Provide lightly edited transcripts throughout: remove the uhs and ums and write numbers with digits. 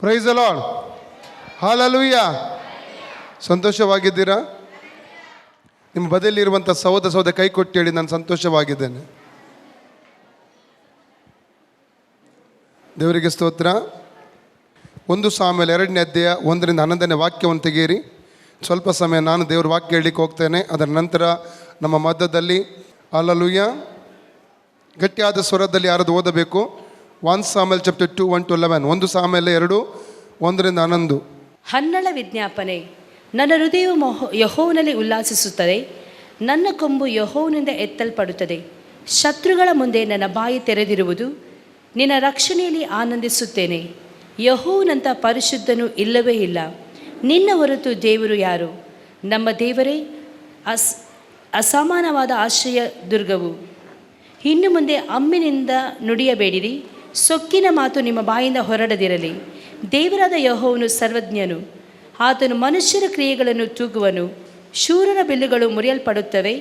Price the lord. Hallelujah. ಸಂತೋಷವಾಗಿದ್ದೀರಾ? ನಿಮ್ಮ ಬದಿಯಲ್ಲಿರುವಂಥ ಸಹೋದರ ಕೈ ಕೊಟ್ಟು ಹೇಳಿ, ನಾನು ಸಂತೋಷವಾಗಿದ್ದೇನೆ. ದೇವರಿಗೆ ಸ್ತೋತ್ರ. 1 ಸಾಮುವೇಲ 2ನೇ ಅಧ್ಯಾಯ 1ರಿಂದ 11ನೇ ವಾಕ್ಯವನ್ನು ತೆಗೆಯಿರಿ. ಸ್ವಲ್ಪ ಸಮಯ ನಾನು ದೇವ್ರ ವಾಕ್ಯ ಹೇಳಲಿಕ್ಕೆ ಹೋಗ್ತೇನೆ. ಅದರ ನಂತರ ನಮ್ಮ ಮಧ್ಯದಲ್ಲಿ ಹಲ್ಲೆಲೂಯಾ ಗಟ್ಟಿಯಾದ ಸ್ವರದಲ್ಲಿ ಯಾರದು ಓದಬೇಕು? 1 ಸಾಮುವೇಲ ಚಾಪ್ಟರ್ 2 1-11. 1 ಸಾಮುವೇಲ 2 1ರಿಂದ 11. ಹನ್ನಳ ವಿಜ್ಞಾಪನೆ. ನನ್ನ ಹೃದಯವು ಯೆಹೋವನಲ್ಲಿ ಉಲ್ಲಾಸಿಸುತ್ತದೆ, ನನ್ನ ಕೊಂಬು ಯೆಹೋವನಿಂದ ಎತ್ತಲ್ಪಡುತ್ತದೆ. ಶತ್ರುಗಳ ಮುಂದೆ ನನ್ನ ಬಾಯಿ ತೆರೆದಿರುವುದು, ನಿನ್ನ ರಕ್ಷಣೆಯಲ್ಲಿ ಆನಂದಿಸುತ್ತೇನೆ. ಯೆಹೋವನಂಥ ಪರಿಶುದ್ಧನು ಇಲ್ಲವೇ ಇಲ್ಲ, ನಿನ್ನ ಹೊರತು ದೇವರು ಯಾರು? ನಮ್ಮ ದೇವರೇ ಅಸಮಾನವಾದ ಆಶ್ರಯ ದುರ್ಗವು. ಇನ್ನು ಮುಂದೆ ಅಮ್ಮಿನಿಂದ ನುಡಿಯಬೇಡಿರಿ, ಸೊಕ್ಕಿನ ಮಾತು ನಿಮ್ಮ ಬಾಯಿಂದ ಹೊರಡದಿರಲಿ. ದೇವರಾದ ಯೆಹೋವನು ಸರ್ವಜ್ಞನು, ಆತನು ಮನುಷ್ಯರ ಕ್ರಿಯೆಗಳನ್ನು ತೂಗುವನು. ಶೂರರ ಬಿಲ್ಲುಗಳು ಮುರಿಯಲ್ಪಡುತ್ತವೆ,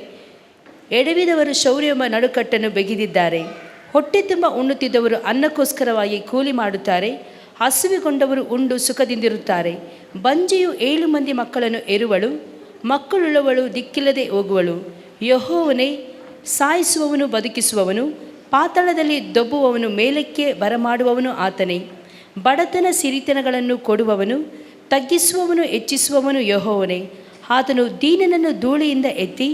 ಎಡವಿದವರು ಶೌರ್ಯವೆಂಬ ನಡುಕಟ್ಟನ್ನು ಬೆಗೆದಿದ್ದಾರೆ. ಹೊಟ್ಟೆ ತುಂಬ ಉಣ್ಣುತ್ತಿದ್ದವರು ಅನ್ನಕ್ಕೋಸ್ಕರವಾಗಿ ಕೂಲಿ ಮಾಡುತ್ತಾರೆ, ಹಸಿವೆಗೊಂಡವರು ಉಂಡು ಸುಖದಿಂದಿರುತ್ತಾರೆ. ಬಂಜೆಯು 7 ಮಂದಿ ಮಕ್ಕಳನ್ನು ಹೆರುವಳು, ಮಕ್ಕಳುಳ್ಳವಳು ದಿಕ್ಕಿಲ್ಲದೆ ಹೋಗುವಳು. ಯೆಹೋವನೇ ಸಾಯಿಸುವವನು, ಬದುಕಿಸುವವನು, ಪಾತಾಳದಲ್ಲಿ ದೊಬ್ಬುವವನು, ಮೇಲಕ್ಕೆ ಬರಮಾಡುವವನು ಆತನೇ. ಬಡತನ ಸಿರಿತನಗಳನ್ನು ಕೊಡುವವನು, ತಗ್ಗಿಸುವವನು, ಹೆಚ್ಚಿಸುವವನು ಯೆಹೋವನೇ. ಆತನು ದೀನನನ್ನು ಧೂಳಿಯಿಂದ ಎತ್ತಿ,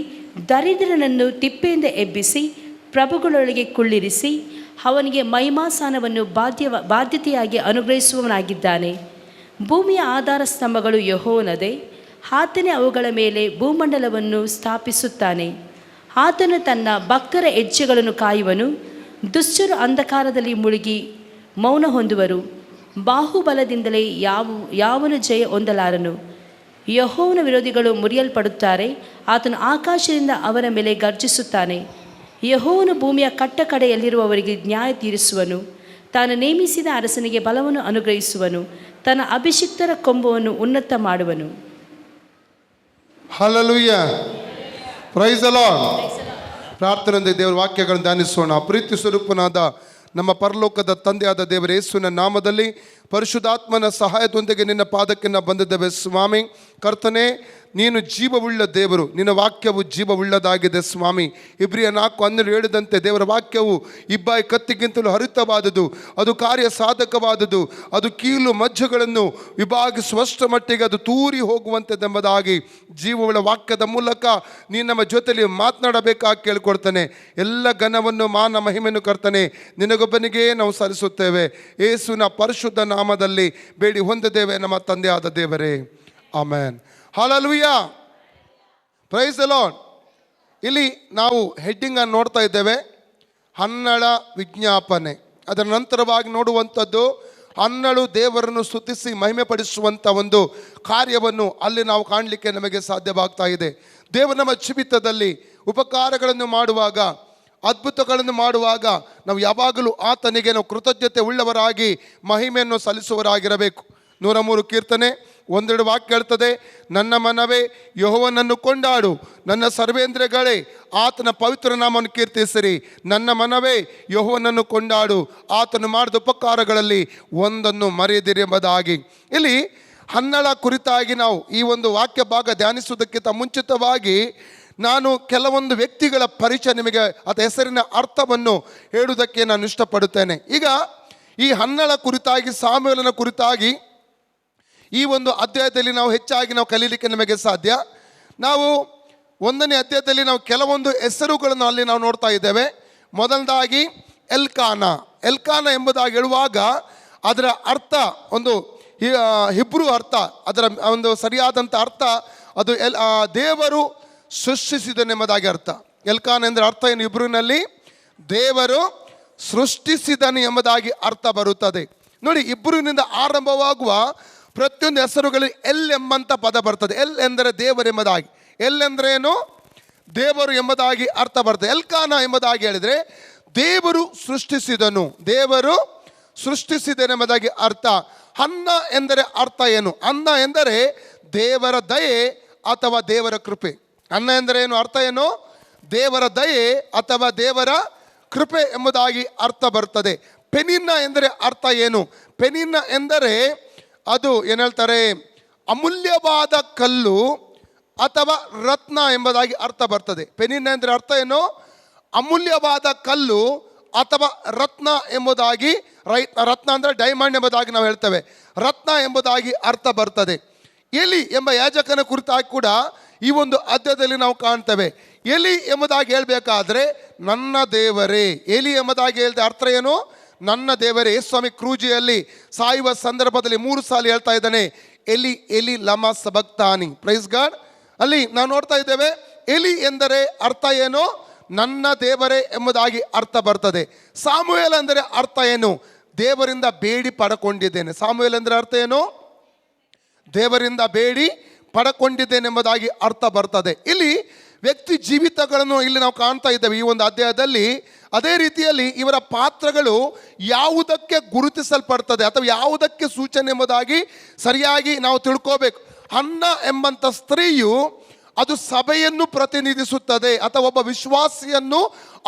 ದರಿದ್ರನನ್ನು ತಿಪ್ಪೆಯಿಂದ ಎಬ್ಬಿಸಿ, ಪ್ರಭುಗಳೊಳಗೆ ಕುಳ್ಳಿರಿಸಿ, ಅವನಿಗೆ ಮಹಿಮಾಸಾನವನ್ನು ಬಾಧ್ಯತೆಯಾಗಿ ಅನುಗ್ರಹಿಸುವವನಾಗಿದ್ದಾನೆ. ಭೂಮಿಯ ಆಧಾರ ಸ್ತಂಭಗಳು ಯೆಹೋವನದೇ, ಆತನೇ ಅವುಗಳ ಮೇಲೆ ಭೂಮಂಡಲವನ್ನು ಸ್ಥಾಪಿಸುತ್ತಾನೆ. ಆತನು ತನ್ನ ಭಕ್ತರ ಹೆಜ್ಜೆಗಳನ್ನು ಕಾಯುವನು. ದುಷ್ಟರು ಅಂಧಕಾರದಲ್ಲಿ ಮುಳುಗಿ ಮೌನ ಹೊಂದುವರು. ಬಾಹುಬಲದಿಂದಲೇ ಯಾವನು ಜಯ ಹೊಂದಲಾರನು. ಯೆಹೋವನ ವಿರೋಧಿಗಳು ಮುರಿಯಲ್ಪಡುತ್ತಾರೆ, ಆತನು ಆಕಾಶದಿಂದ ಅವರ ಮೇಲೆ ಗರ್ಜಿಸುತ್ತಾನೆ. ಯೆಹೋವನು ಭೂಮಿಯ ಕಟ್ಟಕಡೆಯಲ್ಲಿರುವವರಿಗೆ ನ್ಯಾಯ ತೀರಿಸುವನು. ತಾನು ನೇಮಿಸಿದ ಅರಸನಿಗೆ ಬಲವನ್ನು ಅನುಗ್ರಹಿಸುವನು. ತನ್ನ ಅಭಿಷಿಕ್ತರ ಕೊಂಬವನ್ನು ಉನ್ನತ ಮಾಡುವನು. ಹಲ್ಲೆಲೂಯಾ. Praise the Lord. ಪ್ರಾರ್ಥನೆಯಿಂದ ದೇವರ ವಾಕ್ಯಗಳನ್ನು ಧ್ಯಾನಿಸೋಣ. ಪ್ರೀತಿ ಸ್ವರೂಪನಾದ ನಮ್ಮ ಪರಲೋಕದ ತಂದೆಯಾದ ದೇವರ ಯೇಸುವಿನ ನಾಮದಲ್ಲಿ ಪರಿಶುದ್ಧಾತ್ಮನ ಸಹಾಯದೊಂದಿಗೆ ನಿನ್ನ ಪಾದಕ್ಕೆ ನಾವು ಬಂದಿದ್ದೇವೆ ಸ್ವಾಮಿ. ಕರ್ತನೇ, ನೀನು ಜೀವವುಳ್ಳ ದೇವರು, ನಿನ್ನ ವಾಕ್ಯವು ಜೀವವುಳ್ಳದಾಗಿದೆ ಸ್ವಾಮಿ. ಇಬ್ರಿಯ 4:12 ಹೇಳಿದಂತೆ ದೇವರ ವಾಕ್ಯವು ಇಬ್ಬಾಯಿ ಕತ್ತಿಗಿಂತಲೂ ಹರಿತವಾದುದು, ಅದು ಕಾರ್ಯ ಸಾಧಕವಾದುದು, ಅದು ಕೀಲು ಮಜ್ಜೆಗಳನ್ನು ವಿಭಾಗಿಸುವಷ್ಟ ಮಟ್ಟಿಗೆ ಅದು ತೂರಿ ಹೋಗುವಂಥದ್ದೆಂಬುದಾಗಿ ಜೀವವುಳ್ಳ ವಾಕ್ಯದ ಮೂಲಕ ನೀನು ನಮ್ಮ ಜೊತೆಯಲ್ಲಿ ಮಾತನಾಡಬೇಕಾಗಿ ಕೇಳಿಕೊಡ್ತಾನೆ. ಎಲ್ಲ ಘನವನ್ನು ಮಾನ ಮಹಿಮೆಯನ್ನು ಕರ್ತನೆ ನಿನಗೊಬ್ಬನಿಗೆ ನಾವು ಸಲ್ಲಿಸುತ್ತೇವೆ. ಯೇಸುವಿನ ಪರಿಶುದ್ಧ ನಾಮದಲ್ಲಿ ಬೇಡಿ ಹೊಂದಿದ್ದೇವೆ ನಮ್ಮ ತಂದೆಯಾದ ದೇವರೇ, amen. Hallelujah. Praise the lord. ಇಲ್ಲಿ ನಾವು ಹೆಡ್ಡಿಂಗ್ ಅನ್ನು ನೋಡ್ತಾ ಇದ್ದೇವೆ, ಹನ್ನಳ ವಿಜ್ಞಾಪನೆ. ಅದರ ನಂತರವಾಗಿ ನೋಡುವಂಥದ್ದು ಹನ್ನಳು ದೇವರನ್ನು ಸ್ತುತಿಸಿ ಮಹಿಮೆ ಪಡಿಸುವಂಥ ಒಂದು ಕಾರ್ಯವನ್ನು ಅಲ್ಲಿ ನಾವು ಕಾಣಲಿಕ್ಕೆ ನಮಗೆ ಸಾಧ್ಯವಾಗ್ತಾ ಇದೆ. ದೇವರು ನಮ್ಮ ಜೀವಿತದಲ್ಲಿ ಉಪಕಾರಗಳನ್ನು ಮಾಡುವಾಗ, ಅದ್ಭುತಗಳನ್ನು ಮಾಡುವಾಗ ನಾವು ಯಾವಾಗಲೂ ಆತನಿಗೆ ನಾವು ಕೃತಜ್ಞತೆ ಉಳ್ಳವರಾಗಿ ಮಹಿಮೆಯನ್ನು ಸಲ್ಲಿಸುವವರಾಗಿರಬೇಕು. 103 ಕೀರ್ತನೆ 1-2 ವಾಕ್ಯ ಹೇಳ್ತದೆ, ನನ್ನ ಮನವೇ ಯೆಹೋವನನ್ನು ಕೊಂಡಾಡು, ನನ್ನ ಸರ್ವೇಂದ್ರಿಯಗಳೇ ಆತನ ಪವಿತ್ರ ನಾಮವನ್ನು ಕೀರ್ತಿಸಿರಿ. ನನ್ನ ಮನವೇ ಯೆಹೋವನನ್ನು ಕೊಂಡಾಡು, ಆತನು ಮಾಡಿದ ಉಪಕಾರಗಳಲ್ಲಿ ಒಂದನ್ನು ಮರೆಯದಿರಿ ಎಂಬುದಾಗಿ. ಇಲ್ಲಿ ಹನ್ನಳ ಕುರಿತಾಗಿ ನಾವು ಈ ಒಂದು ವಾಕ್ಯ ಭಾಗ ಧ್ಯಾನಿಸುವುದಕ್ಕಿಂತ ಮುಂಚಿತವಾಗಿ ನಾನು ಕೆಲವೊಂದು ವ್ಯಕ್ತಿಗಳ ಪರಿಚಯ ನಿಮಗೆ ಅಥವಾ ಹೆಸರಿನ ಅರ್ಥವನ್ನು ಹೇಳುವುದಕ್ಕೆ ನಾನು ಇಷ್ಟಪಡುತ್ತೇನೆ. ಈಗ ಈ ಹನ್ನಳ ಕುರಿತಾಗಿ, ಸಾಮುವೇಲನ ಕುರಿತಾಗಿ ಈ ಒಂದು ಅಧ್ಯಾಯದಲ್ಲಿ ನಾವು ಹೆಚ್ಚಾಗಿ ನಾವು ಕಲೀಲಿಕ್ಕೆ ನಮಗೆ ಸಾಧ್ಯ. ನಾವು 1ನೇ ಅಧ್ಯಾಯದಲ್ಲಿ ನಾವು ಕೆಲವೊಂದು ಹೆಸರುಗಳನ್ನು ಅಲ್ಲಿ ನಾವು ನೋಡ್ತಾ ಇದ್ದೇವೆ. ಮೊದಲದಾಗಿ ಎಲ್ಕಾನ ಎಂಬುದಾಗಿ ಹೇಳುವಾಗ ಅದರ ಅರ್ಥ ಒಂದು ಹಿಬ್ರು ಅರ್ಥ, ಅದರ ಒಂದು ಸರಿಯಾದಂಥ ಅರ್ಥ ಅದು ದೇವರು ಸೃಷ್ಟಿಸಿದನೆಂಬುದಾಗಿ ಅರ್ಥ. ಎಲ್ಕಾನ ಎಂದರೆ ಅರ್ಥ ಏನು? ಇಬ್ರಿನಲ್ಲಿ ದೇವರು ಸೃಷ್ಟಿಸಿದನು ಎಂಬುದಾಗಿ ಅರ್ಥ ಬರುತ್ತದೆ. ನೋಡಿ, ಇಬ್ರಿನಿಂದ ಆರಂಭವಾಗುವ ಪ್ರತಿಯೊಂದು ಹೆಸರುಗಳಲ್ಲಿ ಎಲ್ ಎಂಬಂಥ ಪದ ಬರ್ತದೆ. ಎಲ್ ಎಂದರೆ ದೇವರೆಂಬುದಾಗಿ, ಎಲ್ ಎಂದರೆ ಏನು? ದೇವರು ಎಂಬುದಾಗಿ ಅರ್ಥ ಬರ್ತದೆ. ಎಲ್ಕಾನ ಎಂಬುದಾಗಿ ಹೇಳಿದರೆ ದೇವರು ಸೃಷ್ಟಿಸಿದನು, ದೇವರು ಸೃಷ್ಟಿಸಿದನೆಂಬುದಾಗಿ ಅರ್ಥ. ಹನ್ನ ಎಂದರೆ ಅರ್ಥ ಏನು? ಅನ್ನ ಎಂದರೆ ದೇವರ ದಯೆ ಅಥವಾ ದೇವರ ಕೃಪೆ. ಅನ್ನ ಎಂದರೆ ಏನು? ಅರ್ಥ ಏನು? ದೇವರ ದಯೆ ಅಥವಾ ದೇವರ ಕೃಪೆ ಎಂಬುದಾಗಿ ಅರ್ಥ ಬರ್ತದೆ. ಪೆನಿನ್ನ ಎಂದರೆ ಅರ್ಥ ಏನು? ಪೆನಿನ್ನ ಎಂದರೆ ಅದು ಏನು ಹೇಳ್ತಾರೆ, ಅಮೂಲ್ಯವಾದ ಕಲ್ಲು ಅಥವಾ ರತ್ನ ಎಂಬುದಾಗಿ ಅರ್ಥ ಬರ್ತದೆ. ಪೆನಿನ್ನ ಅಂದರೆ ಅರ್ಥ ಏನು? ಅಮೂಲ್ಯವಾದ ಕಲ್ಲು ಅಥವಾ ರತ್ನ ಎಂಬುದಾಗಿ, ರತ್ನ ಅಂದರೆ ಡೈಮಂಡ್ ಎಂಬುದಾಗಿ ನಾವು ಹೇಳ್ತೇವೆ, ರತ್ನ ಎಂಬುದಾಗಿ ಅರ್ಥ ಬರ್ತದೆ. ಎಲಿ ಎಂಬ ಯಾಜಕನ ಕುರಿತಾಗಿ ಕೂಡ ಈ ಒಂದು ಅಧ್ಯಾಯದಲ್ಲಿ ನಾವು ಕಾಣ್ತೇವೆ. ಎಲಿ ಎಂಬುದಾಗಿ ಹೇಳಬೇಕಾದ್ರೆ ನನ್ನ ದೇವರೇ. ಎಲಿ ಎಂಬುದಾಗಿ ಹೇಳಿದ ಅರ್ಥ ಏನು? ನನ್ನ ದೇವರೇ. ಸ್ವಾಮಿ ಕ್ರೂಜಿಯಲ್ಲಿ ಸಾಯುವ ಸಂದರ್ಭದಲ್ಲಿ 3 ಸಾಲ ಹೇಳ್ತಾ ಇದ್ದಾನೆ, ಎಲಿ ಎಲಿ ಲಮ ಸಬಕ್ತಾನಿ. Praise God. ಅಲ್ಲಿ ನಾವು ನೋಡ್ತಾ ಇದ್ದೇವೆ, ಎಲಿ ಎಂದರೆ ಅರ್ಥ ಏನು? ನನ್ನ ದೇವರೇ ಎಂಬುದಾಗಿ ಅರ್ಥ ಬರ್ತದೆ. ಸಾಮುವೇಲ್ ಅಂದರೆ ಅರ್ಥ ಏನು? ದೇವರಿಂದ ಬೇಡಿ ಪಡ್ಕೊಂಡಿದ್ದೇನೆ. ಸಾಮುವೇಲ್ ಅಂದರೆ ಅರ್ಥ ಏನು? ದೇವರಿಂದ ಬೇಡಿ ಪಡ್ಕೊಂಡಿದ್ದೇನೆ ಎಂಬುದಾಗಿ ಅರ್ಥ ಬರ್ತದೆ. ಇಲ್ಲಿ ವ್ಯಕ್ತಿ ಜೀವಿತಗಳನ್ನು ಇಲ್ಲಿ ನಾವು ಕಾಣ್ತಾ ಇದ್ದೇವೆ ಈ ಒಂದು ಅಧ್ಯಾಯದಲ್ಲಿ. ಅದೇ ರೀತಿಯಲ್ಲಿ ಇವರ ಪಾತ್ರಗಳು ಯಾವುದಕ್ಕೆ ಗುರುತಿಸಲ್ಪಡ್ತದೆ ಅಥವಾ ಯಾವುದಕ್ಕೆ ಸೂಚನೆ ಎಂಬುದಾಗಿ ಸರಿಯಾಗಿ ನಾವು ತಿಳ್ಕೋಬೇಕು. ಹನ್ನ ಎಂಬಂಥ ಸ್ತ್ರೀಯು ಅದು ಸಭೆಯನ್ನು ಪ್ರತಿನಿಧಿಸುತ್ತದೆ ಅಥವಾ ಒಬ್ಬ ವಿಶ್ವಾಸಿಯನ್ನು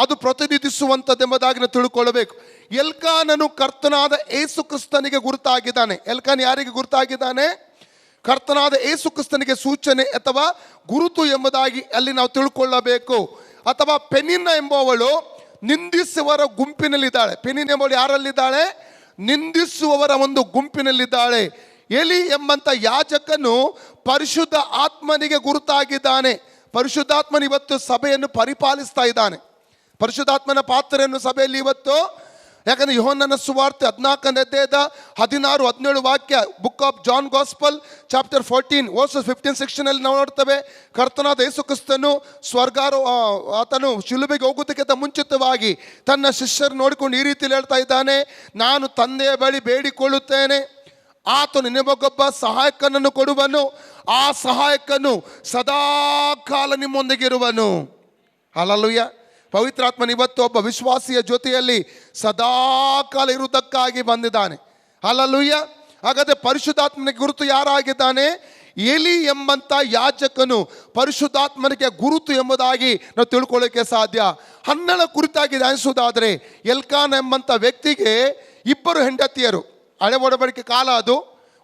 ಅದು ಪ್ರತಿನಿಧಿಸುವಂಥದ್ದೆಂಬುದಾಗಿ ನಾವು ತಿಳ್ಕೊಳ್ಬೇಕು. ಎಲ್ಕಾನನು ಕರ್ತನಾದ ಯೇಸು ಕ್ರಿಸ್ತನಿಗೆ ಗುರುತಾಗಿದ್ದಾನೆ. ಎಲ್ಕಾನ್ ಯಾರಿಗೆ ಗುರುತಾಗಿದ್ದಾನೆ? ಕರ್ತನಾದ ಯೇಸು ಕ್ರಿಸ್ತನಿಗೆ ಸೂಚನೆ ಅಥವಾ ಗುರುತು ಎಂಬುದಾಗಿ ಅಲ್ಲಿ ನಾವು ತಿಳ್ಕೊಳ್ಳಬೇಕು. ಅಥವಾ ಪೆನಿನ್ನ ಎಂಬುವವಳು ನಿಂದಿಸುವವರ ಗುಂಪಿನಲ್ಲಿದ್ದಾಳೆ. ಪೆನಿನ್ ಎಂಬವಳು ಯಾರಲ್ಲಿದ್ದಾಳೆ? ನಿಂದಿಸುವವರ ಒಂದು ಗುಂಪಿನಲ್ಲಿದ್ದಾಳೆ. ಎಲಿ ಎಂಬಂಥ ಯಾಜಕನು ಪರಿಶುದ್ಧ ಆತ್ಮನಿಗೆ ಗುರುತಾಗಿದ್ದಾನೆ. ಪರಿಶುದ್ಧಾತ್ಮನ ಇವತ್ತು ಸಭೆಯನ್ನು ಪರಿಪಾಲಿಸ್ತಾ ಇದ್ದಾನೆ. ಪರಿಶುದ್ಧಾತ್ಮನ ಪಾತ್ರೆಯನ್ನು ಸಭೆಯಲ್ಲಿ ಇವತ್ತು, ಯಾಕಂದರೆ ಯೋಹನ್ನನ ಸುವಾರ್ತೆ 14ನೇ ಅಧ್ಯಾಯದ 16, 17 ವಾಕ್ಯ, book of John gospel chapter 14 verses 15-16 ನಾವು ನೋಡ್ತೇವೆ. ಕರ್ತನಾದ ಯೇಸು ಕ್ರಿಸ್ತನು ಆತನು ಶಿಲುಬೆಗೆ ಹೋಗುವುದಕ್ಕಿಂತ ಮುಂಚಿತವಾಗಿ ತನ್ನ ಶಿಷ್ಯರು ನೋಡಿಕೊಂಡು ಈ ರೀತಿಯಲ್ಲಿ ಹೇಳ್ತಾ ಇದ್ದಾನೆ, ನಾನು ತಂದೆಯ ಬಳಿ ಬೇಡಿಕೊಳ್ಳುತ್ತೇನೆ, ಆತನು ನಿಮಗೊಬ್ಬ ಸಹಾಯಕನನ್ನು ಕೊಡುವನು, ಆ ಸಹಾಯಕನು ಸದಾಕಾಲ ನಿಮ್ಮೊಂದಿಗಿರುವನು. ಹಲ್ಲೆಲೂಯಾ. ಪವಿತ್ರಾತ್ಮನ ಇವತ್ತು ಒಬ್ಬ ವಿಶ್ವಾಸಿಯ ಜೊತೆಯಲ್ಲಿ ಸದಾಕಾಲ ಇರುವುದಕ್ಕಾಗಿ ಬಂದಿದ್ದಾನೆ. ಹಲ್ಲೆಲೂಯಾ. ಹಾಗಾದರೆ ಪರಿಶುದ್ಧಾತ್ಮನಿಗೆ ಗುರುತು ಯಾರಾಗಿದ್ದಾನೆ? ಎಲಿ ಎಂಬಂಥ ಯಾಜಕನು ಪರಿಶುದ್ಧಾತ್ಮನಿಗೆ ಗುರುತು ಎಂಬುದಾಗಿ ನಾವು ತಿಳ್ಕೊಳ್ಳೋಕ್ಕೆ ಸಾಧ್ಯ. ಹನ್ನಳ ಕುರಿತಾಗಿ ಧ್ಯಾನಿಸುವುದಾದರೆ, ಎಲ್ಕಾನ ಎಂಬಂಥ ವ್ಯಕ್ತಿಗೆ 2 ಹೆಂಡತಿಯರು. ಹಳೆ ಒಡಂಬಡಿಕೆ ಕಾಲ ಅದು,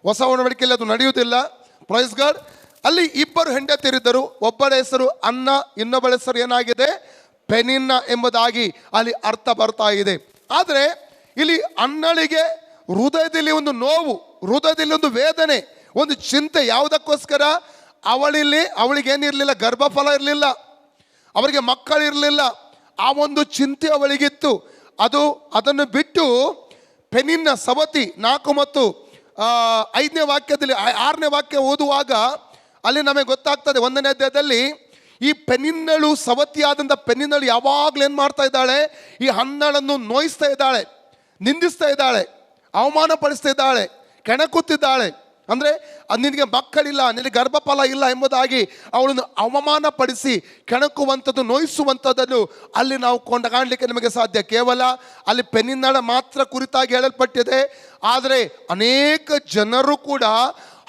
ಹೊಸ ಒಡಂಬಡಿಕೆಯಲ್ಲಿ ಅದು ನಡೆಯುವುದಿಲ್ಲ. Praise God. ಅಲ್ಲಿ 2 ಹೆಂಡತಿಯರಿದ್ದರು. ಒಬ್ಬಳ ಹೆಸರು ಅನ್ನ, ಇನ್ನೊಬ್ಬಳ ಹೆಸರು ಏನಾಗಿದೆ? ಪೆನಿನ್ನ ಎಂಬುದಾಗಿ ಅಲ್ಲಿ ಅರ್ಥ ಬರ್ತಾ ಇದೆ. ಆದರೆ ಇಲ್ಲಿ ಅನ್ನಳಿಗೆ ಹೃದಯದಲ್ಲಿ ಒಂದು ನೋವು, ಹೃದಯದಲ್ಲಿ ಒಂದು ವೇದನೆ, ಒಂದು ಚಿಂತೆ. ಯಾವುದಕ್ಕೋಸ್ಕರ? ಅವಳಿಗೆ ಏನಿರಲಿಲ್ಲ, ಗರ್ಭಫಲ ಇರಲಿಲ್ಲ, ಅವರಿಗೆ ಮಕ್ಕಳಿರಲಿಲ್ಲ. ಆ ಒಂದು ಚಿಂತೆ ಅವಳಿಗಿತ್ತು. ಅದನ್ನು ಬಿಟ್ಟು ಪೆನಿನ್ನ ಸವತಿ 4 ಮತ್ತು 5ನೇ ವಾಕ್ಯದಲ್ಲಿ 6ನೇ ವಾಕ್ಯ ಓದುವಾಗ ಅಲ್ಲಿ ನಮಗೆ ಗೊತ್ತಾಗ್ತದೆ. 1ನೇ ಅಧ್ಯಾಯದಲ್ಲಿ ಈ ಪೆನಿನ್ನಳು, ಸವತಿಯಾದಂಥ ಪೆನಿನ್ನಳು ಯಾವಾಗಲೂ ಏನು ಮಾಡ್ತಾ ಇದ್ದಾಳೆ? ಈ ಹನ್ನಳನ್ನು ನೋಯಿಸ್ತಾ ಇದ್ದಾಳೆ, ನಿಂದಿಸ್ತಾ ಇದ್ದಾಳೆ, ಅವಮಾನಪಡಿಸ್ತಾ ಇದ್ದಾಳೆ, ಕೆಣಕುತ್ತಿದ್ದಾಳೆ. ಅಂದರೆ ನಿನಗೆ ಮಕ್ಕಳಿಲ್ಲ, ನಿನಗೆ ಗರ್ಭಫಲ ಇಲ್ಲ ಎಂಬುದಾಗಿ ಅವಳನ್ನು ಅವಮಾನಪಡಿಸಿ ಕೆಣಕುವಂಥದ್ದು, ನೋಯಿಸುವಂಥದ್ದನ್ನು ಅಲ್ಲಿ ನಾವು ಕಾಣಲಿಕ್ಕೆ ನಮಗೆ ಸಾಧ್ಯ. ಕೇವಲ ಅಲ್ಲಿ ಪೆನಿನ್ನಳ ಮಾತ್ರ ಕುರಿತಾಗಿ ಹೇಳಲ್ಪಟ್ಟಿದೆ. ಆದರೆ ಅನೇಕ ಜನರು ಕೂಡ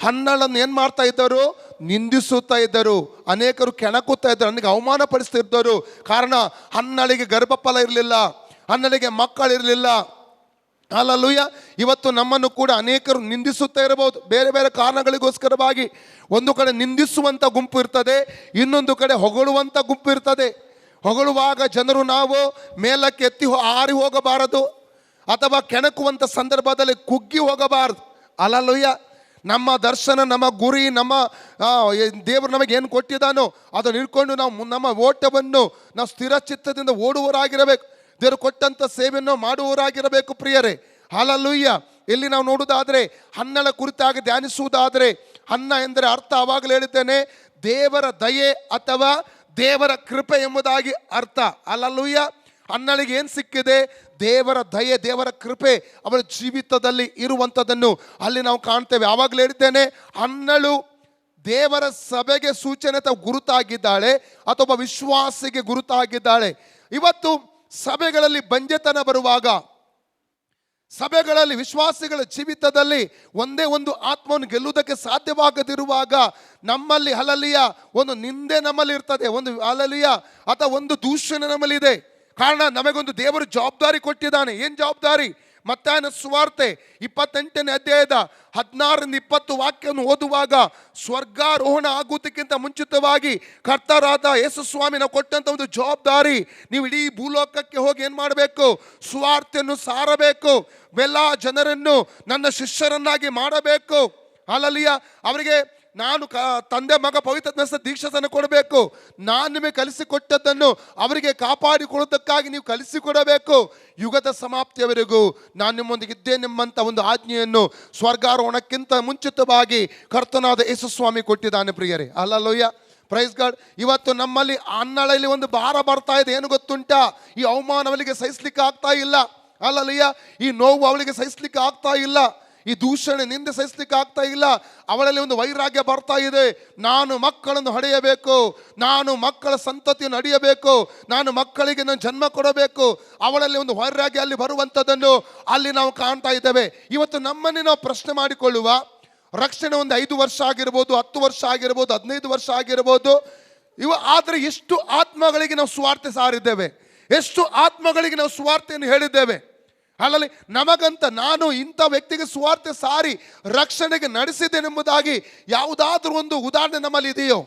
ಹನ್ನಳನ್ನು ಏನು ಮಾಡ್ತಾ ಇದ್ದರು? ನಿಂದಿಸುತ್ತಾ ಇದ್ದರು. ಅನೇಕರು ಕೆಣಕುತ್ತಾ ಇದ್ದರು, ನನಗೆ ಅವಮಾನ ಪಡಿಸ್ತಿದ್ದರು. ಕಾರಣ ಹನ್ನಳಿಗೆ ಗರ್ಭಫಲ ಇರಲಿಲ್ಲ, ಹನ್ನಳಿಗೆ ಮಕ್ಕಳಿರಲಿಲ್ಲ. ಹಲ್ಲೆಲೂಯಾ. ಇವತ್ತು ನಮ್ಮನ್ನು ಕೂಡ ಅನೇಕರು ನಿಂದಿಸುತ್ತಾ ಇರಬಹುದು, ಬೇರೆ ಬೇರೆ ಕಾರಣಗಳಿಗೋಸ್ಕರವಾಗಿ. ಒಂದು ಕಡೆ ನಿಂದಿಸುವಂಥ ಗುಂಪು ಇರ್ತದೆ, ಇನ್ನೊಂದು ಕಡೆ ಹೊಗಳುವಂಥ ಗುಂಪು ಇರ್ತದೆ. ಹೊಗಳುವಾಗ ಜನರು ನಾವು ಮೇಲಕ್ಕೆ ಎತ್ತಿ ಹಾರಿ ಹೋಗಬಾರದು, ಅಥವಾ ಕೆಣಕುವಂಥ ಸಂದರ್ಭದಲ್ಲಿ ಕುಗ್ಗಿ ಹೋಗಬಾರದು. ಹಲ್ಲೆಲೂಯಾ. ನಮ್ಮ ದರ್ಶನ, ನಮ್ಮ ಗುರಿ, ನಮ್ಮ ದೇವರು ನಮಗೆ ಏನು ಕೊಟ್ಟಿದ್ದಾನೋ ಅದನ್ನು ಇಟ್ಕೊಂಡು ನಾವು ನಮ್ಮ ಓಟವನ್ನು ನಾವು ಸ್ಥಿರ ಚಿತ್ತದಿಂದ ಓಡುವವರಾಗಿರಬೇಕು. ದೇವರು ಕೊಟ್ಟಂಥ ಸೇವೆಯನ್ನು ಮಾಡುವವರಾಗಿರಬೇಕು ಪ್ರಿಯರೇ. ಹಲ್ಲೆಲೂಯಾ. ಇಲ್ಲಿ ನಾವು ನೋಡುವುದಾದರೆ, ಹನ್ನಳ ಕುರಿತಾಗಿ ಧ್ಯಾನಿಸುವುದಾದರೆ, ಹನ್ನ ಎಂದರೆ ಅರ್ಥ ಆವಾಗಲೇ ಹೇಳಿದ್ದೇನೆ, ದೇವರ ದಯೆ ಅಥವಾ ದೇವರ ಕೃಪೆ ಎಂಬುದಾಗಿ ಅರ್ಥ. ಹಲ್ಲೆಲೂಯಾ. ಹನ್ನಳಿಗೆ ಏನು ಸಿಕ್ಕಿದೆ? ದೇವರ ದಯೆ, ದೇವರ ಕೃಪೆ ಅವಳ ಜೀವಿತದಲ್ಲಿ ಇರುವಂಥದ್ದನ್ನು ಅಲ್ಲಿ ನಾವು ಕಾಣ್ತೇವೆ. ಆವಾಗಲೇ ಹೇಳಿದ್ದೇನೆ, ಹನ್ನಳು ದೇವರ ಸಭೆಗೆ ಸೂಚನೆ ಅಥವಾ ಗುರುತಾಗಿದ್ದಾಳೆ, ಅಥವಾ ವಿಶ್ವಾಸಿಗೆ ಗುರುತಾಗಿದ್ದಾಳೆ. ಇವತ್ತು ಸಭೆಗಳಲ್ಲಿ ಬಂಜೆತನ ಬರುವಾಗ, ಸಭೆಗಳಲ್ಲಿ ವಿಶ್ವಾಸಿಗಳ ಜೀವಿತದಲ್ಲಿ ಒಂದೇ ಒಂದು ಆತ್ಮವನ್ನು ಗೆಲ್ಲುವುದಕ್ಕೆ ಸಾಧ್ಯವಾಗದಿರುವಾಗ ನಮ್ಮಲ್ಲಿ ಹಲ್ಲೆಲೂಯ ಒಂದು ನಿಂದೆ ನಮ್ಮಲ್ಲಿ ಇರ್ತದೆ, ಒಂದು ಹಲ್ಲೆಲೂಯ ಅಥವಾ ಒಂದು ದೂಷಣೆ ನಮ್ಮಲ್ಲಿದೆ. ಕಾರಣ ನಮಗೊಂದು ದೇವರು ಜವಾಬ್ದಾರಿ ಕೊಟ್ಟಿದ್ದಾನೆ. ಏನು ಜವಾಬ್ದಾರಿ? ಮತ್ತಾಯನ ಸುವಾರ್ತೆ 28ನೇ ಅಧ್ಯಾಯದ 16ರಿಂದ 20 ವಾಕ್ಯವನ್ನು ಓದುವಾಗ ಸ್ವರ್ಗಾರೋಹಣ ಆಗುವುದಕ್ಕಿಂತ ಮುಂಚಿತವಾಗಿ ಕರ್ತರಾದ ಯೇಸು ಸ್ವಾಮಿ ನಾವು ಕೊಟ್ಟಂಥ ಒಂದು ಜವಾಬ್ದಾರಿ, ನೀವು ಇಡೀ ಭೂಲೋಕಕ್ಕೆ ಹೋಗಿ ಏನು ಮಾಡಬೇಕು? ಸುವಾರ್ತೆಯನ್ನು ಸಾರಬೇಕು, ಎಲ್ಲ ಜನರನ್ನು ನನ್ನ ಶಿಷ್ಯರನ್ನಾಗಿ ಮಾಡಬೇಕು. ಅಲ್ಲಲ್ಲಿಯ ಅವರಿಗೆ ನಾನು ತಂದೆ ಮಗ ಪವಿತ್ರ ದೀಕ್ಷಾಸನ ಕೊಡಬೇಕು. ನಾನು ನಿಮಗೆ ಕಲಿಸಿಕೊಟ್ಟದ್ದನ್ನು ಅವರಿಗೆ ಕಾಪಾಡಿಕೊಳ್ಳುವುದಕ್ಕಾಗಿ ನೀವು ಕಲಿಸಿಕೊಡಬೇಕು. ಯುಗದ ಸಮಾಪ್ತಿಯವರೆಗೂ ನಾನು ನಿಮ್ಮೊಂದಿಗೆ ಇದ್ದೇನೆಂಬಂಥ ಒಂದು ಆಜ್ಞೆಯನ್ನು ಸ್ವರ್ಗಾರೋಹಣಕ್ಕಿಂತ ಮುಂಚಿತವಾಗಿ ಕರ್ತನಾದ ಯೇಸು ಸ್ವಾಮಿ ಕೊಟ್ಟಿದ್ದಾನೆ ಪ್ರಿಯರೇ. ಅಲ್ಲಲ್ಲೋಯ್ಯ, ಪ್ರೈಸ್ ಗಾಡ್. ಇವತ್ತು ನಮ್ಮಲ್ಲಿ ಅನ್ನಳಲ್ಲಿ ಒಂದು ಭಾರ ಬರ್ತಾ ಇದೆ. ಏನು ಗೊತ್ತುಂಟಾ? ಈ ಅವಮಾನ ಅವಳಿಗೆ ಸಹಿಸ್ಲಿಕ್ಕೆ ಆಗ್ತಾ ಇಲ್ಲ. ಅಲ್ಲಲ್ಲಯ್ಯ, ಈ ನೋವು ಅವಳಿಗೆ ಸಹಿಸ್ಲಿಕ್ಕೆ ಆಗ್ತಾ ಇಲ್ಲ. ಈ ದೂಷಣೆ ನಿಂದೆ ಸಹಿಸ್ಲಿಕ್ಕೆ ಆಗ್ತಾ ಇಲ್ಲ. ಅವಳಲ್ಲಿ ಒಂದು ವೈರಾಗ್ಯ ಬರ್ತಾ ಇದೆ. ನಾನು ಮಕ್ಕಳನ್ನು ಹಡೆಯಬೇಕು, ನಾನು ಮಕ್ಕಳ ಸಂತತಿಯನ್ನು ಹಡೆಯಬೇಕು, ನಾನು ಮಕ್ಕಳಿಗೆ ನಾನು ಜನ್ಮ ಕೊಡಬೇಕು. ಅವಳಲ್ಲಿ ಒಂದು ವೈರಾಗ್ಯ ಅಲ್ಲಿ ಬರುವಂಥದ್ದನ್ನು ಅಲ್ಲಿ ನಾವು ಕಾಣ್ತಾ ಇದ್ದೇವೆ. ಇವತ್ತು ನಮ್ಮನ್ನೇ ನಾವು ಪ್ರಶ್ನೆ ಮಾಡಿಕೊಳ್ಳುವ, ರಕ್ಷಣೆ ಒಂದು 5 ವರ್ಷ ಆಗಿರ್ಬೋದು, 10 ವರ್ಷ ಆಗಿರ್ಬೋದು, 15 ವರ್ಷ ಆಗಿರ್ಬೋದು. ಆದರೆ ಎಷ್ಟು ಆತ್ಮಗಳಿಗೆ ನಾವು ಸುವಾರ್ತೆ ಸಾರಿದ್ದೇವೆ? ಎಷ್ಟು ಆತ್ಮಗಳಿಗೆ ನಾವು ಸುವಾರ್ತೆಯನ್ನು ಹೇಳಿದ್ದೇವೆ? ಅಲ್ಲಲ್ಲಿ ನಮಗಂತ ನಾನು ಇಂಥ ವ್ಯಕ್ತಿಗೆ ಸುವಾರ್ತೆ ಸಾರಿ ರಕ್ಷಣೆಗೆ ನಡೆಸಿದ್ದೇನೆಂಬುದಾಗಿ ಯಾವುದಾದ್ರೂ ಒಂದು ಉದಾಹರಣೆ ನಮ್ಮಲ್ಲಿ ಇದೆಯೋ?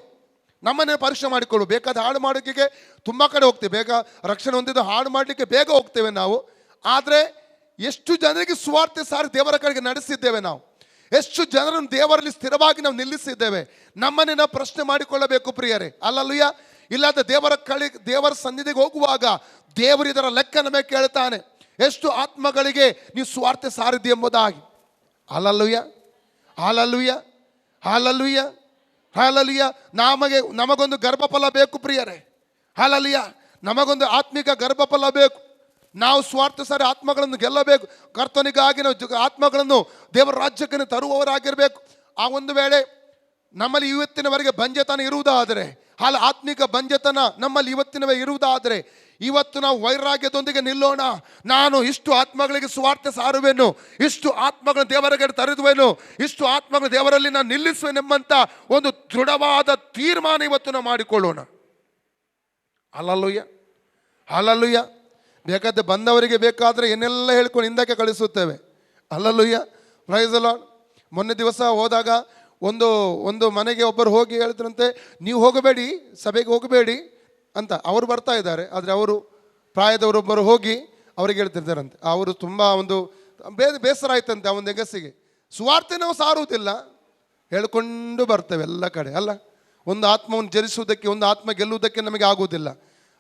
ನಮ್ಮನ್ನೇ ಪರೀಕ್ಷೆ ಮಾಡಿಕೊಳ್ಳು. ಬೇಕಾದ ಹಾಡು ಮಾಡೋಕ್ಕೆ ತುಂಬ ಕಡೆ ಹೋಗ್ತೇವೆ, ಬೇಗ ರಕ್ಷಣೆ ಹೊಂದಿದ ಹಾಡು ಮಾಡಲಿಕ್ಕೆ ಬೇಗ ಹೋಗ್ತೇವೆ ನಾವು. ಆದರೆ ಎಷ್ಟು ಜನರಿಗೆ ಸುವಾರ್ತೆ ಸಾರಿ ದೇವರ ಕಡೆಗೆ ನಡೆಸಿದ್ದೇವೆ ನಾವು? ಎಷ್ಟು ಜನರನ್ನು ದೇವರಲ್ಲಿ ಸ್ಥಿರವಾಗಿ ನಾವು ನಿಲ್ಲಿಸಿದ್ದೇವೆ? ನಮ್ಮನ್ನೇ ನಾವು ಪ್ರಶ್ನೆ ಮಾಡಿಕೊಳ್ಳಬೇಕು ಪ್ರಿಯರೇ. ಅಲ್ಲಲ್ಲಯ್ಯ, ಇಲ್ಲದ ದೇವರ ಸನ್ನಿಧಿಗೆ ಹೋಗುವಾಗ ದೇವರು ಇದರ ಲೆಕ್ಕ ನಮಗೆ ಕೇಳ್ತಾನೆ. ಎಷ್ಟು ಆತ್ಮಗಳಿಗೆ ನೀವು ಸ್ವಾರ್ಥ ಸಾರಿದೆ ಎಂಬುದಾಗಿ. Hallelujah, hallelujah, hallelujah, hallelujah. ನಮಗೊಂದು ಗರ್ಭಫಲ ಬೇಕು ಪ್ರಿಯರೇ. ಹಾಲೆಲೂಯಾ, ನಮಗೊಂದು ಆತ್ಮಿಕ ಗರ್ಭಫಲ ಬೇಕು. ನಾವು ಸ್ವಾರ್ಥ ಸಾರಿ ಆತ್ಮಗಳನ್ನು ಗೆಲ್ಲಬೇಕು. ಕರ್ತನಿಗಾಗಿ ನಾವು ಆತ್ಮಗಳನ್ನು ದೇವರ ರಾಜ್ಯಕ್ಕೆ ತರುವವರಾಗಿರಬೇಕು. ಆ ಒಂದು ವೇಳೆ ನಮ್ಮಲ್ಲಿ ಇವತ್ತಿನವರೆಗೆ ಬಂಜೆತನ ಇರುವುದಾದರೆ, ಆತ್ಮಿಕ ಬಂಜೆತನ ನಮ್ಮಲ್ಲಿ ಇವತ್ತಿನವೇ ಇರುವುದಾದರೆ, ಇವತ್ತು ನಾವು ವೈರಾಗ್ಯದೊಂದಿಗೆ ನಿಲ್ಲೋಣ. ನಾನು ಇಷ್ಟು ಆತ್ಮಗಳಿಗೆ ಸುವಾರ್ತೆ ಸಾರುವೆನು, ಇಷ್ಟು ಆತ್ಮಗಳ ದೇವರಿಗೆ ತರುವೆನು, ಇಷ್ಟು ಆತ್ಮಗಳ ದೇವರಲ್ಲಿ ನಾನು ನಿಲ್ಲಿಸುವೆನೆಂಬಂತ ಒಂದು ದೃಢವಾದ ತೀರ್ಮಾನ ಇವತ್ತು ನಾವು ಮಾಡಿಕೊಳ್ಳೋಣ. Hallelujah, hallelujah. ಬೇಕಾದ್ರೆ ಬಂದವರಿಗೆ ಬೇಕಾದರೆ ಏನೆಲ್ಲ ಹೇಳ್ಕೊಂಡು ಹಿಂದಕ್ಕೆ ಕಳಿಸುತ್ತೇವೆ. Hallelujah, praise the Lord. ಮೊನ್ನೆ ದಿವಸ ಹೋದಾಗ ಒಂದು ಮನೆಗೆ ಒಬ್ಬರು ಹೋಗಿ ಹೇಳಿದ್ರಂತೆ, ನೀವು ಹೋಗಬೇಡಿ, ಸಭೆಗೆ ಹೋಗಬೇಡಿ ಅಂತ. ಅವರು ಬರ್ತಾ ಇದ್ದಾರೆ, ಆದರೆ ಅವರು ಪ್ರಾಯದವರೊಬ್ಬರು ಹೋಗಿ ಅವ್ರಿಗೆ ಹೇಳ್ತಿರ್ತಾರಂತೆ. ಅವರು ತುಂಬ ಒಂದು ಬೇಸರ ಆಯ್ತಂತೆ. ಆ ಒಂದು ಹೆಗಸಿಗೆ ಸುವಾರ್ತೆ ನಾವು ಸಾರುವುದಿಲ್ಲ, ಹೇಳ್ಕೊಂಡು ಬರ್ತೇವೆ ಎಲ್ಲ ಕಡೆ. ಅಲ್ಲ, ಒಂದು ಆತ್ಮವನ್ನು ಜರಿಸುವುದಕ್ಕೆ, ಒಂದು ಆತ್ಮ ಗೆಲ್ಲುವುದಕ್ಕೆ ನಮಗೆ ಆಗುವುದಿಲ್ಲ.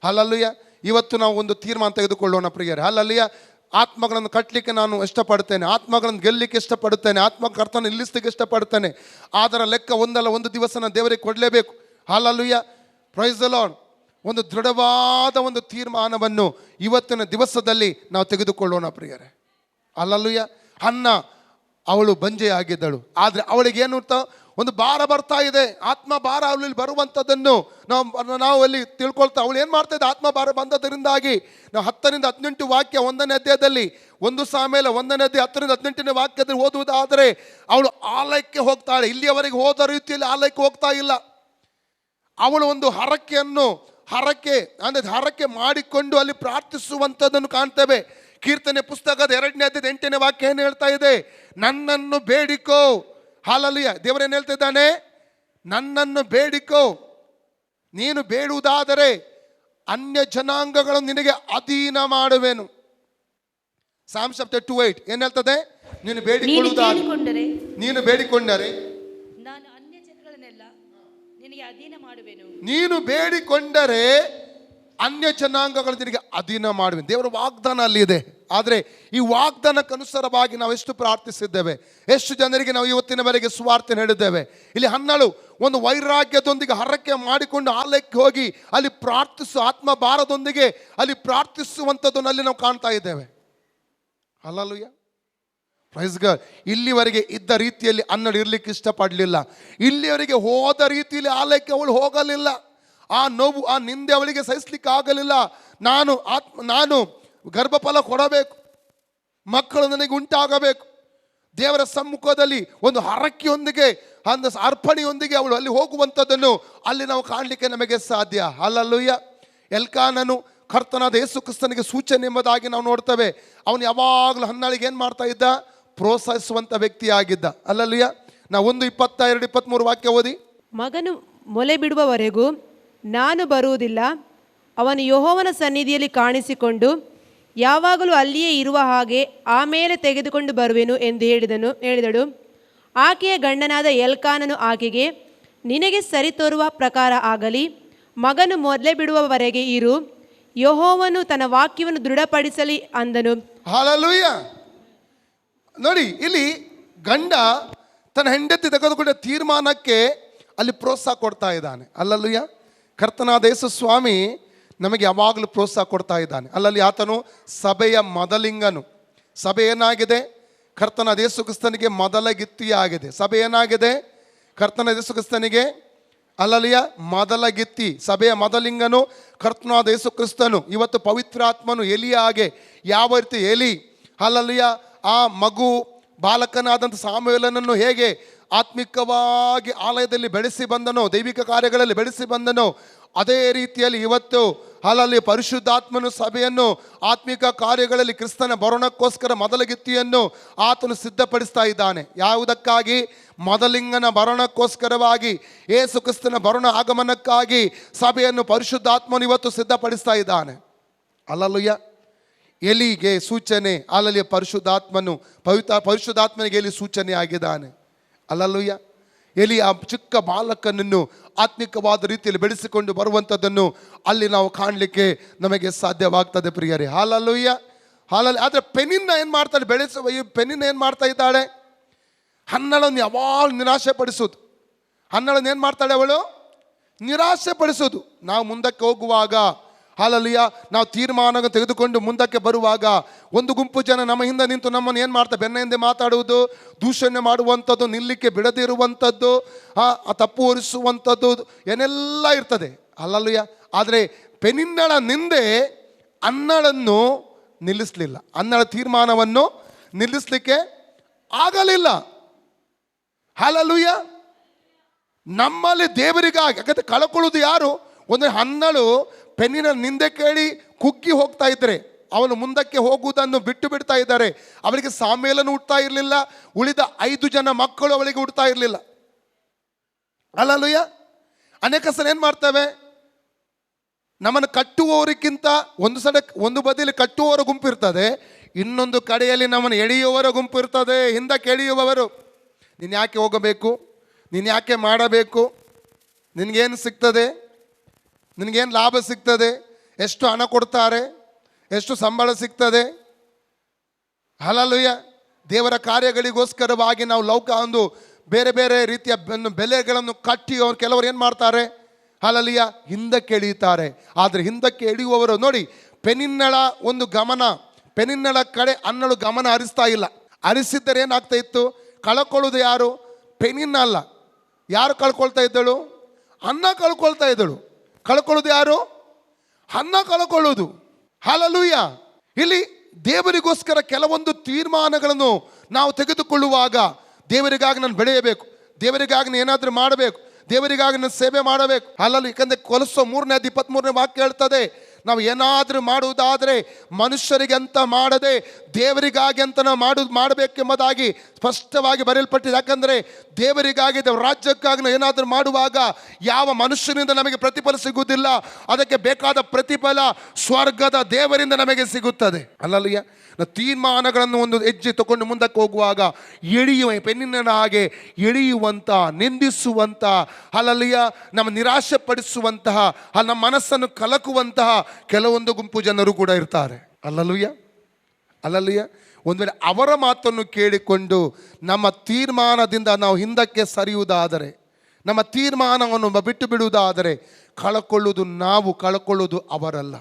ಹಲ್ಲೆಲೂಯಾ. ಇವತ್ತು ನಾವು ಒಂದು ತೀರ್ಮಾನ ತೆಗೆದುಕೊಳ್ಳೋಣ ಪ್ರಿಯರೇ. ಹಲ್ಲೆಲೂಯಾ. ಆತ್ಮಗಳನ್ನು ಕಟ್ಟಲಿಕ್ಕೆ ನಾನು ಇಷ್ಟಪಡ್ತೇನೆ, ಆತ್ಮಗಳನ್ನು ಗೆಲ್ಲಲಿಕ್ಕೆ ಇಷ್ಟಪಡುತ್ತೇನೆ, ಆತ್ಮ ಕರ್ತನ ನಿಲ್ಲಿಸಲಿಕ್ಕೆ ಇಷ್ಟಪಡ್ತೇನೆ. ಅದರ ಲೆಕ್ಕ ಒಂದಲ್ಲ ಒಂದು ದಿವಸ ನಾನು ದೇವರಿಗೆ ಕೊಡಲೇಬೇಕು. Hallelujah, praise the Lord. ಒಂದು ದೃಢವಾದ ಒಂದು ತೀರ್ಮಾನವನ್ನು ಇವತ್ತಿನ ದಿವಸದಲ್ಲಿ ನಾವು ತೆಗೆದುಕೊಳ್ಳೋಣ ಪ್ರಿಯರೇ. ಹಲ್ಲೆಲೂಯಾ. ಹನ್ನ ಅವಳು ಬಂಜೆಯಾಗಿದ್ದಳು, ಆದರೆ ಅವಳಿಗೆ ಏನು ಒಂದು ಭಾರ ಬರ್ತಾ ಇದೆ, ಆತ್ಮ ಭಾರ ಅವಳಲ್ಲಿ ಬರುವಂಥದ್ದನ್ನು ನಾವು ಅಲ್ಲಿ ತಿಳ್ಕೊಳ್ತಾ ಅವಳು ಏನು ಮಾಡ್ತಾ ಇದ್ದ? ಆತ್ಮ ಭಾರ ಬಂದದರಿಂದಾಗಿ ನಾವು 10ರಿಂದ 18 ವಾಕ್ಯ 1ನೇ ಅಧ್ಯಾಯದಲ್ಲಿ, 1 ಸಾಮೇಲ 1ನೇ ಅಧ್ಯಾಯ 10ರಿಂದ 18ನೇ ವಾಕ್ಯದಲ್ಲಿ ಓದುವುದಾದರೆ ಅವಳು ಆಲಯಕ್ಕೆ ಹೋಗ್ತಾಳೆ. ಇಲ್ಲಿಯವರೆಗೆ ಹೋದ ರೀತಿಯಲ್ಲಿ ಆಲಯಕ್ಕೆ ಹೋಗ್ತಾ ಇಲ್ಲ. ಅವಳು ಒಂದು ಹರಕೆ ಮಾಡಿಕೊಂಡು ಅಲ್ಲಿ ಪ್ರಾರ್ಥಿಸುವಂಥದ್ದನ್ನು ಕಾಣ್ತೇವೆ. ಕೀರ್ತನೆ ಪುಸ್ತಕದ 2ನೇ ಅಧ್ಯಾಯದ 8ನೇ ವಾಕ್ಯ ಏನು ಹೇಳ್ತಾ ಇದೆ? ನನ್ನನ್ನು ಬೇಡಿಕೋ. ಹಲ್ಲೆಲೂಯಾ. ದೇವರೇನು ಹೇಳ್ತಿದ್ದಾನೆ? ನನ್ನನ್ನು ಬೇಡಿಕೋ. ನೀನು ಬೇಡುವುದಾದರೆ ಅನ್ಯ ಜನಾಂಗಗಳನ್ನು ನಿನಗೆ ಅಧೀನ ಮಾಡುವೆನು. ಸಾಮ್ಸ್ ಚಾಪ್ಟರ್ 2:8 ಏನು ಹೇಳ್ತದೆ? ನೀನು ಬೇಡಿಕೊಂಡರೆ ನಾನು ಅನ್ಯ ಜನಗಳನ್ನೆಲ್ಲ ನಿನಗೆ ಅಧೀನ ಮಾಡುವೆನು. ನೀನು ಬೇಡಿಕೊಂಡರೆ ಅನ್ಯ ಜನಾಂಗಗಳು ನಿನಗೆ ಅಧೀನ ಮಾಡುವೆನು. ದೇವರ ವಾಗ್ದಾನ ಅಲ್ಲಿ ಇದೆ. ಆದರೆ ಈ ವಾಗ್ದಾನಕ್ಕನುಸಾರವಾಗಿ ನಾವು ಎಷ್ಟು ಪ್ರಾರ್ಥಿಸಿದ್ದೇವೆ, ಎಷ್ಟು ಜನರಿಗೆ ನಾವು ಇವತ್ತಿನವರೆಗೆ ಸುವಾರ್ತೆ ಹೇಳಿದ್ದೇವೆ. ಇಲ್ಲಿ ಹನ್ನಳು ಒಂದು ವೈರಾಗ್ಯದೊಂದಿಗೆ ಹರಕೆ ಮಾಡಿಕೊಂಡು ಆಲಯಕ್ಕೆ ಹೋಗಿ ಅಲ್ಲಿ ಆತ್ಮ ಭಾರದೊಂದಿಗೆ ಅಲ್ಲಿ ಪ್ರಾರ್ಥಿಸುವಂಥದ್ದನ್ನು ಅಲ್ಲಿ ನಾವು ಕಾಣ್ತಾ ಇದ್ದೇವೆ. Hallelujah, praise God. ಇಲ್ಲಿವರೆಗೆ ಇದ್ದ ರೀತಿಯಲ್ಲಿ ಹನ್ನಳು ಇರಲಿಕ್ಕೆ ಇಷ್ಟಪಡಲಿಲ್ಲ. ಇಲ್ಲಿವರೆಗೆ ಹೋದ ರೀತಿಯಲ್ಲಿ ಆಲಯಕ್ಕೆ ಅವಳು ಹೋಗಲಿಲ್ಲ. ಆ ನೋವು, ಆ ನಿಂದೆ ಅವಳಿಗೆ ಸಹಿಸ್ಲಿಕ್ಕೆ ಆಗಲಿಲ್ಲ. ನಾನು ಗರ್ಭಫಲ ಕೊಡಬೇಕು, ಮಕ್ಕಳು ನನಗೆ ಉಂಟಾಗಬೇಕು. ದೇವರ ಸಮ್ಮುಖದಲ್ಲಿ ಒಂದು ಹರಕೆಯೊಂದಿಗೆ, ಒಂದು ಅರ್ಪಣೆಯೊಂದಿಗೆ ಅವಳು ಅಲ್ಲಿ ಹೋಗುವಂಥದ್ದನ್ನು ಅಲ್ಲಿ ನಾವು ಕಾಣಲಿಕ್ಕೆ ನಮಗೆ ಸಾಧ್ಯ. ಹಲ್ಲೆಲೂಯಾ. ಎಲ್ಕಾನನು ಕರ್ತನಾದ ಯೇಸು ಕ್ರಿಸ್ತನಿಗೆ ಸೂಚನೆ ಎಂಬುದಾಗಿ ನಾವು ನೋಡ್ತೇವೆ. ಅವನು ಯಾವಾಗಲೂ ಹನ್ನಾಳಿಗೆ ಏನು ಮಾಡ್ತಾ ಇದ್ದ? ಪ್ರೋತ್ಸಾಹಿಸುವಂಥ ವ್ಯಕ್ತಿಯಾಗಿದ್ದ. ಅಲ್ಲಲ್ಲಿಯ ನಾವು 1:22-23 ವಾಕ್ಯ ಓದಿ. ಮಗನು ಮೊಲೆ ಬಿಡುವವರೆಗೂ ನಾನು ಬರುವುದಿಲ್ಲ, ಅವನು ಯೆಹೋವನ ಸನ್ನಿಧಿಯಲ್ಲಿ ಕಾಣಿಸಿಕೊಂಡು ಯಾವಾಗಲೂ ಅಲ್ಲಿಯೇ ಇರುವ ಹಾಗೆ ಆಮೇಲೆ ತೆಗೆದುಕೊಂಡು ಬರುವೆನು ಎಂದು ಹೇಳಿದಳು. ಆಕೆಯ ಗಂಡನಾದ ಎಲ್ಕಾನನು ಆಕೆಗೆ, ನಿನಗೆ ಸರಿ ತೋರುವ ಪ್ರಕಾರ ಆಗಲಿ, ಮಗನು ಮೊಲೆ ಬಿಡುವವರೆಗೆ ಇರು, ಯೆಹೋವನು ತನ್ನ ವಾಕ್ಯವನ್ನು ದೃಢಪಡಿಸಲಿ ಅಂದನು. ಹಲ್ಲೆಲೂಯಾ. ನೋಡಿ, ಇಲ್ಲಿ ಗಂಡ ತನ್ನ ಹೆಂಡತಿ ತೆಗೆದುಕೊಂಡ ತೀರ್ಮಾನಕ್ಕೆ ಅಲ್ಲಿ ಪ್ರೋತ್ಸಾಹ ಕೊಡ್ತಾ ಇದ್ದಾನೆ. ಅಲ್ಲಲ್ಲೂಯ್ಯ. ಕರ್ತನಾದ ಯೇಸು ಸ್ವಾಮಿ ನಮಗೆ ಯಾವಾಗಲೂ ಪ್ರೋತ್ಸಾಹ ಕೊಡ್ತಾ ಇದ್ದಾನೆ. ಅಲ್ಲಲ್ಲಿ ಆತನು ಸಭೆಯ ಮೊದಲಿಂಗನು. ಸಭೆ ಏನಾಗಿದೆ? ಕರ್ತನಾದ ಯೇಸು ಕ್ರಿಸ್ತನಿಗೆ ಮೊದಲ ಗಿತ್ತಿಯಾಗಿದೆ. ಸಭೆ ಏನಾಗಿದೆ? ಕರ್ತನಾದ ಯೇಸು ಕ್ರಿಸ್ತನಿಗೆ ಅಲ್ಲಲ್ಲಿಯ ಮೊದಲ ಗಿತ್ತಿ. ಸಭೆಯ ಮೊದಲಿಂಗನು ಕರ್ತನಾದ ಯೇಸು ಕ್ರಿಸ್ತನು. ಇವತ್ತು ಪವಿತ್ರಾತ್ಮನು ಎಲಿಯ ಹಾಗೆ, ಯಾವ ರೀತಿ ಎಲಿ ಅಲ್ಲಲ್ಲಿಯ ಆ ಮಗು ಬಾಲಕನಾದಂಥ ಸಾಮುವೇಲನನ್ನು ಹೇಗೆ ಆತ್ಮಿಕವಾಗಿ ಆಲಯದಲ್ಲಿ ಬೆಳೆಸಿ ಬಂದನೋ, ದೈವಿಕ ಕಾರ್ಯಗಳಲ್ಲಿ ಬೆಳೆಸಿ ಬಂದನೋ, ಅದೇ ರೀತಿಯಲ್ಲಿ ಇವತ್ತು ಅಲ್ಲಲ್ಲಿ ಪರಿಶುದ್ಧಾತ್ಮನು ಸಭೆಯನ್ನು ಆತ್ಮಿಕ ಕಾರ್ಯಗಳಲ್ಲಿ ಕ್ರಿಸ್ತನ ಬರೋಣಕ್ಕೋಸ್ಕರ ಮೊದಲ ಗಿತ್ತಿಯನ್ನು ಆತನು ಸಿದ್ಧಪಡಿಸ್ತಾ ಇದ್ದಾನೆ. ಯಾವುದಕ್ಕಾಗಿ? ಮೊದಲಿಂಗನ ಬರೋಣಕ್ಕೋಸ್ಕರವಾಗಿ, ಯೇಸು ಕ್ರಿಸ್ತನ ಬರೋಣ ಆಗಮನಕ್ಕಾಗಿ ಸಭೆಯನ್ನು ಪರಿಶುದ್ಧಾತ್ಮನು ಇವತ್ತು ಸಿದ್ಧಪಡಿಸ್ತಾ ಇದ್ದಾನೆ. ಅಲ್ಲಲ್ಲೂಯ್ಯ. ಎಲಿಗೆ ಸೂಚನೆ, ಅಲ್ಲಲ್ಲಿ ಪರಿಶುದ್ಧಾತ್ಮನು ಪರಿಶುದ್ಧಾತ್ಮನಿಗೆ ಎಲಿ ಸೂಚನೆ ಆಗಿದ್ದಾನೆ. ಅಲ್ಲಲ್ಲೂಯ್ಯ. ಎಲಿ ಆ ಚಿಕ್ಕ ಬಾಲಕನನ್ನು ಆತ್ಮಿಕವಾದ ರೀತಿಯಲ್ಲಿ ಬೆಳೆಸಿಕೊಂಡು ಬರುವಂಥದ್ದನ್ನು ಅಲ್ಲಿ ನಾವು ಕಾಣಲಿಕ್ಕೆ ನಮಗೆ ಸಾಧ್ಯವಾಗ್ತದೆ ಪ್ರಿಯರೇ. ಹಾಲಲ್ಲೂಯ್ಯ. ಹಾಲಲ್ಲಿ ಆದರೆ ಪೆನಿನ್ನ ಏನು ಮಾಡ್ತಾಳೆ? ಪೆನಿನ್ನ ಏನು ಮಾಡ್ತಾ ಇದ್ದಾಳೆ? ಹನ್ನಳನ್ನು ಯಾವಾಗ ನಿರಾಶೆ ಪಡಿಸೋದು. ಹನ್ನಳನ್ನು ಏನು ಮಾಡ್ತಾಳೆ ಅವಳು? ನಿರಾಶೆ ಪಡಿಸೋದು. ನಾವು ಮುಂದಕ್ಕೆ ಹೋಗುವಾಗ, ಹಾಲಲ್ಲಿಯ ನಾವು ತೀರ್ಮಾನ ತೆಗೆದುಕೊಂಡು ಮುಂದಕ್ಕೆ ಬರುವಾಗ ಒಂದು ಗುಂಪು ಜನ ನಮ್ಮ ಹಿಂದೆ ನಿಂತು ನಮ್ಮನ್ನು ಏನು ಮಾಡ್ತಾರೆ? ಬೆನ್ನ ಹಿಂದೆ ಮಾತಾಡುವುದು, ದೂಷಣೆ ಮಾಡುವಂಥದ್ದು, ನಿಲ್ಲಕ್ಕೆ ಬಿಡದಿರುವಂಥದ್ದು, ತಪ್ಪು ಹೊರಿಸುವಂಥದ್ದು ಏನೆಲ್ಲ ಇರ್ತದೆ. ಅಲ್ಲಲ್ಲಿಯ. ಆದರೆ ಪೆನಿನ್ನಳ ನಿಂದೆ ಅನ್ನಳನ್ನು ನಿಲ್ಲಿಸಲಿಲ್ಲ. ಅನ್ನಳ ತೀರ್ಮಾನವನ್ನು ನಿಲ್ಲಿಸಲಿಕ್ಕೆ ಆಗಲಿಲ್ಲ. ಹಲ್ಲೆಲೂಯಾ. ನಮ್ಮಲ್ಲಿ ದೇವರಿಗಾಗಿ, ಯಾಕಂದರೆ ಕಳ್ಕೊಳ್ಳೋದು ಯಾರು? ಒಂದು ಹನ್ನಳು ಪೆನ್ನಿನ ನಿಂದೆ ಕೇಳಿ ಕುಗ್ಗಿ ಹೋಗ್ತಾ ಇದ್ದರೆ ಅವನು ಮುಂದಕ್ಕೆ ಹೋಗುವುದನ್ನು ಬಿಟ್ಟು ಬಿಡ್ತಾ ಇದ್ದಾರೆ. ಅವಳಿಗೆ ಸಾಮೇಲನು ಹುಡ್ತಾ ಇರಲಿಲ್ಲ, ಉಳಿದ 5 ಜನ ಮಕ್ಕಳು ಅವಳಿಗೆ ಹುಡ್ತಾ ಇರಲಿಲ್ಲ. ಹಲ್ಲೆಲೂಯಾ. ಅನೇಕ ಸಲ ಏನು ಮಾಡ್ತೇವೆ? ನಮ್ಮನ್ನು ಕಟ್ಟುವವರಿಗಿಂತ ಒಂದು ಬದಿಯಲ್ಲಿ ಕಟ್ಟುವವರ ಗುಂಪು ಇರ್ತದೆ, ಇನ್ನೊಂದು ಕಡೆಯಲ್ಲಿ ನಮ್ಮನ್ನು ಎಳೆಯುವವರ ಗುಂಪು ಇರ್ತದೆ. ಹಿಂದಕ್ಕೆ ಎಳೆಯುವವರು, ನೀನು ಯಾಕೆ ಹೋಗಬೇಕು? ನೀನು ಯಾಕೆ ಮಾಡಬೇಕು? ನಿನಗೇನು ಸಿಗ್ತದೆ? ನಿನಗೇನು ಲಾಭ ಸಿಗ್ತದೆ? ಎಷ್ಟು ಹಣ ಕೊಡ್ತಾರೆ? ಎಷ್ಟು ಸಂಬಳ ಸಿಗ್ತದೆ? ಹಲ್ಲೆಲೂಯಾ. ದೇವರ ಕಾರ್ಯಗಳಿಗೋಸ್ಕರವಾಗಿ ನಾವು ಒಂದು ಬೇರೆ ಬೇರೆ ರೀತಿಯ ಬೆಲೆಗಳನ್ನು ಕಟ್ಟಿ ಅವ್ರು ಕೆಲವರು ಏನು ಮಾಡ್ತಾರೆ? ಹಲ್ಲೆಲೂಯಾ, ಹಿಂದಕ್ಕೆ ಎಳೆಯುತ್ತಾರೆ. ಆದರೆ ಹಿಂದಕ್ಕೆ ಎಳೆಯುವವರು ನೋಡಿ, ಪೆನಿನ್ನಳ ಒಂದು ಗಮನ, ಪೆನಿನ್ನಳ ಕಡೆ ಅನ್ನಳು ಗಮನ ಹರಿಸ್ತಾ ಇಲ್ಲ. ಹರಿಸಿದ್ದರೆ ಏನಾಗ್ತಾ ಇತ್ತು? ಕಳ್ಕೊಳ್ಳೋದು ಯಾರು? ಪೆನಿನ್ನ ಅಲ್ಲ. ಯಾರು ಕಳ್ಕೊಳ್ತಾ ಇದ್ದಳು? ಅನ್ನ ಕಳ್ಕೊಳ್ತಾ ಇದ್ದಳು. ಕಳ್ಕೊಳ್ಳೋದು ಯಾರು? ಅನ್ನ ಕಳ್ಕೊಳ್ಳೋದು. ಹಲ್ಲೆಲೂಯಾ. ಇಲ್ಲಿ ದೇವರಿಗೋಸ್ಕರ ಕೆಲವೊಂದು ತೀರ್ಮಾನಗಳನ್ನು ನಾವು ತೆಗೆದುಕೊಳ್ಳುವಾಗ, ದೇವರಿಗಾಗಿ ನಾನು ಬೆಳೆಯಬೇಕು, ದೇವರಿಗಾಗಿ ನಾನು ಏನಾದರೂ ಮಾಡಬೇಕು, ದೇವರಿಗಾಗಿ ನಾನು ಸೇವೆ ಮಾಡಬೇಕು. ಅಲ್ಲಲ್ಲಿ ಯಾಕಂದರೆ ಕೊಲೊಸ್ಸೆ 3:23 ವಾಕ್ಯ ಹೇಳ್ತದೆ, ನಾವು ಏನಾದರೂ ಮಾಡುವುದಾದರೆ ಮನುಷ್ಯರಿಗೆ ಅಂತ ಮಾಡದೆ ದೇವರಿಗಾಗಿ ಅಂತ ನಾವು ಮಾಡಬೇಕೆಂಬುದಾಗಿ ಸ್ಪಷ್ಟವಾಗಿ ಬರೆಯಲ್ಪಟ್ಟಿದೆ. ಯಾಕಂದರೆ ದೇವರಿಗಾಗಿ, ದೇವರ ರಾಜ್ಯಕ್ಕಾಗಿ ನಾವು ಏನಾದರೂ ಮಾಡುವಾಗ ಯಾವ ಮನುಷ್ಯನಿಂದ ನಮಗೆ ಪ್ರತಿಫಲ ಸಿಗುವುದಿಲ್ಲ, ಅದಕ್ಕೆ ಬೇಕಾದ ಪ್ರತಿಫಲ ಸ್ವರ್ಗದ ದೇವರಿಂದ ನಮಗೆ ಸಿಗುತ್ತದೆ. ಅಲ್ಲಲ್ಲಿಯ ತೀರ್ಮಾನಗಳನ್ನು ಒಂದು ಹೆಜ್ಜೆ ತಗೊಂಡು ಮುಂದಕ್ಕೆ ಹೋಗುವಾಗ ಪೆನ್ನಿನ ಹಾಗೆ ಎಳೆಯುವಂಥ, ನಿಂದಿಸುವಂಥ, ಅಲ್ಲಲ್ಲಿಯ ನಮ್ಮ ನಿರಾಶೆ ಪಡಿಸುವಂತಹ, ನಮ್ಮ ಮನಸ್ಸನ್ನು ಕಲಕುವಂತಹ ಕೆಲವೊಂದು ಗುಂಪು ಜನರು ಕೂಡ ಇರ್ತಾರೆ. ಅಲ್ಲಲ್ಲೂಯ್ಯ. ಅಲ್ಲಲ್ಲೂಯ್ಯ. ಒಂದು ವೇಳೆ ಅವರ ಮಾತನ್ನು ಕೇಳಿಕೊಂಡು ನಮ್ಮ ತೀರ್ಮಾನದಿಂದ ನಾವು ಹಿಂದಕ್ಕೆ ಸರಿಯುವುದಾದರೆ, ನಮ್ಮ ತೀರ್ಮಾನವನ್ನು ಬಿಟ್ಟು ಬಿಡುವುದಾದರೆ ಕಳ್ಕೊಳ್ಳೋದು ನಾವು, ಕಳ್ಕೊಳ್ಳೋದು ಅವರಲ್ಲ.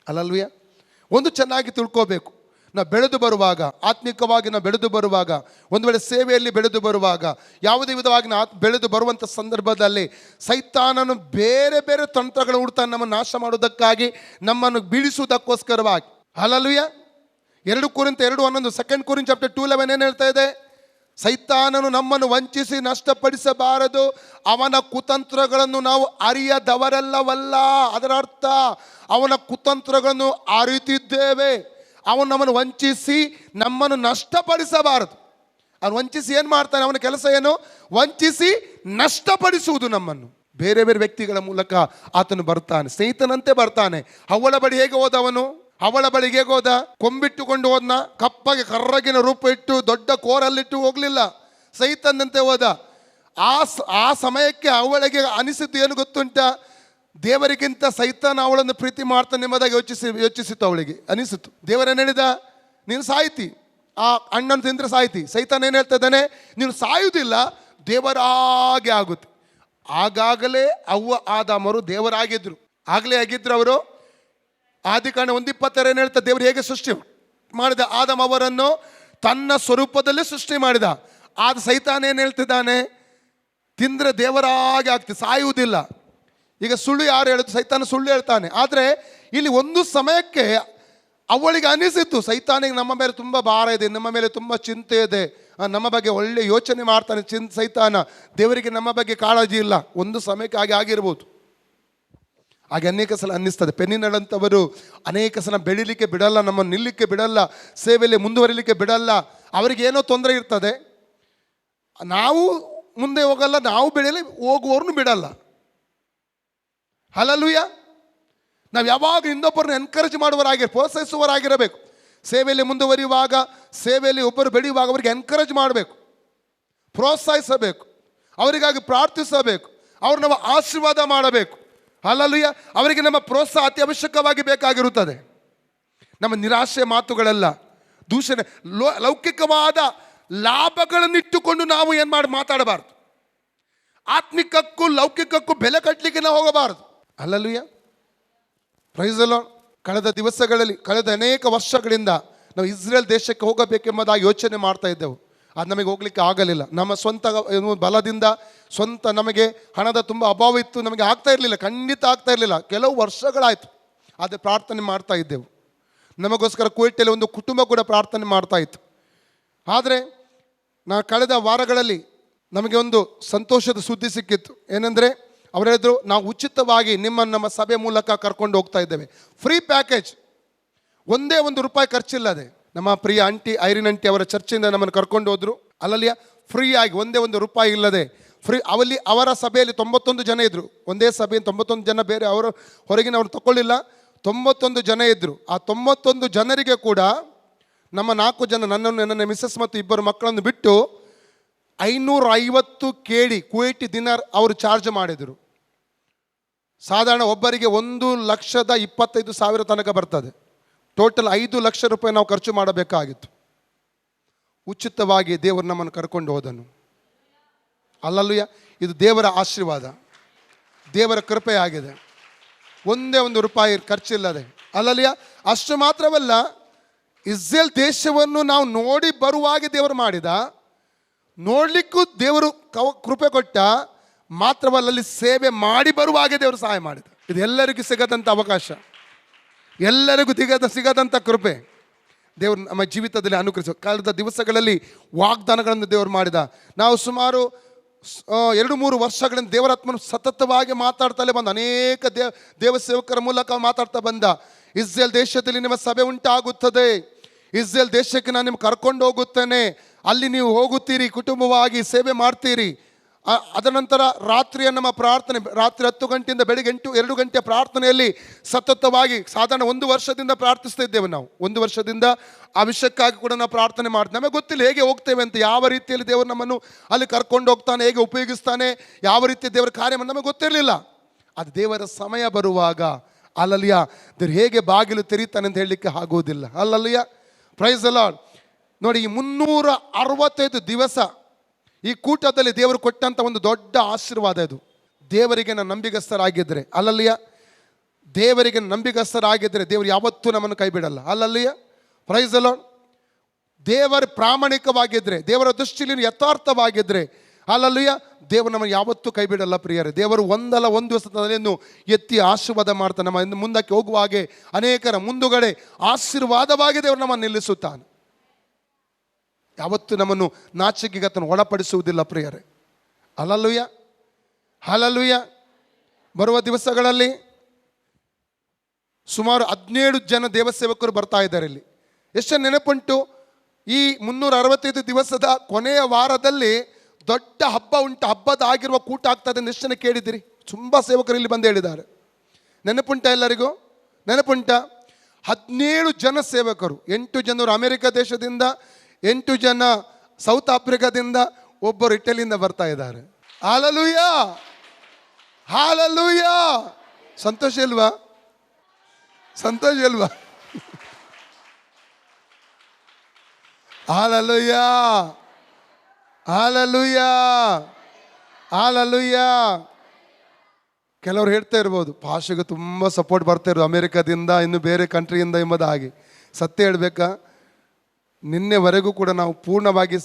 ಅಲ್ಲಲ್ವಯ್ಯ. ಒಂದು ಚೆನ್ನಾಗಿ ತಿಳ್ಕೋಬೇಕು, ನಾವು ಬೆಳೆದು ಬರುವಾಗ, ಆತ್ಮಿಕವಾಗಿ ನಾವು ಬೆಳೆದು ಬರುವಾಗ, ಒಂದು ವೇಳೆ ಸೇವೆಯಲ್ಲಿ ಬೆಳೆದು ಬರುವಾಗ, ಯಾವುದೇ ವಿಧವಾಗಿ ನಾವು ಬೆಳೆದು ಬರುವಂಥ ಸಂದರ್ಭದಲ್ಲಿ ಸೈತಾನನು ಬೇರೆ ಬೇರೆ ತಂತ್ರಗಳು ಹುಡ್ತಾನೆ ನಮ್ಮನ್ನು ನಾಶ ಮಾಡೋದಕ್ಕಾಗಿ, ನಮ್ಮನ್ನು ಬೀಳಿಸುವುದಕ್ಕೋಸ್ಕರವಾಗಿ. ಹಲ್ಲೆಲೂಯಾ. 2 ಕೊರಿಂಥ 2:11, 2 ಕೊರಿಂಥ ಚಾಪ್ಟರ್ 2:11 ಏನು ಹೇಳ್ತಾ ಇದೆ? ಸೈತಾನನು ನಮ್ಮನ್ನು ವಂಚಿಸಿ ನಷ್ಟಪಡಿಸಬಾರದು. ಅವನ ಕುತಂತ್ರಗಳನ್ನು ನಾವು ಅರಿಯದವರೆಲ್ಲವಲ್ಲ. ಅದರ ಅರ್ಥ ಅವನ ಕುತಂತ್ರಗಳನ್ನು ಅರಿತಿದ್ದೇವೆ. ಅವನು ನಮ್ಮನ್ನು ವಂಚಿಸಿ ನಮ್ಮನ್ನು ನಷ್ಟಪಡಿಸಬಾರದು. ಅವನು ವಂಚಿಸಿ ಏನು ಮಾಡ್ತಾನೆ? ಅವನ ಕೆಲಸ ಏನು? ವಂಚಿಸಿ ನಷ್ಟಪಡಿಸುವುದು ನಮ್ಮನ್ನು. ಬೇರೆ ಬೇರೆ ವ್ಯಕ್ತಿಗಳ ಮೂಲಕ ಆತನು ಬರ್ತಾನೆ, ಸ್ನೇಹಿತನಂತೆ ಬರ್ತಾನೆ. ಅವಳ ಬಳಿ ಹೇಗೆ ಹೋದ ಅವನು? ಅವಳ ಬಳಿಗೆ ಹೇಗೆ ಹೋದ? ಕೊಂಬಿಟ್ಟುಕೊಂಡು ಹೋದ್ನ? ಕಪ್ಪಗೆ ಕರ್ರಗಿನ ರೂಪ ಇಟ್ಟು ದೊಡ್ಡ ಕೋರಲ್ಲಿಟ್ಟು ಹೋಗ್ಲಿಲ್ಲ, ಸೈತನಂತೆ ಹೋದ. ಆ ಸಮಯಕ್ಕೆ ಅವಳಿಗೆ ಅನಿಸಿದ್ದು ಏನು ಗೊತ್ತುಂಟ? ದೇವರಿಗಿಂತ ಸೈತಾನ ಅವಳನ್ನು ಪ್ರೀತಿ ಮಾಡ್ತಾನೆ ಎಂಬುದಾಗಿ ಯೋಚಿಸಿತು. ಅವಳಿಗೆ ಅನಿಸಿತು. ದೇವರೇನು ಹೇಳಿದ? ನೀನು ಸಾಯ್ತಿ, ಆ ಹಣ್ಣನ್ನು ತಿಂದರೆ ಸಾಯ್ತಿ. ಸೈತಾನ ಏನು ಹೇಳ್ತಾ ಇದ್ದಾನೆ? ನೀನು ಸಾಯುವುದಿಲ್ಲ, ದೇವರಾಗೆ ಆಗುತ್ತೆ. ಆಗಾಗಲೇ ಅವ್ವ ಆದಾಮರು ದೇವರಾಗಿದ್ರು. ಆಗಲೇ ಆಗಿದ್ರು ಅವರು. ಆದಿಕಾಂಡ 1:20 ಏನು ಹೇಳ್ತಾ? ದೇವರು ಹೇಗೆ ಸೃಷ್ಟಿ ಮಾಡಿದ? ಆದಾಮ ಅವರನ್ನು ತನ್ನ ಸ್ವರೂಪದಲ್ಲೇ ಸೃಷ್ಟಿ ಮಾಡಿದ. ಆದ ಸೈತಾನ ಏನು ಹೇಳ್ತಿದ್ದಾನೆ? ತಿಂದರೆ ದೇವರಾಗೆ ಆಗ್ತಿ, ಸಾಯುವುದಿಲ್ಲ. ಈಗ ಸುಳ್ಳು ಯಾರು ಹೇಳುದು? ಸೈತಾನ ಸುಳ್ಳು ಹೇಳ್ತಾನೆ. ಆದರೆ ಇಲ್ಲಿ ಒಂದು ಸಮಯಕ್ಕೆ ಅವಳಿಗೆ ಅನಿಸಿತ್ತು, ಸೈತಾನಿಗೆ ನಮ್ಮ ಮೇಲೆ ತುಂಬ ಭಾರ ಇದೆ, ನಮ್ಮ ಮೇಲೆ ತುಂಬ ಚಿಂತೆ ಇದೆ, ನಮ್ಮ ಬಗ್ಗೆ ಒಳ್ಳೆ ಯೋಚನೆ ಮಾಡ್ತಾನೆ ಸೈತಾನ, ದೇವರಿಗೆ ನಮ್ಮ ಬಗ್ಗೆ ಕಾಳಜಿ ಇಲ್ಲ. ಒಂದು ಸಮಯಕ್ಕೆ ಹಾಗೆ ಆಗಿರ್ಬೋದು. ಹಾಗೆ ಅನೇಕ ಸಲ ಅನ್ನಿಸ್ತದೆ. ಪೆನ್ನಿನಳಂಥವರು ಅನೇಕ ಸಲ ಬೆಳಿಲಿಕ್ಕೆ ಬಿಡಲ್ಲ, ನಮ್ಮನ್ನು ನಿಲ್ಲಕ್ಕೆ ಬಿಡಲ್ಲ, ಸೇವೆಯಲ್ಲಿ ಮುಂದುವರಿಲಿಕ್ಕೆ ಬಿಡಲ್ಲ. ಅವರಿಗೆ ಏನೋ ತೊಂದರೆ ಇರ್ತದೆ, ನಾವು ಮುಂದೆ ಹೋಗಲ್ಲ, ನಾವು ಬೆಳೆಯಲಿ, ಹೋಗುವವ್ರನ್ನೂ ಬಿಡಲ್ಲ. ಹಲ್ಲೆಲೂಯಾ. ನಾವು ಯಾವಾಗ ಇನ್ನೊಬ್ಬರನ್ನ ಎನ್ಕರೇಜ್ ಪ್ರೋತ್ಸಾಹಿಸುವವರಾಗಿರಬೇಕು. ಸೇವೆಯಲ್ಲಿ ಮುಂದುವರಿಯುವಾಗ, ಸೇವೆಯಲ್ಲಿ ಒಬ್ಬರು ಬೆಳೆಯುವಾಗ ಅವರಿಗೆ ಎನ್ಕರೇಜ್ ಮಾಡಬೇಕು, ಪ್ರೋತ್ಸಾಹಿಸಬೇಕು, ಅವರಿಗಾಗಿ ಪ್ರಾರ್ಥಿಸಬೇಕು, ಅವ್ರು ನಾವು ಆಶೀರ್ವಾದ ಮಾಡಬೇಕು. ಹಲ್ಲೆಲೂಯಾ. ಅವರಿಗೆ ನಮ್ಮ ಪ್ರೋತ್ಸಾಹ ಅತಿ ಅವಶ್ಯಕವಾಗಿ ಬೇಕಾಗಿರುತ್ತದೆ. ನಮ್ಮ ನಿರಾಶೆ ಮಾತುಗಳೆಲ್ಲ, ದೂಷಣೆ, ಲೌಕಿಕವಾದ ಲಾಭಗಳನ್ನಿಟ್ಟುಕೊಂಡು ನಾವು ಏನು ಮಾತಾಡಬಾರ್ದು. ಆತ್ಮಿಕಕ್ಕೂ ಲೌಕಿಕಕ್ಕೂ ಬೆಲೆ ಕಟ್ಟಲಿಕ್ಕೆ ನಾವು ಹೋಗಬಾರದು. ಹಲ್ಲೆಲೂಯಾ. Praise the Lord. ಕಳೆದ ದಿವಸಗಳಲ್ಲಿ, ಕಳೆದ ಅನೇಕ ವರ್ಷಗಳಿಂದ ನಾವು ಇಸ್ರೇಲ್ ದೇಶಕ್ಕೆ ಹೋಗಬೇಕೆಂಬುದಾಗಿ ಯೋಚನೆ ಮಾಡ್ತಾ ಇದ್ದೆವು. ಅದು ನಮಗೆ ಹೋಗ್ಲಿಕ್ಕೆ ಆಗಲಿಲ್ಲ. ನಮ್ಮ ಸ್ವಂತ ಬಲದಿಂದ, ಸ್ವಂತ ನಮಗೆ ಹಣದ ತುಂಬ ಅಭಾವ ಇತ್ತು, ನಮಗೆ ಆಗ್ತಾ ಇರಲಿಲ್ಲ, ಖಂಡಿತ ಆಗ್ತಾ ಇರಲಿಲ್ಲ. ಕೆಲವು ವರ್ಷಗಳಾಯಿತು, ಆದರೆ ಪ್ರಾರ್ಥನೆ ಮಾಡ್ತಾ ಇದ್ದೆವು. ನಮಗೋಸ್ಕರ ಕುವೆಟ್ಟಲ್ಲಿ ಒಂದು ಕುಟುಂಬ ಕೂಡ ಪ್ರಾರ್ಥನೆ ಮಾಡ್ತಾ ಇತ್ತು. ಆದರೆ ಕಳೆದ ವಾರಗಳಲ್ಲಿ ನಮಗೆ ಒಂದು ಸಂತೋಷದ ಸುದ್ದಿ ಸಿಕ್ಕಿತ್ತು. ಏನಂದರೆ ಅವರು ಹೇಳಿದ್ರು, ನಾವು ಉಚಿತವಾಗಿ ನಮ್ಮ ಸಭೆ ಮೂಲಕ ಕರ್ಕೊಂಡು ಹೋಗ್ತಾ ಇದ್ದೇವೆ. ಫ್ರೀ ಪ್ಯಾಕೇಜ್, ಒಂದೇ ₹1 ಖರ್ಚಿಲ್ಲದೆ. ನಮ್ಮ ಪ್ರಿಯ ಐರಿನ್ ಆಂಟಿ ಅವರ ಚರ್ಚಿಂದ ನಮ್ಮನ್ನು ಕರ್ಕೊಂಡು ಹೋದರು. ಅಲ್ಲಲ್ಲಿಯ ಫ್ರೀ ಆಗಿ, ಒಂದೇ ₹1 ಇಲ್ಲದೆ ಫ್ರೀ. ಅವರ ಸಭೆಯಲ್ಲಿ 91 ಜನ ಇದ್ದರು. ಒಂದೇ ಸಭೆಯಲ್ಲಿ 91 ಜನ, ಬೇರೆ ಅವರು ಹೊರಗಿನವರು ತಗೊಳ್ಳಿಲ್ಲ. 91 ಜನ ಇದ್ದರು. ಆ 91 ಜನರಿಗೆ ಕೂಡ ನಮ್ಮ 4 ಜನ, ನನ್ನ ಮಿಸ್ಸಸ್ ಮತ್ತು 2 ಮಕ್ಕಳನ್ನು ಬಿಟ್ಟು 550 KD ಕುವೈಟಿ ದಿನಾರ್ ಅವರು ಚಾರ್ಜ್ ಮಾಡಿದರು. ಸಾಧಾರಣ ಒಬ್ಬರಿಗೆ $1,25,000 ತನಕ ಬರ್ತದೆ. ಟೋಟಲ್ ₹5 ಲಕ್ಷ ನಾವು ಖರ್ಚು ಮಾಡಬೇಕಾಗಿತ್ತು. ಉಚಿತವಾಗಿ ದೇವರು ನಮ್ಮನ್ನು ಕರ್ಕೊಂಡು ಹೋದನು. ಅಲ್ಲಲ್ಲೂಯ. ಇದು ದೇವರ ಆಶೀರ್ವಾದ, ದೇವರ ಕೃಪೆ ಆಗಿದೆ. ಒಂದೇ ₹1 ಖರ್ಚಿಲ್ಲದೆ. ಅಲ್ಲಲ್ಲೂಯ. ಅಷ್ಟು ಮಾತ್ರವಲ್ಲ, ಇಸ್ರೇಲ್ ದೇಶವನ್ನು ನಾವು ನೋಡಿ ಬರುವಾಗೆ ದೇವರು ಮಾಡಿದ, ನೋಡಲಿಕ್ಕೂ ದೇವರು ಕೃಪೆ ಕೊಟ್ಟ. ಮಾತ್ರವಲ್ಲ, ಅಲ್ಲಿ ಸೇವೆ ಮಾಡಿ ಬರುವಾಗೆ ದೇವರು ಸಹಾಯ ಮಾಡಿದ. ಇದು ಎಲ್ಲರಿಗೂ ಸಿಗದಂಥ ಅವಕಾಶ, ಎಲ್ಲರಿಗೂ ಸಿಗದಂಥ ಕೃಪೆ ದೇವರು ನಮ್ಮ ಜೀವಿತದಲ್ಲಿ ಅನುಗ್ರಹಿಸ. ಕಳೆದ ದಿವಸಗಳಲ್ಲಿ ವಾಗ್ದಾನಗಳನ್ನು ದೇವರು ಮಾಡಿದ. ನಾವು ಸುಮಾರು 2-3 ವರ್ಷಗಳಿಂದ ದೇವರಾತ್ಮನು ಸತತವಾಗಿ ಮಾತಾಡ್ತಲೇ ಬಂದ. ಅನೇಕ ದೇವ ಸೇವಕರ ಮೂಲಕ ಮಾತಾಡ್ತಾ ಬಂದ. ಇಸ್ರೇಲ್ ದೇಶದಲ್ಲಿ ನಿಮ್ಮ ಸಭೆ ಉಂಟಾಗುತ್ತದೆ, ಇಸ್ರೇಲ್ ದೇಶಕ್ಕೆ ನಾನು ನಿಮ್ಗೆ ಕರ್ಕೊಂಡು ಹೋಗುತ್ತೇನೆ, ಅಲ್ಲಿ ನೀವು ಹೋಗುತ್ತೀರಿ, ಕುಟುಂಬವಾಗಿ ಸೇವೆ ಮಾಡ್ತೀರಿ. ಅದರ ನಂತರ ರಾತ್ರಿಯ ನಮ್ಮ ಪ್ರಾರ್ಥನೆ, ರಾತ್ರಿ 10 ಗಂಟೆಯಿಂದ ಬೆಳಿಗ್ಗೆ 2 ಗಂಟೆ ಪ್ರಾರ್ಥನೆಯಲ್ಲಿ ಸತತವಾಗಿ ಸಾಧಾರಣ 1 ವರ್ಷದಿಂದ ಪ್ರಾರ್ಥಿಸ್ತಾ ಇದ್ದೇವೆ. ನಾವು 1 ವರ್ಷದಿಂದ ಆ ವಿಷಯಕ್ಕಾಗಿ ಕೂಡ ನಾವು ಪ್ರಾರ್ಥನೆ ಮಾಡ್ತೀವಿ. ನಮಗೆ ಗೊತ್ತಿಲ್ಲ ಹೇಗೆ ಹೋಗ್ತೇವೆ ಅಂತ, ಯಾವ ರೀತಿಯಲ್ಲಿ ದೇವರು ನಮ್ಮನ್ನು ಅಲ್ಲಿ ಕರ್ಕೊಂಡು ಹೋಗ್ತಾನೆ, ಹೇಗೆ ಉಪಯೋಗಿಸ್ತಾನೆ, ಯಾವ ರೀತಿಯ ದೇವರ ಕಾರ್ಯ ನಮಗೆ ಗೊತ್ತಿರಲಿಲ್ಲ. ಅದು ದೇವರ ಸಮಯ ಬರುವಾಗ ಅಲ್ಲಲ್ಲಿಯ ದೇವರು ಹೇಗೆ ಬಾಗಿಲು ತೆರೀತಾನೆ ಅಂತ ಹೇಳಲಿಕ್ಕೆ ಆಗೋದಿಲ್ಲ. ಅಲ್ಲಲ್ಲಿಯ. Praise the Lord. ನೋಡಿ, ಈ 365 ದಿವಸ ಈ ಕೂಟದಲ್ಲಿ ದೇವರು ಕೊಟ್ಟಂಥ ಒಂದು ದೊಡ್ಡ ಆಶೀರ್ವಾದ ಇದು. ದೇವರಿಗೆ ನಾವು ನಂಬಿಗಸ್ತರಾಗಿದ್ದರೆ, ಅಲ್ಲಲ್ಲಿಯ, ದೇವರಿಗೆ ನಂಬಿಗಸ್ತರಾಗಿದ್ದರೆ ದೇವರು ಯಾವತ್ತೂ ನಮ್ಮನ್ನು ಕೈ ಬಿಡಲ್ಲ. ಅಲ್ಲಲ್ಲಿಯ. Praise the Lord. ದೇವರು ಪ್ರಾಮಾಣಿಕವಾಗಿದ್ದರೆ, ದೇವರ ದೃಷ್ಟಿಯಲ್ಲಿ ಯಥಾರ್ಥವಾಗಿದ್ದರೆ, ಅಲ್ಲಲ್ಲಿಯ, ದೇವರು ನಮ್ಮನ್ನು ಯಾವತ್ತೂ ಕೈ ಬಿಡಲ್ಲ ಪ್ರಿಯರೇ. ದೇವರು ಒಂದಲ್ಲ ಒಂದು ದಿವಸದಲ್ಲಿ ಎತ್ತಿ ಆಶೀರ್ವಾದ ಮಾಡ್ತಾನೆ. ನಮ್ಮ ಮುಂದಕ್ಕೆ ಹೋಗುವ ಹಾಗೆ ಅನೇಕರ ಮುಂದುಗಡೆ ಆಶೀರ್ವಾದವಾಗಿ ದೇವರು ನಮ್ಮನ್ನು ನಿಲ್ಲಿಸುತ್ತಾನೆ. ಯಾವತ್ತೂ ನಮ್ಮನ್ನು ನಾಚಿಕೆಗೆ ಆತನು ಒಳಪಡಿಸುವುದಿಲ್ಲ ಪ್ರಿಯರೇ. Hallelujah, hallelujah. ಬರುವ ದಿವಸಗಳಲ್ಲಿ ಸುಮಾರು 17 ಜನ ದೇವಸೇವಕರು ಬರ್ತಾ ಇದ್ದಾರೆ. ಇಲ್ಲಿ ಎಷ್ಟು ನೆನಪುಂಟು, ಈ 365 ದಿವಸದ ಕೊನೆಯ ವಾರದಲ್ಲಿ ದೊಡ್ಡ ಹಬ್ಬ ಉಂಟು, ಹಬ್ಬದ ಆಗಿರುವ ಕೂಟ ಆಗ್ತದೆ ಎಷ್ಟು ಜನ ಕೇಳಿದಿರಿ? ತುಂಬ ಸೇವಕರು ಇಲ್ಲಿ ಬಂದು ಹೇಳಿದ್ದಾರೆ. ನೆನಪುಂಟ ಎಲ್ಲರಿಗೂ? ನೆನಪುಂಟ? 17 ಜನ ಸೇವಕರು, 8 ಜನರು ಅಮೆರಿಕ ದೇಶದಿಂದ, 8 ಜನ ಸೌತ್ ಆಫ್ರಿಕಾದಿಂದ, ಒಬ್ಬರು ಇಟಲಿಯಿಂದ ಬರ್ತಾ ಇದ್ದಾರೆ. Hallelujah, hallelujah. ಸಂತೋಷ ಇಲ್ವಾ? ಸಂತೋಷ ಇಲ್ವಾ? Hallelujah, hallelujah, hallelujah. ಕೆಲವರು ಹೇಳ್ತಾ ಇರ್ಬೋದು, ಭಾಷೆಗೆ ತುಂಬ ಸಪೋರ್ಟ್ ಬರ್ತಾ ಇರೋದು ಅಮೇರಿಕಾದಿಂದ, ಇನ್ನು ಬೇರೆ ಕಂಟ್ರಿಯಿಂದ ಎಂಬುದಾಗಿ. ಸತ್ಯ ಹೇಳಬೇಕಾ, ನಿನ್ನೆವರೆಗೂ ಕೂಡ ನಾವು ಪೂರ್ಣವಾಗಿ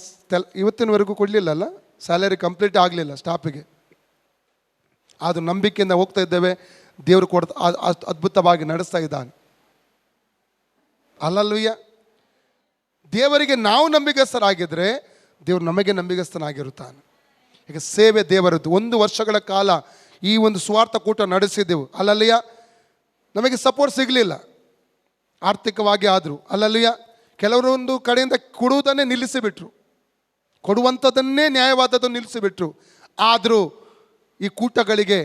ಇವತ್ತಿನವರೆಗೂ ಕೊಡಲಿಲ್ಲಲ್ಲ, ಸ್ಯಾಲರಿ ಕಂಪ್ಲೀಟ್ ಆಗಲಿಲ್ಲ ಸ್ಟಾಫಿಗೆ. ಅದು ನಂಬಿಕೆಯಿಂದ ಹೋಗ್ತಾ ಇದ್ದೇವೆ. ದೇವರು ಅದ್ಭುತವಾಗಿ ನಡೆಸ್ತಾ ಇದ್ದಾನೆ. ಹಲ್ಲೆಲೂಯಾ. ದೇವರಿಗೆ ನಾವು ನಂಬಿಗಸ್ತರಾಗಿದ್ದರೆ ದೇವರು ನಮಗೆ ನಂಬಿಗಸ್ತನಾಗಿರುತ್ತಾನೆ. ಈಗ ಸೇವೆ ದೇವರದ್ದು. 1 ವರ್ಷಗಳ ಕಾಲ ಈ ಒಂದು ಸ್ವಾರ್ಥ ಕೂಟ ನಡೆಸಿದ್ದೆವು. ಹಲ್ಲೆಲೂಯಾ. ನಮಗೆ ಸಪೋರ್ಟ್ ಸಿಗಲಿಲ್ಲ ಆರ್ಥಿಕವಾಗಿ ಆದರೂ. ಹಲ್ಲೆಲೂಯಾ. ಕೆಲವರು ಒಂದು ಕಡೆಯಿಂದ ಕೊಡುವುದನ್ನೇ ನಿಲ್ಲಿಸಿಬಿಟ್ರು, ಕೊಡುವಂಥದ್ದನ್ನೇ ನ್ಯಾಯವಾದದ್ದನ್ನು ನಿಲ್ಲಿಸಿಬಿಟ್ರು. ಆದರೂ ಈ ಕೂಟಗಳಿಗೆ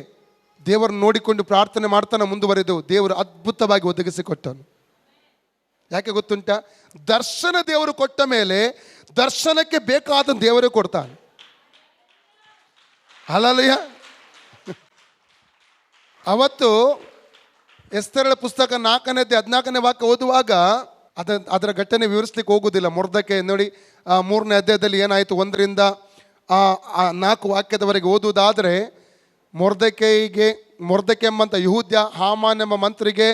ದೇವರನ್ನು ನೋಡಿಕೊಂಡು ಪ್ರಾರ್ಥನೆ ಮಾಡ್ತಾನೆ ಮುಂದುವರೆದು ದೇವರು ಅದ್ಭುತವಾಗಿ ಒದಗಿಸಿಕೊಟ್ಟನು. ಯಾಕೆ ಗೊತ್ತುಂಟ? ದರ್ಶನ ದೇವರು ಕೊಟ್ಟ ಮೇಲೆ ದರ್ಶನಕ್ಕೆ ಬೇಕಾದ ದೇವರೇ ಕೊಡ್ತಾನೆ. ಹಲ್ಲೆಲೂಯಾ. ಅವತ್ತು ಎಸ್ತೇರಳ ಪುಸ್ತಕ 4ನೇ ಅಧ್ಯಾಯ 14ನೇ ವಾಕ್ಯ ಓದುವಾಗ ಅದರ ಘಟನೆ ವಿವರಿಸ್ಲಿಕ್ಕೆ ಹೋಗುವುದಿಲ್ಲ. ಮೊರ್ದೆಕೈ ನೋಡಿ, 3ನೇ ಅಧ್ಯಾಯದಲ್ಲಿ ಏನಾಯಿತು 1ರಿಂದ 4 ವಾಕ್ಯದವರೆಗೆ ಓದುವುದಾದರೆ, ಮೊರ್ದೆಕೈ ಎಂಬಂಥ ಯಹೂದ್ಯ ಹಾಮಾನ್ ಎಂಬ ಮಂತ್ರಿಗೆ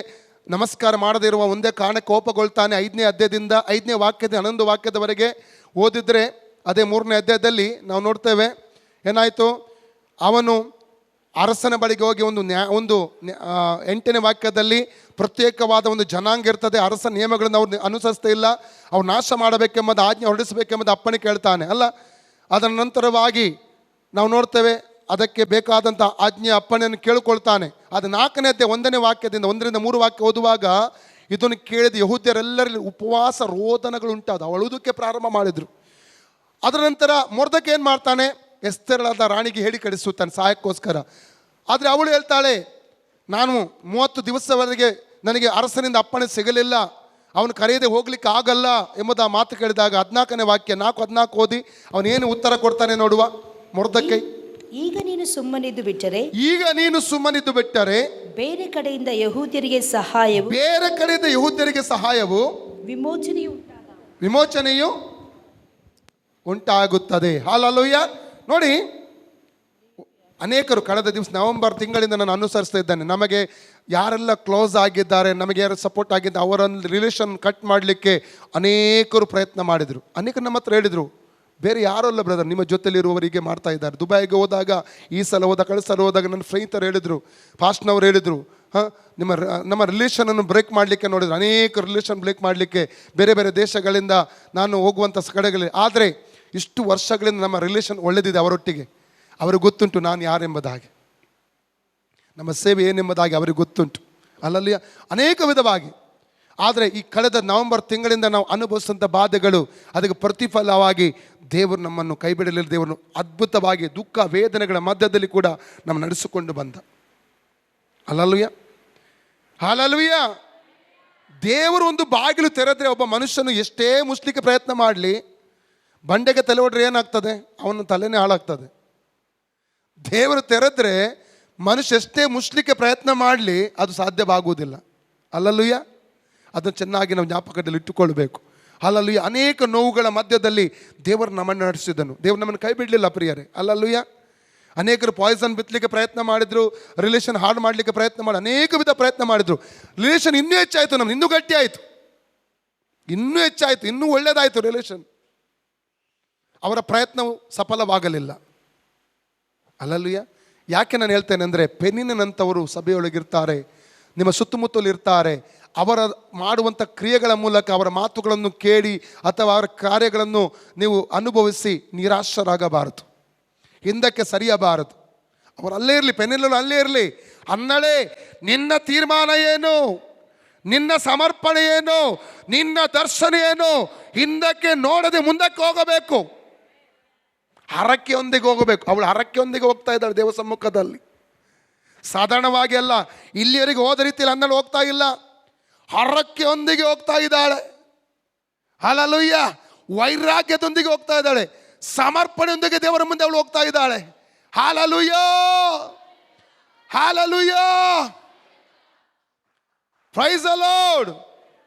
ನಮಸ್ಕಾರ ಮಾಡದೇ ಇರುವ ಒಂದೇ ಕಾರಣಕ್ಕೆ ಕೋಪಗೊಳ್ತಾನೆ. 5ನೇ ಅಧ್ಯಾಯದಿಂದ 5ನೇ ವಾಕ್ಯದ 11 ವಾಕ್ಯದವರೆಗೆ ಓದಿದರೆ, ಅದೇ 3ನೇ ಅಧ್ಯಾಯದಲ್ಲಿ ನಾವು ನೋಡ್ತೇವೆ ಏನಾಯಿತು. ಅವನು ಅರಸನ ಬಳಿಗೆ ಹೋಗಿ ಒಂದು 8ನೇ ವಾಕ್ಯದಲ್ಲಿ ಪ್ರತ್ಯೇಕವಾದ ಒಂದು ಜನಾಂಗ ಇರ್ತದೆ, ಅರಸ ನಿಯಮಗಳನ್ನು ಅವ್ರು ಅನುಸರಿಸ್ತಾ ಇಲ್ಲ, ಅವ್ರು ನಾಶ ಮಾಡಬೇಕೆಂಬುದು ಆಜ್ಞೆ ಹೊರಡಿಸಬೇಕೆಂಬುದು ಅಪ್ಪಣೆ ಕೇಳ್ತಾನೆ ಅಲ್ಲ. ಅದರ ನಂತರವಾಗಿ ನಾವು ನೋಡ್ತೇವೆ ಅದಕ್ಕೆ ಬೇಕಾದಂಥ ಆಜ್ಞೆ ಅಪ್ಪಣೆಯನ್ನು ಕೇಳಿಕೊಳ್ತಾನೆ. ಅದು 4ನೇ ಅಧ್ಯಾಯ 1ನೇ ವಾಕ್ಯದಿಂದ 1ರಿಂದ 3 ವಾಕ್ಯ ಓದುವಾಗ ಇದನ್ನು ಕೇಳಿದ ಯಹೂದ್ಯರೆಲ್ಲರಲ್ಲಿ ಉಪವಾಸ ರೋದನಗಳು ಉಂಟಾದ, ಅಳುವುದಕ್ಕೆ ಪ್ರಾರಂಭ ಮಾಡಿದರು. ಅದರ ನಂತರ ಮೊರ್ದೆಕೈ ಏನು ಮಾಡ್ತಾನೆ, ಎಸ್ತೇರಳಾದ ರಾಣಿಗೆ ಹೇಳಿ ಕಳಿಸುತ್ತಾನೆ ಸಹಾಯಕ್ಕೋಸ್ಕರ. ಆದರೆ ಅವಳು ಹೇಳ್ತಾಳೆ, ನಾನು 30 ದಿವಸವರೆಗೆ ನನಗೆ ಅರಸನಿಂದ ಅಪ್ಪಣೆ ಸಿಗಲಿಲ್ಲ, ಅವನು ಕರೆಯದೆ ಹೋಗ್ಲಿಕ್ಕೆ ಆಗಲ್ಲ ಎಂಬುದು ಆ ಮಾತು ಕೇಳಿದಾಗ 14ನೇ ವಾಕ್ಯ 4:14 ಓದಿ ಅವನೇನು ಉತ್ತರ ಕೊಡ್ತಾನೆ ನೋಡುವ. ಮೊರ್ದೆಕೈ, ಈಗ ನೀನು ಸುಮ್ಮನಿದ್ದು ಬಿಟ್ಟರೆ ಬೇರೆ ಕಡೆಯಿಂದ ಯಹೂದ್ಯರಿಗೆ ಸಹಾಯವು ವಿಮೋಚನೆಯು ಉಂಟಾಗುತ್ತದೆ. ಹಲ್ಲೆಲೂಯಾ. ನೋಡಿ, ಅನೇಕರು ಕಳೆದ ದಿವಸ ನವೆಂಬರ್ ತಿಂಗಳಿಂದ ನಾನು ಅನುಸರಿಸ್ತಾ ಇದ್ದೇನೆ. ನಮಗೆ ಯಾರೆಲ್ಲ ಕ್ಲೋಸ್ ಆಗಿದ್ದಾರೆ, ನಮಗೆ ಯಾರು ಸಪೋರ್ಟ್ ಆಗಿದ್ದಾರೆ, ಅವರನ್ನು ರಿಲೇಷನ್ ಕಟ್ ಮಾಡಲಿಕ್ಕೆ ಅನೇಕರು ಪ್ರಯತ್ನ ಮಾಡಿದರು. ಅನೇಕರು ನಮ್ಮ ಹತ್ರ ಹೇಳಿದರು, ಬೇರೆ ಯಾರೂ ಅಲ್ಲ ಬ್ರದರ್, ನಿಮ್ಮ ಜೊತೆಲಿರುವವರಿಗೆ ಮಾಡ್ತಾ ಇದ್ದಾರೆ. ದುಬೈಗೆ ಹೋದಾಗ, ಈ ಸಲ ಕಳೆದ ಸಲ ಹೋದಾಗ ನನ್ನ ಸ್ನೇಹಿತರು ಹೇಳಿದರು, ಪಾಸ್ಟ್ನವ್ರು ಹೇಳಿದರು, ನಮ್ಮ ರಿಲೇಷನನ್ನು ಬ್ರೇಕ್ ಮಾಡಲಿಕ್ಕೆ ನೋಡಿದ್ರು. ಅನೇಕ ರಿಲೇಷನ್ ಬ್ರೇಕ್ ಮಾಡಲಿಕ್ಕೆ ಬೇರೆ ಬೇರೆ ದೇಶಗಳಿಂದ ನಾನು ಹೋಗುವಂಥ ಕಡೆಗಳಲ್ಲಿ. ಆದರೆ ಇಷ್ಟು ವರ್ಷಗಳಿಂದ ನಮ್ಮ ರಿಲೇಷನ್ ಒಳ್ಳೆದಿದೆ ಅವರೊಟ್ಟಿಗೆ. ಅವ್ರಿಗೆ ಗೊತ್ತುಂಟು ನಾನು ಯಾರೆಂಬುದಾಗಿ, ನಮ್ಮ ಸೇವೆ ಏನೆಂಬುದಾಗಿ ಅವ್ರಿಗೆ ಗೊತ್ತುಂಟು. ಅಲ್ಲಲ್ಲಿ ಅನೇಕ ವಿಧವಾಗಿ. ಆದರೆ ಈ ಕಳೆದ ನವೆಂಬರ್ ತಿಂಗಳಿಂದ ನಾವು ಅನುಭವಿಸಿದಂಥ ಬಾಧೆಗಳು, ಅದಕ್ಕೆ ಪ್ರತಿಫಲವಾಗಿ ದೇವರು ನಮ್ಮನ್ನು ಕೈ ಬಿಡಲಿಲ್ಲ. ದೇವರನ್ನು ಅದ್ಭುತವಾಗಿ ದುಃಖ ವೇದನೆಗಳ ಮಧ್ಯದಲ್ಲಿ ಕೂಡ ನಮ್ಮ ನಡೆಸಿಕೊಂಡು ಬಂದ. Hallelujah, hallelujah. ದೇವರು ಒಂದು ಬಾಗಿಲು ತೆರೆದ್ರೆ ಒಬ್ಬ ಮನುಷ್ಯನು ಎಷ್ಟೇ ಮುಚ್ಚಲಿಕ್ಕೆ ಪ್ರಯತ್ನ ಮಾಡಲಿ, ಬಂಡೆಗೆ ತಲೆ ಹೊಡ್ರೆ ಏನಾಗ್ತದೆ, ಅವನ ತಲೆನೇ ಹಾಳಾಗ್ತದೆ. ದೇವರು ತೆರೆದ್ರೆ ಮನುಷ್ಯ ಎಷ್ಟೇ ಮುಚ್ಚಲಿಕ್ಕೆ ಪ್ರಯತ್ನ ಮಾಡಲಿ ಅದು ಸಾಧ್ಯವಾಗುವುದಿಲ್ಲ. ಹಲ್ಲೆಲೂಯಾ. ಅದನ್ನು ಚೆನ್ನಾಗಿ ನಾವು ಜ್ಞಾಪಕದಲ್ಲಿ ಇಟ್ಟುಕೊಳ್ಬೇಕು. ಹಲ್ಲೆಲೂಯಾ. ಅನೇಕ ನೋವುಗಳ ಮಧ್ಯದಲ್ಲಿ ದೇವರು ನಮ್ಮನ್ನು ನಡೆಸಿದನು. ದೇವರು ನಮ್ಮನ್ನು ಕೈ ಬಿಡಲಿಲ್ಲ ಪ್ರಿಯರೇ. ಹಲ್ಲೆಲೂಯಾ. ಅನೇಕರು ಪಾಯ್ಸನ್ ಬಿತ್ತಲಿಕ್ಕೆ ಪ್ರಯತ್ನ ಮಾಡಿದರು, ರಿಲೇಷನ್ ಹಾಳು ಮಾಡಲಿಕ್ಕೆ ಪ್ರಯತ್ನ ಮಾಡಿ ಅನೇಕ ವಿಧ ಪ್ರಯತ್ನ ಮಾಡಿದರು. ರಿಲೇಷನ್ ಇನ್ನೂ ಹೆಚ್ಚಾಯಿತು, ನಮ್ಗೆ ಇನ್ನೂ ಗಟ್ಟಿ ಆಯಿತು, ಇನ್ನೂ ಹೆಚ್ಚಾಯಿತು, ಇನ್ನೂ ಒಳ್ಳೆಯದಾಯಿತು ರಿಲೇಷನ್. ಅವರ ಪ್ರಯತ್ನವು ಸಫಲವಾಗಲಿಲ್ಲ. ಹಲ್ಲೆಲೂಯಾ. ಯಾಕೆ ನಾನು ಹೇಳ್ತೇನೆ ಅಂದರೆ, ಪೆನ್ನಿನಂಥವರು ಸಭೆಯೊಳಗಿರ್ತಾರೆ, ನಿಮ್ಮ ಸುತ್ತಮುತ್ತಲು ಇರ್ತಾರೆ. ಅವರ ಮಾಡುವಂಥ ಕ್ರಿಯೆಗಳ ಮೂಲಕ ಅವರ ಮಾತುಗಳನ್ನು ಕೇಳಿ ಅಥವಾ ಅವರ ಕಾರ್ಯಗಳನ್ನು ನೀವು ಅನುಭವಿಸಿ ನಿರಾಶರಾಗಬಾರದು, ಹಿಂದಕ್ಕೆ ಸರಿಯಬಾರದು. ಅವರು ಅಲ್ಲೇ ಇರಲಿ, ಪೆನ್ನೆಲ್ಲೂ ಅಲ್ಲೇ ಇರಲಿ. ಅನ್ನಳೇ ನಿನ್ನ ತೀರ್ಮಾನ ಏನು, ನಿನ್ನ ಸಮರ್ಪಣೆ ಏನು, ನಿನ್ನ ದರ್ಶನ ಏನು, ಹಿಂದಕ್ಕೆ ನೋಡದೆ ಮುಂದಕ್ಕೆ ಹೋಗಬೇಕು, ಹರಕೆಯೊಂದಿಗೆ ಹೋಗಬೇಕು. ಅವಳು ಹರಕೆಯೊಂದಿಗೆ ಹೋಗ್ತಾ ಇದ್ದಾಳೆ ದೇವ ಸಮ್ಮುಖದಲ್ಲಿ. ಸಾಧಾರಣವಾಗಿ ಅಲ್ಲ, ಇಲ್ಲಿಯವರೆಗೆ ಹೋದ ರೀತಿಯಲ್ಲಿ ಅನ್ನಳು ಹೋಗ್ತಾ ಇಲ್ಲ, ಹರಕೆಯೊಂದಿಗೆ ಹೋಗ್ತಾ ಇದ್ದಾಳೆ. ಹಲ್ಲೆಲೂಯ. ವೈರಾಗ್ಯದೊಂದಿಗೆ ಹೋಗ್ತಾ ಇದ್ದಾಳೆ, ಸಮರ್ಪಣೆಯೊಂದಿಗೆ ದೇವರ ಮುಂದೆ ಅವಳು ಹೋಗ್ತಾ ಇದ್ದಾಳೆ. Hallelujah, hallelujah, praise the Lord.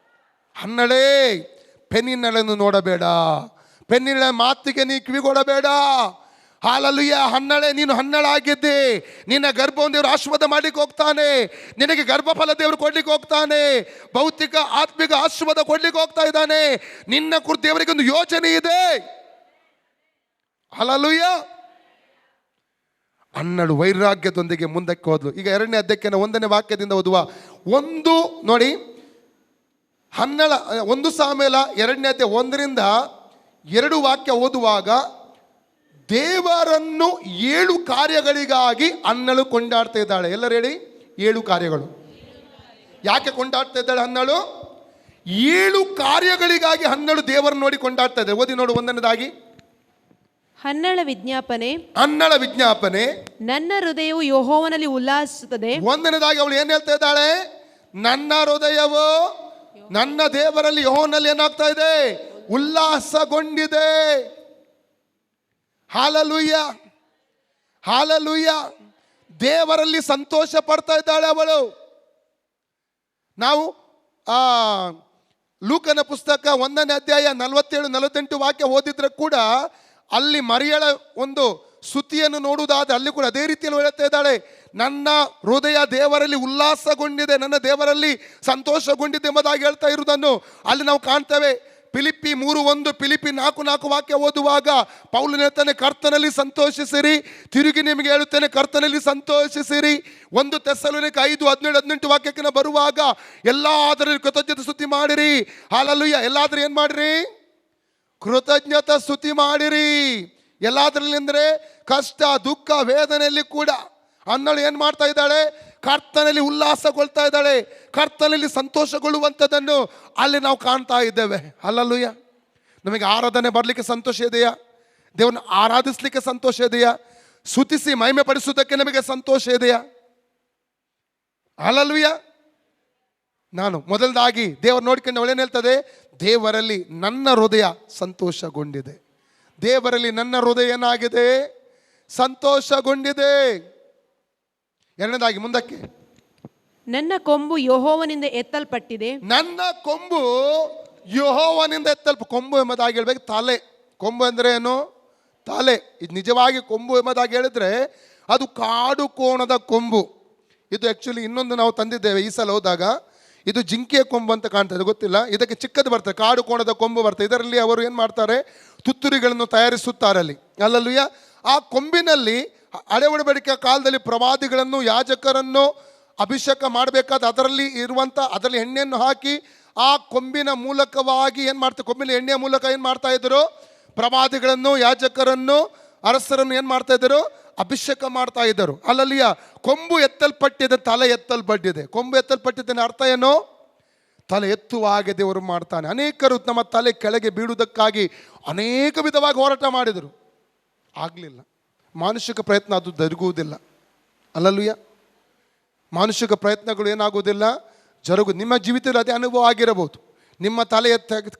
ಅನ್ನಳೇ ಪೆನ್ನಿನಳನ್ನು ನೋಡಬೇಡ, ಪೆನ್ನಿನ ಮಾತಿಗೆ ನೀ ಕಿವಿಗೊಡಬೇಡ. ಹಲ್ಲೆಲೂಯ. ಹನ್ನಳೆ, ನೀನು ಹನ್ನಳಾಗಿದ್ದೆ, ನಿನ್ನ ಗರ್ಭವನ್ನು ದೇವರು ಆಶೀರ್ವಾದ ಮಾಡ್ಲಿಕ್ಕೆ ಹೋಗ್ತಾನೆ, ನಿನಗೆ ಗರ್ಭಫಲ ದೇವರು ಕೊಡ್ಲಿಕ್ಕೆ ಹೋಗ್ತಾನೆ, ಭೌತಿಕ ಆತ್ಮಿಕ ಆಶೀರ್ವಾದ ಕೊಡ್ಲಿಕ್ಕೆ ಹೋಗ್ತಾ ಇದ್ದಾನೆ. ನಿನ್ನ ಕುರಿತು ದೇವರಿಗೆ ಒಂದು ಯೋಚನೆ ಇದೆ. ಹಲ್ಲೆಲೂಯ. ಅನ್ನಳು ವೈರಾಗ್ಯದೊಂದಿಗೆ ಮುಂದಕ್ಕೆ ಹೋದ್ಲು. ಈಗ 2ನೇ ಅಧ್ಯಾಯಕ್ಕೆ 1ನೇ ವಾಕ್ಯದಿಂದ ಓದುವ. ಒಂದು ನೋಡಿ, ಹನ್ನಳ 1 ಸಾಮೇಲ 2ನೇ ಅಧ್ಯಾಯ 1ರಿಂದ 2 ವಾಕ್ಯ ಓದುವಾಗ ದೇವರನ್ನು 7 ಕಾರ್ಯಗಳಿಗಾಗಿ ಅನ್ನಳು ಕೊಂಡಾಡ್ತಾ ಇದ್ದಾಳೆ. ಎಲ್ಲರೂ ಹೇಳಿ, 7 ಕಾರ್ಯಗಳು. ಯಾಕೆ ಕೊಂಡಾಡ್ತಾ ಇದ್ದಾಳೆ ಅನ್ನಳು? 7 ಕಾರ್ಯಗಳಿಗಾಗಿ ಅನ್ನಳು ದೇವರನ್ನು ನೋಡಿ ಕೊಂಡಾಡ್ತಾ ಇದ್ದಾಳೆ. ಓದಿ ನೋಡು 1ನೇದಾಗಿ. ಹನ್ನಳ ವಿಜ್ಞಾಪನೆ. ಅನ್ನಳ ವಿಜ್ಞಾಪನೆ. ನನ್ನ ಹೃದಯವು ಯೆಹೋವನಲ್ಲಿ ಉಲ್ಲಾಸಿಸುತ್ತದೆ. 1ನೇದಾಗಿ ಅವಳು ಏನ್ ಹೇಳ್ತಾ ಇದ್ದಾಳೆ? ನನ್ನ ಹೃದಯವು ನನ್ನ ದೇವರಲ್ಲಿ ಯೆಹೋವನಲ್ಲಿ ಏನಾಗ್ತಾ ಇದೆ? ಉಲ್ಲಾಸಗೊಂಡಿದೆ. Hallelujah, hallelujah. ದೇವರಲ್ಲಿ ಸಂತೋಷ ಪಡ್ತಾ ಇದ್ದಾಳೆ ಅವಳು. ನಾವು ಲೂಕನ ಪುಸ್ತಕ 1ನೇ ಅಧ್ಯಾಯ 47-48 ವಾಕ್ಯ ಓದಿದ್ರೆ ಕೂಡ ಅಲ್ಲಿ ಮರಿಯಳ ಒಂದು ಸ್ತುತಿಯನ್ನು ನೋಡುವುದಾದ್ರೆ ಅಲ್ಲಿ ಕೂಡ ಅದೇ ರೀತಿಯಲ್ಲಿ ಹೇಳ್ತಾ ಇದ್ದಾಳೆ, ನನ್ನ ಹೃದಯ ದೇವರಲ್ಲಿ ಉಲ್ಲಾಸಗೊಂಡಿದೆ, ನನ್ನ ದೇವರಲ್ಲಿ ಸಂತೋಷಗೊಂಡಿದೆ ಎಂಬುದಾಗಿ ಹೇಳ್ತಾ ಇರುವುದನ್ನು ಅಲ್ಲಿ ನಾವು ಕಾಣ್ತೇವೆ. ಫಿಲಿಪ್ಪಿ 3:1, ಫಿಲಿಪ್ಪಿ 4:4 ವಾಕ್ಯ ಓದುವಾಗ ಪೌಲನು ಹೇಳ್ತಾನೆ, ಕರ್ತನಲ್ಲಿ ಸಂತೋಷಿಸಿರಿ. ತಿರುಗಿ ನಿಮಗೆ ಹೇಳುತ್ತೇನೆ, ಕರ್ತನಲ್ಲಿ ಸಂತೋಷಿಸಿರಿ. 1 ಥೆಸಲೋನಿಕ 5:17-18 ವಾಕ್ಯಕ್ಕೆ ಬರುವಾಗ ಎಲ್ಲಾದರಲ್ಲಿ ಕೃತಜ್ಞತೆ ಸ್ತುತಿ ಮಾಡಿರಿ. ಹಲ್ಲೆಲೂಯ. ಎಲ್ಲಾದ್ರೂ ಏನು ಮಾಡಿರಿ? ಕೃತಜ್ಞತಾ ಸ್ತುತಿ ಮಾಡಿರಿ. ಎಲ್ಲಾದ್ರಲ್ಲಿ ಅಂದರೆ ಕಷ್ಟ, ದುಃಖ, ವೇದನೆಯಲ್ಲಿ ಕೂಡ ಅನ್ನಳು ಏನು ಮಾಡ್ತಾ ಇದ್ದಾಳೆ? ಕರ್ತನಲ್ಲಿ ಉಲ್ಲಾಸಗೊಳ್ತಾ ಇದ್ದಾಳೆ, ಕರ್ತನಲ್ಲಿ ಸಂತೋಷಗೊಳ್ಳುವಂಥದ್ದನ್ನು ಅಲ್ಲಿ ನಾವು ಕಾಣ್ತಾ ಇದ್ದೇವೆ. ಹಲ್ಲೆಲೂಯ. ನಮಗೆ ಆರಾಧನೆ ಬರಲಿಕ್ಕೆ ಸಂತೋಷ ಇದೆಯಾ? ದೇವರನ್ನು ಆರಾಧಿಸಲಿಕ್ಕೆ ಸಂತೋಷ ಇದೆಯಾ? ಸ್ತುತಿಸಿ ಮಹಿಮೆ ಪಡಿಸುವುದಕ್ಕೆ ನಮಗೆ ಸಂತೋಷ ಇದೆಯಾ? ಹಲ್ಲೆಲೂಯ. ನಾನು ಮೊದಲದಾಗಿ ದೇವರು ನೋಡ್ಕೊಂಡು ಅವಳೇನು ಹೇಳ್ತದೆ? ದೇವರಲ್ಲಿ ನನ್ನ ಹೃದಯ ಸಂತೋಷಗೊಂಡಿದೆ. ದೇವರಲ್ಲಿ ನನ್ನ ಹೃದಯ ಏನಾಗಿದೆ? ಸಂತೋಷಗೊಂಡಿದೆ. 2ನೇದಾಗಿ ಮುಂದಕ್ಕೆ, ನನ್ನ ಕೊಂಬು ಯೆಹೋವನಿಂದ ಎತ್ತಲ್ಪಟ್ಟಿದೆ. ನನ್ನ ಕೊಂಬು ಯೆಹೋವನಿಂದ ಕೊಂಬು ಎಂಬುದಾಗಿ ಹೇಳ್ಬೇಕು. ತಲೆ. ಕೊಂಬು ಅಂದರೆ ಏನು? ತಲೆ. ಇದು ನಿಜವಾಗಿ ಕೊಂಬು ಎಂಬುದಾಗಿ ಹೇಳಿದ್ರೆ ಅದು ಕಾಡು ಕೋಣದ ಕೊಂಬು. ಇದು ಆ್ಯಕ್ಚುಲಿ ಇನ್ನೊಂದು ನಾವು ತಂದಿದ್ದೇವೆ ಈ ಸಲ ಹೋದಾಗ. ಇದು ಜಿಂಕೆಯ ಕೊಂಬು ಅಂತ ಕಾಣ್ತದೆ, ಗೊತ್ತಿಲ್ಲ. ಇದಕ್ಕೆ ಚಿಕ್ಕದು ಬರ್ತದೆ, ಕಾಡು ಕೋಣದ ಕೊಂಬು ಬರ್ತದೆ. ಇದರಲ್ಲಿ ಅವರು ಏನು ಮಾಡ್ತಾರೆ? ತುತ್ತೂರಿಗಳನ್ನು ತಯಾರಿಸುತ್ತಾರೆ ಅಲ್ಲಿ. ಅಲ್ಲಲ್ಲೂಯ್ಯ. ಆ ಕೊಂಬಿನಲ್ಲಿ ಹಳೆ ಒಡಂಬಡಿಕೆಯ ಕಾಲದಲ್ಲಿ ಪ್ರವಾದಿಗಳನ್ನು, ಯಾಜಕರನ್ನು ಅಭಿಷೇಕ ಮಾಡಬೇಕಾದ ಅದರಲ್ಲಿ ಎಣ್ಣೆಯನ್ನು ಹಾಕಿ ಆ ಕೊಂಬಿನ ಮೂಲಕವಾಗಿ ಏನು ಮಾಡ್ತಾರೆ? ಕೊಂಬಿನ ಎಣ್ಣೆಯ ಮೂಲಕ ಏನು ಮಾಡ್ತಾ ಇದ್ರು? ಪ್ರವಾದಿಗಳನ್ನು, ಯಾಜಕರನ್ನು, ಅರಸರನ್ನು ಏನು ಮಾಡ್ತಾ ಇದ್ದರು? ಅಭಿಷೇಕ ಮಾಡ್ತಾ ಇದ್ದರು. ಅಲ್ಲಲ್ಲಿಯ ಕೊಂಬು ಎತ್ತಲ್ಪಟ್ಟಿದೆ, ತಲೆ ಎತ್ತಲ್ಪಟ್ಟಿದೆ. ಕೊಂಬು ಎತ್ತಲ್ಪಟ್ಟಿದೆ ಅರ್ಥ ಏನು? ತಲೆ ಎತ್ತುವ ಹಾಗೆ ದೇವರು ಮಾಡ್ತಾನೆ. ಅನೇಕರು ನಮ್ಮ ತಲೆ ಕೆಳಗೆ ಬೀಳುವುದಕ್ಕಾಗಿ ಅನೇಕ ವಿಧವಾಗಿ ಹೋರಾಟ ಮಾಡಿದರು, ಆಗಲಿಲ್ಲ. ಮಾನುಷಿಕ ಪ್ರಯತ್ನ ಅದು ಜರುಗುವುದಿಲ್ಲ. ಅಲ್ಲಲ್ಲೂಯ್ಯ. ಮಾನುಷಿಕ ಪ್ರಯತ್ನಗಳು ಏನಾಗುವುದಿಲ್ಲ, ನಿಮ್ಮ ಜೀವಿತದಲ್ಲಿ ಅದೇ ಅನುಭವ ಆಗಿರಬಹುದು. ನಿಮ್ಮ ತಲೆ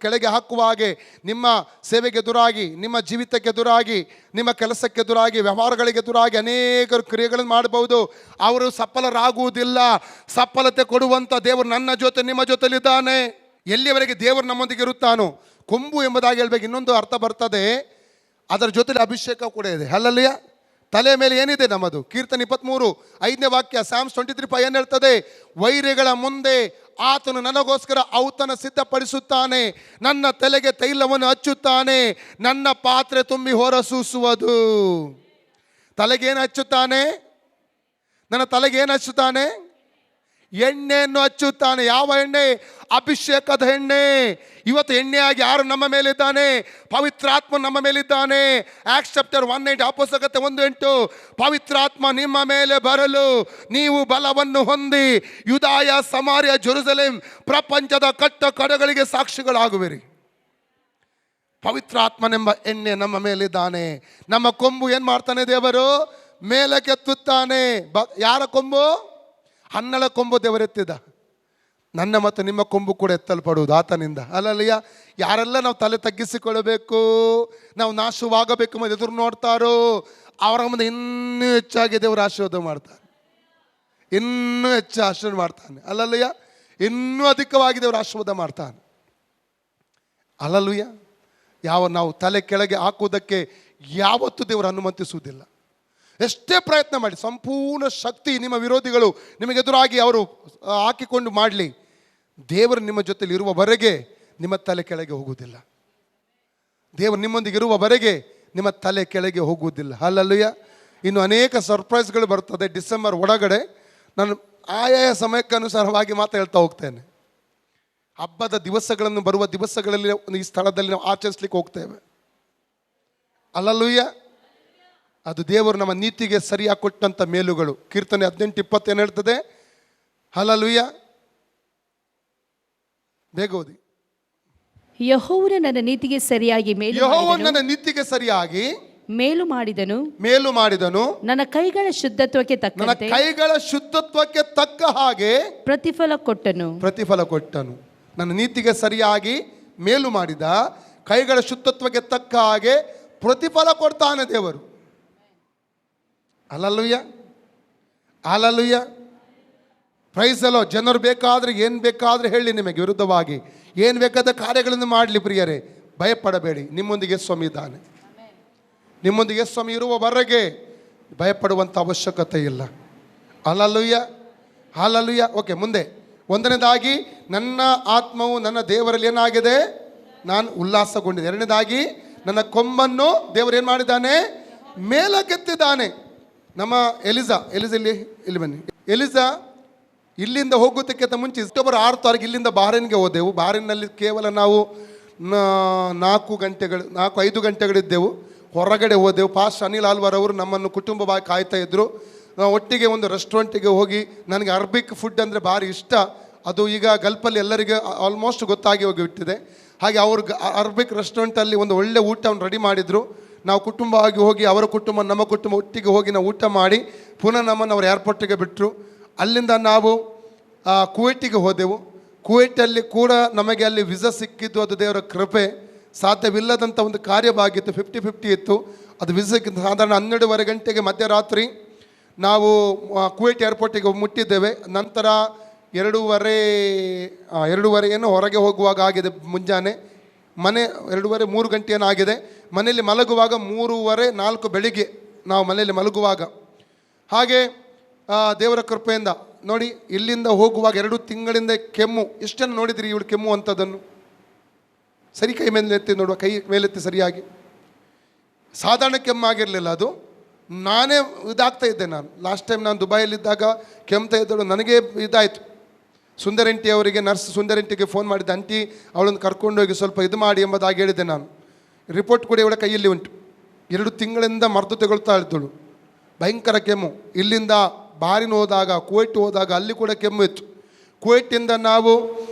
ಕೆಳಗೆ ಹಾಕುವ ಹಾಗೆ ನಿಮ್ಮ ಸೇವೆಗೆ ಎದುರಾಗಿ, ನಿಮ್ಮ ಜೀವಿತಕ್ಕೆ ಎದುರಾಗಿ, ನಿಮ್ಮ ಕೆಲಸಕ್ಕೆ ಎದುರಾಗಿ, ವ್ಯವಹಾರಗಳಿಗೆ ಎದುರಾಗಿ ಅನೇಕರು ಕ್ರಿಯೆಗಳನ್ನು ಮಾಡಬಹುದು. ಅವರು ಸಫಲರಾಗುವುದಿಲ್ಲ. ಸಫಲತೆ ಕೊಡುವಂಥ ದೇವರು ನನ್ನ ಜೊತೆ, ನಿಮ್ಮ ಜೊತೆಲಿದ್ದಾನೆ. ಎಲ್ಲಿಯವರೆಗೆ ದೇವರು ನಮ್ಮೊಂದಿಗೆ ಇರುತ್ತಾನೋ. ಕೊಂಬು ಎಂಬುದಾಗಿ ಹೇಳ್ಬೇಕು. ಇನ್ನೊಂದು ಅರ್ಥ ಬರ್ತದೆ, ಅದರ ಜೊತೆಲಿ ಅಭಿಷೇಕ ಕೂಡ ಇದೆ. ಅಲ್ಲಲ್ಲಿಯ ತಲೆ ಮೇಲೆ ಏನಿದೆ ನಮ್ಮದು? ಕೀರ್ತನೆ 23:5ನೇ ವಾಕ್ಯ, Psalms 23:5 ಏನು ಹೇಳ್ತದೆ? ವೈರಿಗಳ ಮುಂದೆ ಆತನು ನನಗೋಸ್ಕರ ಔತಣ ಸಿದ್ಧಪಡಿಸುತ್ತಾನೆ, ನನ್ನ ತಲೆಗೆ ತೈಲವನ್ನು ಹಚ್ಚುತ್ತಾನೆ, ನನ್ನ ಪಾತ್ರೆ ತುಂಬಿ ಹೊರಸೂಸುವುದು. ತಲೆಗೇನು ಹಚ್ಚುತ್ತಾನೆ? ನನ್ನ ತಲೆಗೆ ಏನು ಹಚ್ಚುತ್ತಾನೆ? ಎಣ್ಣೆಯನ್ನು ಹಚ್ಚುತ್ತಾನೆ. ಯಾವ ಎಣ್ಣೆ? ಅಭಿಷೇಕದ ಎಣ್ಣೆ. ಇವತ್ತು ಎಣ್ಣೆಯಾಗಿ ಯಾರು ನಮ್ಮ ಮೇಲಿದ್ದಾನೆ? ಪವಿತ್ರಾತ್ಮ ನಮ್ಮ ಮೇಲಿದ್ದಾನೆ. ಆಕ್ಟ್ಸ್ ಚಾಪ್ಟರ್ 1:8, ಅಪೊಸ್ತಲಗೀತೆ 1:8, ಪವಿತ್ರಾತ್ಮ ನಿಮ್ಮ ಮೇಲೆ ಬರಲು ನೀವು ಬಲವನ್ನು ಹೊಂದಿ ಯೂದಾಯ, ಸಮಾರ್ಯ, ಜೆರುಸಲೇಮ್, ಪ್ರಪಂಚದ ಕಟ್ಟ ಕಡೆಗಳಿಗೆ ಸಾಕ್ಷಿಗಳಾಗುವಿರಿ. ಪವಿತ್ರಾತ್ಮನೆಂಬ ಎಣ್ಣೆ ನಮ್ಮ ಮೇಲಿದ್ದಾನೆ. ನಮ್ಮ ಕೊಂಬು ಏನು ಮಾಡ್ತಾನೆ ದೇವರು? ಮೇಲಕ್ಕೆತ್ತುತ್ತಾನೆ. ಯಾರ ಕೊಂಬು? ಹನ್ನಳ ಕೊಂಬು ದೇವರೆತ್ತಿದ. ನನ್ನ ಮತ್ತು ನಿಮ್ಮ ಕೊಂಬು ಕೂಡ ಎತ್ತಲ್ಪಡುವುದು ಆತನಿಂದ. ಅಲ್ಲಲ್ಲಿಯ ಯಾರೆಲ್ಲ ನಾವು ತಲೆ ತಗ್ಗಿಸಿಕೊಳ್ಳಬೇಕು, ನಾವು ನಾಶವಾಗಬೇಕು ಮತ್ತು ಎದುರು ನೋಡ್ತಾರೋ ಅವರ ಮುಂದೆ ಇನ್ನೂ ಹೆಚ್ಚಾಗಿ ದೇವರು ಆಶೀರ್ವಾದ ಮಾಡ್ತಾನೆ. ಇನ್ನೂ ಹೆಚ್ಚು ಆಶೀರ್ವಾದ ಮಾಡ್ತಾನೆ. ಅಲ್ಲಲ್ಲಿಯ ಇನ್ನೂ ಅಧಿಕವಾಗಿ ದೇವರು ಆಶೀರ್ವಾದ ಮಾಡ್ತಾನೆ. ಅಲ್ಲಲ್ಲುಯ್ಯ. ನಾವು ತಲೆ ಕೆಳಗೆ ಹಾಕುವುದಕ್ಕೆ ಯಾವತ್ತೂ ದೇವರು ಅನುಮತಿಸುವುದಿಲ್ಲ. ಎಷ್ಟೇ ಪ್ರಯತ್ನ ಮಾಡಿ, ಸಂಪೂರ್ಣ ಶಕ್ತಿ ನಿಮ್ಮ ವಿರೋಧಿಗಳು ನಿಮಗೆ ಎದುರಾಗಿ ಅವರು ಹಾಕಿಕೊಂಡು ಮಾಡಲಿ, ದೇವರು ನಿಮ್ಮ ಜೊತೆಲಿ ಇರುವವರೆಗೆ ನಿಮ್ಮ ತಲೆ ಕೆಳಗೆ ಹೋಗುವುದಿಲ್ಲ. ದೇವರು ನಿಮ್ಮೊಂದಿಗೆ ಇರುವವರೆಗೆ ನಿಮ್ಮ ತಲೆ ಕೆಳಗೆ ಹೋಗುವುದಿಲ್ಲ. ಅಲ್ಲಲ್ಲುಯ್ಯ. ಇನ್ನು ಅನೇಕ ಸರ್ಪ್ರೈಸ್ಗಳು ಬರ್ತದೆ ಡಿಸೆಂಬರ್ ಒಳಗಡೆ. ನಾನು ಆಯಾಯ ಸಮಯಕ್ಕೆ ಅನುಸಾರವಾಗಿ ಮಾತ್ರ ಹೇಳ್ತಾ ಹೋಗ್ತೇನೆ. ಹಬ್ಬದ ದಿವಸಗಳನ್ನು ಬರುವ ದಿವಸಗಳಲ್ಲಿ ಈ ಸ್ಥಳದಲ್ಲಿ ನಾವು ಆಚರಿಸ್ಲಿಕ್ಕೆ ಹೋಗ್ತೇವೆ. ಅಲ್ಲಲ್ಲುಯ್ಯ. ಅದು ದೇವರು ನಮ್ಮ ನೀತಿಗೆ ಸರಿಯಾಗಿ ಕೊಟ್ಟಂಥ ಮೇಲುಗಳು. ಕೀರ್ತನೆ 18:20 ಏನು ಹೇಳ್ತದೆ? ಹಲ್ಲಲುಯ್ಯ. ಬೇಗ ಓದಿ. ಯೆಹೋವನು ನನ್ನ ನೀತಿಗೆ ಸರಿಯಾಗಿ ಮೇಲು ಮಾಡಿದನು. ನನ್ನ ಕೈಗಳ ಶುದ್ಧತ್ವಕ್ಕೆ ತಕ್ಕ ಹಾಗೆ ಪ್ರತಿಫಲ ಕೊಟ್ಟನು. ನನ್ನ ನೀತಿಗೆ ಸರಿಯಾಗಿ ಮೇಲು ಮಾಡಿದ, ಕೈಗಳ ಶುದ್ಧತ್ವಕ್ಕೆ ತಕ್ಕ ಹಾಗೆ ಪ್ರತಿಫಲ ಕೊಡ್ತಾನೆ ದೇವರು. ಅಲ್ಲಲ್ಲುಯ್ಯ. ಅಲ್ಲಲ್ಲುಯ್ಯ. ಪ್ರೈಸ್ ಅಲ್ಲೋ. ಜನರು ಬೇಕಾದರೆ ಏನು ಬೇಕಾದರೆ ಹೇಳಿ, ನಿಮಗೆ ವಿರುದ್ಧವಾಗಿ ಏನು ಬೇಕಾದ ಕಾರ್ಯಗಳನ್ನು ಮಾಡಲಿ ಪ್ರಿಯರೇ, ಭಯಪಡಬೇಡಿ. ನಿಮ್ಮೊಂದಿಗೆ ಸ್ವಾಮಿ ಇದ್ದಾನೆ. ನಿಮ್ಮೊಂದಿಗೆ ಸ್ವಾಮಿ ಇರುವವರೆಗೆ ಭಯಪಡುವಂಥ ಅವಶ್ಯಕತೆ ಇಲ್ಲ. ಅಲ್ಲಲ್ಲುಯ್ಯ. ಅಲ್ಲಲ್ಲುಯ್ಯ. ಓಕೆ, ಮುಂದೆ. ಒಂದನೇದಾಗಿ ನನ್ನ ಆತ್ಮವು ನನ್ನ ದೇವರಲ್ಲಿ ಏನಾಗಿದೆ? ನಾನು ಉಲ್ಲಾಸಗೊಂಡಿದ್ದೆ. ಎರಡನೇದಾಗಿ ನನ್ನ ಕೊಂಬನ್ನು ದೇವರು ಏನು ಮಾಡಿದ್ದಾನೆ? ಮೇಲಕ್ಕೆತ್ತಿದ್ದಾನೆ. ನಮ್ಮ ಎಲಿಜಾ ಇಲ್ಲಿ ಬನ್ನಿ. ಎಲಿಜಾ ಇಲ್ಲಿಂದ ಹೋಗೋದಕ್ಕಿಂತ ಮುಂಚೆ ಅಕ್ಟೋಬರ್ 6 ಇಲ್ಲಿಂದ ಬಾರೇನ್ಗೆ ಹೋದೆವು. ಬಾರೇನ್ನಲ್ಲಿ ಕೇವಲ ನಾವು 4-5 ಗಂಟೆಗಳಿದ್ದೆವು. ಹೊರಗಡೆ ಹೋದೆವು. ಪಾಸ್ಟ್ ಅನಿಲ್ ಆಲ್ವಾರ್ ಅವರು ನಮ್ಮನ್ನು ಕುಟುಂಬವಾಗಿ ಕಾಯ್ತಾ ಇದ್ದರು. ನಾವು ಒಟ್ಟಿಗೆ ಒಂದು ರೆಸ್ಟೋರೆಂಟಿಗೆ ಹೋಗಿ, ನನಗೆ ಅರ್ಬಿಕ್ ಫುಡ್ ಅಂದರೆ ಭಾರಿ ಇಷ್ಟ. ಅದು ಈಗ ಗಲ್ಫಲ್ಲಿ ಎಲ್ಲರಿಗೆ ಆಲ್ಮೋಸ್ಟ್ ಗೊತ್ತಾಗಿ ಹೋಗಿಬಿಟ್ಟಿದೆ. ಹಾಗೆ ಅವರು ಅರ್ಬಿಕ್ ರೆಸ್ಟೋರೆಂಟಲ್ಲಿ ಒಂದು ಒಳ್ಳೆ ಊಟವನ್ನು ರೆಡಿ ಮಾಡಿದರು. ನಾವು ಕುಟುಂಬವಾಗಿ ಹೋಗಿ, ಅವರ ಕುಟುಂಬ ನಮ್ಮ ಕುಟುಂಬ ಒಟ್ಟಿಗೆ ಹೋಗಿ ನಾವು ಊಟ ಮಾಡಿ ಪುನಃ ನಮ್ಮನ್ನು ಅವರು ಏರ್ಪೋರ್ಟಿಗೆ ಬಿಟ್ಟರು. ಅಲ್ಲಿಂದ ನಾವು ಕುವೈಟಿಗೆ ಹೋದೆವು. ಕುವೈಟಲ್ಲಿ ಕೂಡ ನಮಗೆ ಅಲ್ಲಿ ವಿಸಾ ಸಿಕ್ಕಿದ್ದು ಅದು ದೇವರ ಕೃಪೆ. ಸಾಧ್ಯವಿಲ್ಲದಂಥ ಒಂದು ಕಾರ್ಯವಾಗಿತ್ತು. 50-50 ಇತ್ತು. ಅದು ವಿಸಾಕ್ಕಿಂತ ಸಾಧಾರಣ 12:30 ಗಂಟೆಗೆ ಮಧ್ಯರಾತ್ರಿ ನಾವು ಕುವೈಟ್ ಏರ್ಪೋರ್ಟಿಗೆ ಮುಟ್ಟಿದ್ದೇವೆ. ನಂತರ 2:30 ಏನು ಹೊರಗೆ ಹೋಗುವಾಗ ಆಗಿದೆ. ಮುಂಜಾನೆ ಮನೆ 2:30-3 ಗಂಟೆ ಏನಾಗಿದೆ. ಮನೆಯಲ್ಲಿ ಮಲಗುವಾಗ 3:30-4 ಬೆಳಿಗ್ಗೆ ನಾವು ಮನೆಯಲ್ಲಿ ಮಲಗುವಾಗ. ಹಾಗೆ ದೇವರ ಕೃಪೆಯಿಂದ ನೋಡಿ, ಇಲ್ಲಿಂದ ಹೋಗುವಾಗ 2 ತಿಂಗಳಿಂದ ಕೆಮ್ಮು. ಎಷ್ಟನ್ನು ನೋಡಿದ್ರಿ ಇವಳು ಕೆಮ್ಮು ಅಂಥದ್ದನ್ನು? ಸರಿ, ಕೈ ಮೇಲೆತ್ತಿ ನೋಡುವ. ಕೈ ಮೇಲೆತ್ತಿ ಸರಿಯಾಗಿ. ಸಾಧಾರಣ ಕೆಮ್ಮಾಗಿರಲಿಲ್ಲ ಅದು. ನಾನೇ ಇದಾಗ್ತಾ ಇದ್ದೆ. ನಾನು ಲಾಸ್ಟ್ ಟೈಮ್ ನಾನು ದುಬೈಯಲ್ಲಿದ್ದಾಗ ಕೆಮ್ತಾ ಇದ್ದಳು. ನನಗೆ ಇದಾಯಿತು. ಸುಂದರಂಟಿ ಅವರಿಗೆ, ನರ್ಸ್ ಸುಂದರಂಟಿಗೆ ಫೋನ್ ಮಾಡಿದ್ದೆ. ಆಂಟಿ ಅವಳನ್ನು ಕರ್ಕೊಂಡೋಗಿ ಸ್ವಲ್ಪ ಇದು ಮಾಡಿ ಎಂಬುದಾಗಿ ಹೇಳಿದ್ದೆ ನಾನು. ರಿಪೋರ್ಟ್ ಕೂಡ ಇವಳ ಕೈಯಲ್ಲಿ ಉಂಟು. 2 ತಿಂಗಳಿಂದ ಮರ್ದು ತೆಗೊಳ್ತಾ ಇದ್ದಳು. ಭಯಂಕರ ಕೆಮ್ಮು. ಇಲ್ಲಿಂದ ಬಾರಿನ ಹೋದಾಗ, ಕುವೈಟ್ ಹೋದಾಗ ಅಲ್ಲಿ ಕೂಡ ಕೆಮ್ಮು ಇತ್ತು. ಕುವೈಟಿಂದ ನಾವು